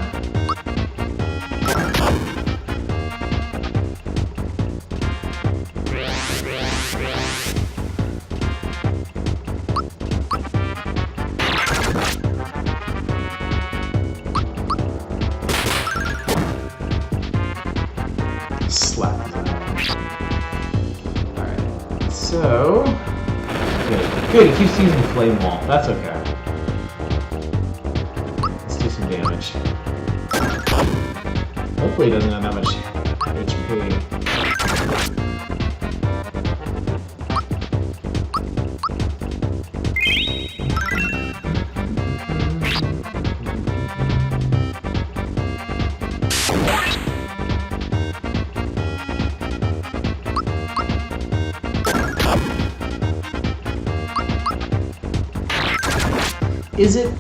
Slap his eye. Alright, so... Good, he keeps using Flame Wall. That's okay. Let's do some damage. Hopefully he doesn't have that much HP.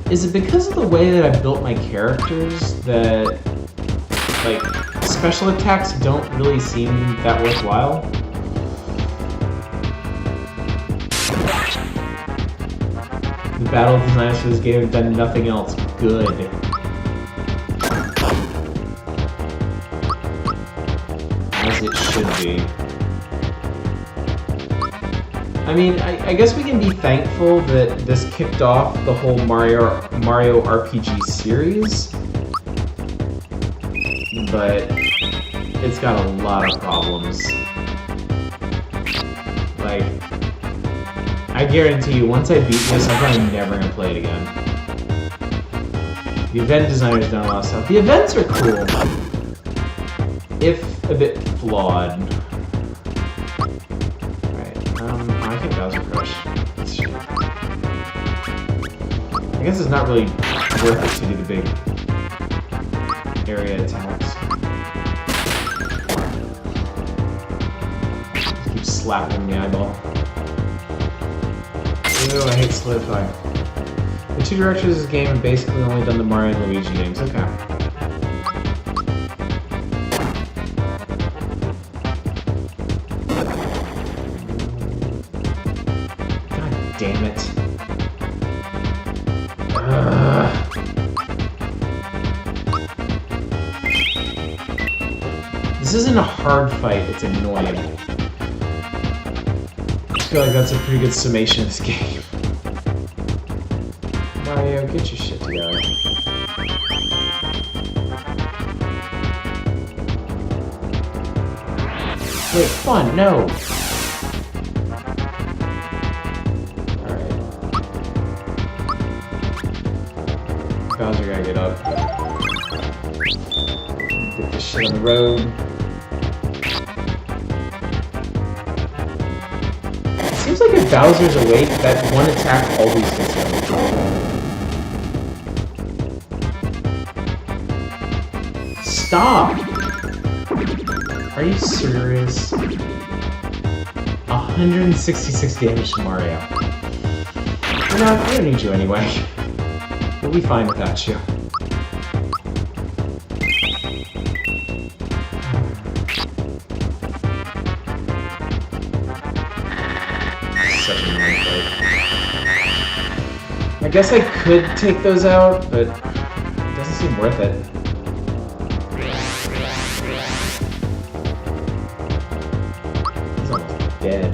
Is it because of the way that I built my characters that, like, special attacks don't really seem that worthwhile? The battle designers for this game have done nothing else good. As it should be. I mean, I guess we can be thankful that this kicked off the whole Mario RPG series, but it's got a lot of problems. Like, I guarantee you, once I beat this, I'm probably never gonna play it again. The event designer's done a lot of stuff. The events are cool, if a bit flawed. I think Bowser Crush. I guess it's not really worth it to do the big area attacks. Just keep slapping the eyeball. Ew, I hate Solidify. The two directors of this game have basically only done the Mario and Luigi games. Okay. Damn it. This isn't a hard fight, it's annoying. I feel like that's a pretty good summation of this game. Mario, get your shit together. Wait, fun, no! Bowser gotta get up. Get this shit on the road. It seems like if Bowser's awake, that one attack always hits him. Stop! Are you serious? 166 damage to Mario. You know, we don't need you anyway. We'll be fine without you. Such a annoying fight. I guess I could take those out, but it doesn't seem worth it. He's almost dead.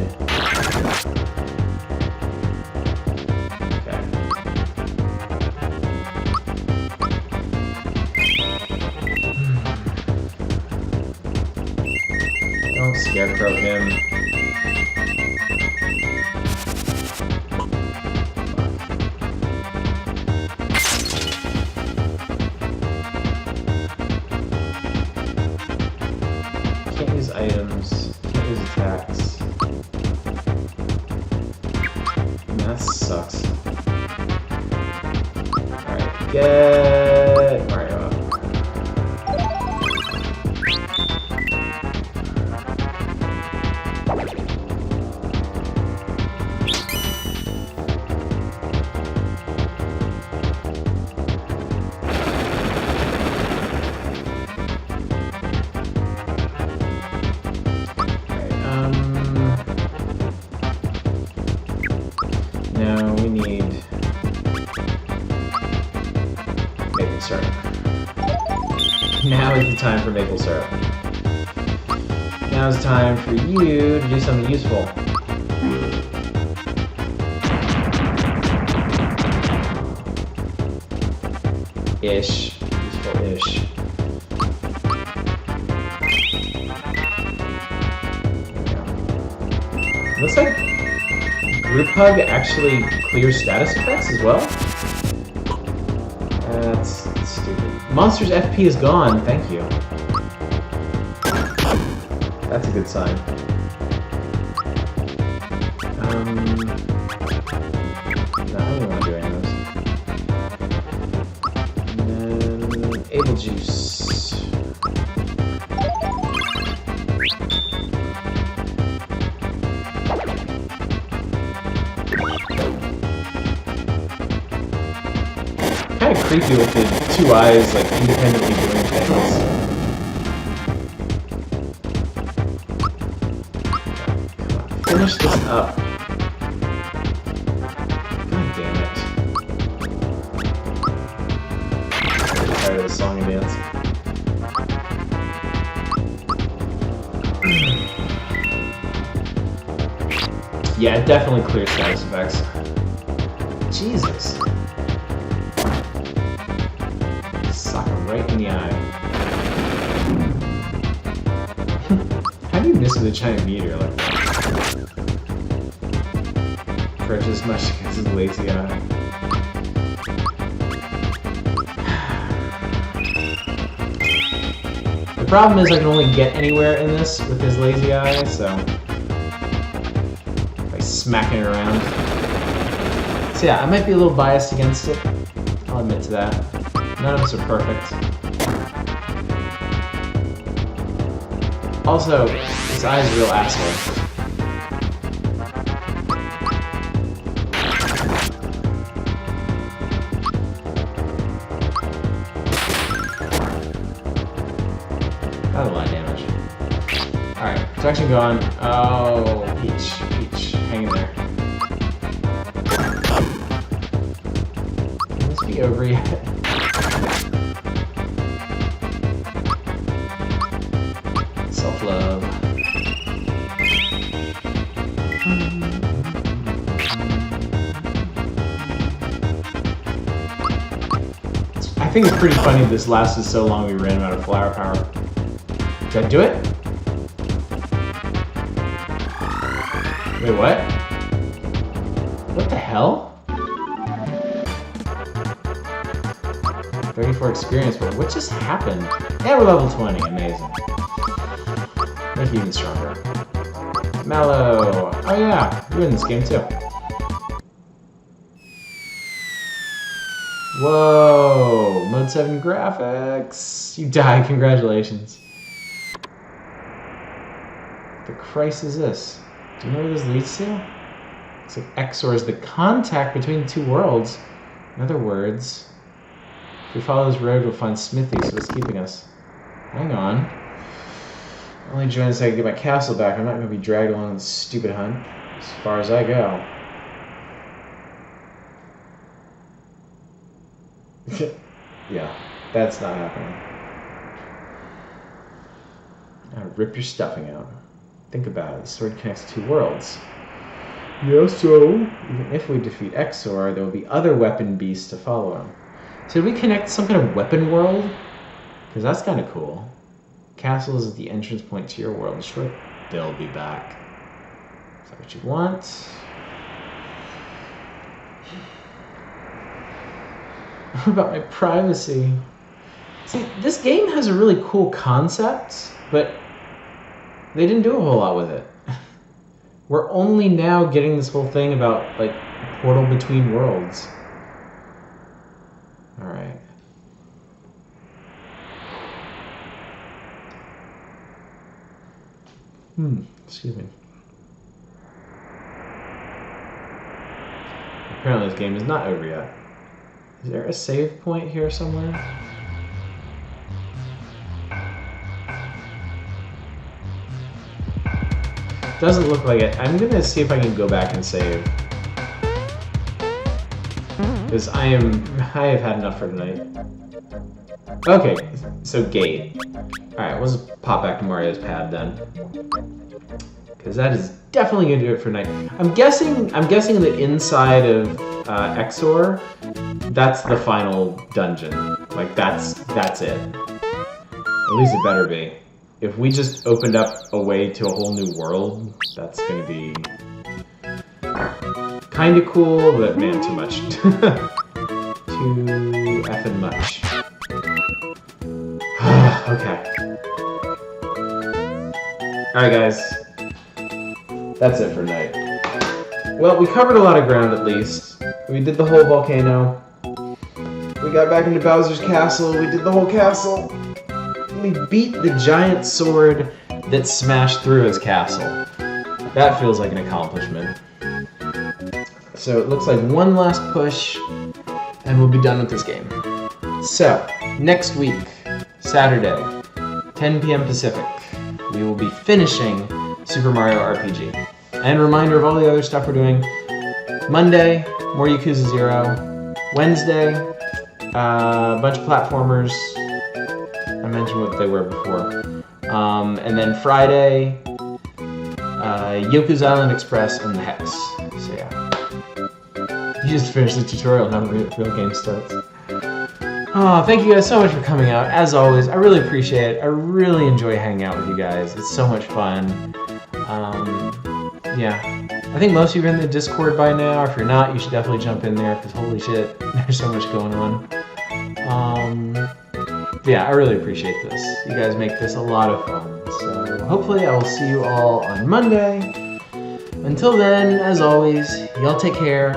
Don't scarecrow him. Get Mario up. No, we need maple syrup. Now is the time for maple syrup. Now is the time for you to do something useful. Ish. Useful-ish. Looks like Group Hug actually clears status effects as well? That's stupid. Monster's FP is gone, thank you. That's a good sign. No, I don't want to do any of those. And then Able Juice. Kind of creepy with the two eyes like independently doing things. Finish this up. God damn it. I'm tired of this song and dance. Yeah, it definitely clears status effects. Jesus. Sock him right in the eye. How do you miss with a giant meteor like that? Prejudice much against his lazy eye. The problem is I can only get anywhere in this with his lazy eye, so by smacking it around. So yeah, I might be a little biased against it. I'll admit to that. None of us are perfect. Also, this eye is a real asshole. Not a lot of damage. Alright, protection gone. Oh, Peach, hang in there. Can this be over yet? Self-love. I think it's pretty funny this lasted so long we ran out of flower power. Did I do it? Wait, what? What the hell? 34 experience, but what just happened? Yeah, we're level 20, amazing. Make you even stronger. Mallow! Oh yeah, you're in this game too. Whoa! Mode 7 graphics! You died, congratulations. The Christ is this? Do you know where this leads to? It's like Exor is the contact between the two worlds. In other words, if we follow this road, we'll find Smithy, so it's keeping us. Hang on. I only joined so I can get my castle back. I'm not going to be dragged along on this stupid hunt. As far as I go. Yeah, that's not happening. Now rip your stuffing out. Think about it. The sword connects two worlds. Yes, so even if we defeat Exor, there will be other weapon beasts to follow him. So did we connect some kind of weapon world? Because that's kind of cool. Castle is the entrance point to your world. Sure, they'll be back. Is that what you want? What about my privacy? See, this game has a really cool concept, but they didn't do a whole lot with it. We're only now getting this whole thing about, like, a portal between worlds. Alright. Excuse me. Apparently this game is not over yet. Is there a save point here somewhere? Doesn't look like it. I'm gonna see if I can go back and save. Because I have had enough for tonight. Okay, so gate. Alright, we'll just pop back to Mario's pad then. Because that is definitely gonna do it for tonight. I'm guessing that inside of Exor, that's the final dungeon. Like that's it. At least it better be. If we just opened up a way to a whole new world, that's gonna be kind of cool, but man, too much. Too effing much. Okay. Alright guys, that's it for tonight. Well, we covered a lot of ground at least. We did the whole volcano. We got back into Bowser's castle, we did the whole castle. We beat the giant sword that smashed through his castle. That feels like an accomplishment. So it looks like one last push, and we'll be done with this game. So, next week, Saturday, 10 p.m. Pacific, we will be finishing Super Mario RPG. And a reminder of all the other stuff we're doing. Monday, more Yakuza 0. Wednesday, a bunch of platformers. I mentioned what they were before. And then Friday, Yoku's Island Express and the Hex. So yeah. You just finished the tutorial, now the real game starts. Oh, thank you guys so much for coming out. As always, I really appreciate it. I really enjoy hanging out with you guys. It's so much fun. Yeah. I think most of you are in the Discord by now. If you're not, you should definitely jump in there, because holy shit, there's so much going on. Yeah, I really appreciate this. You guys make this a lot of fun. So hopefully I will see you all on Monday. Until then, as always, y'all take care.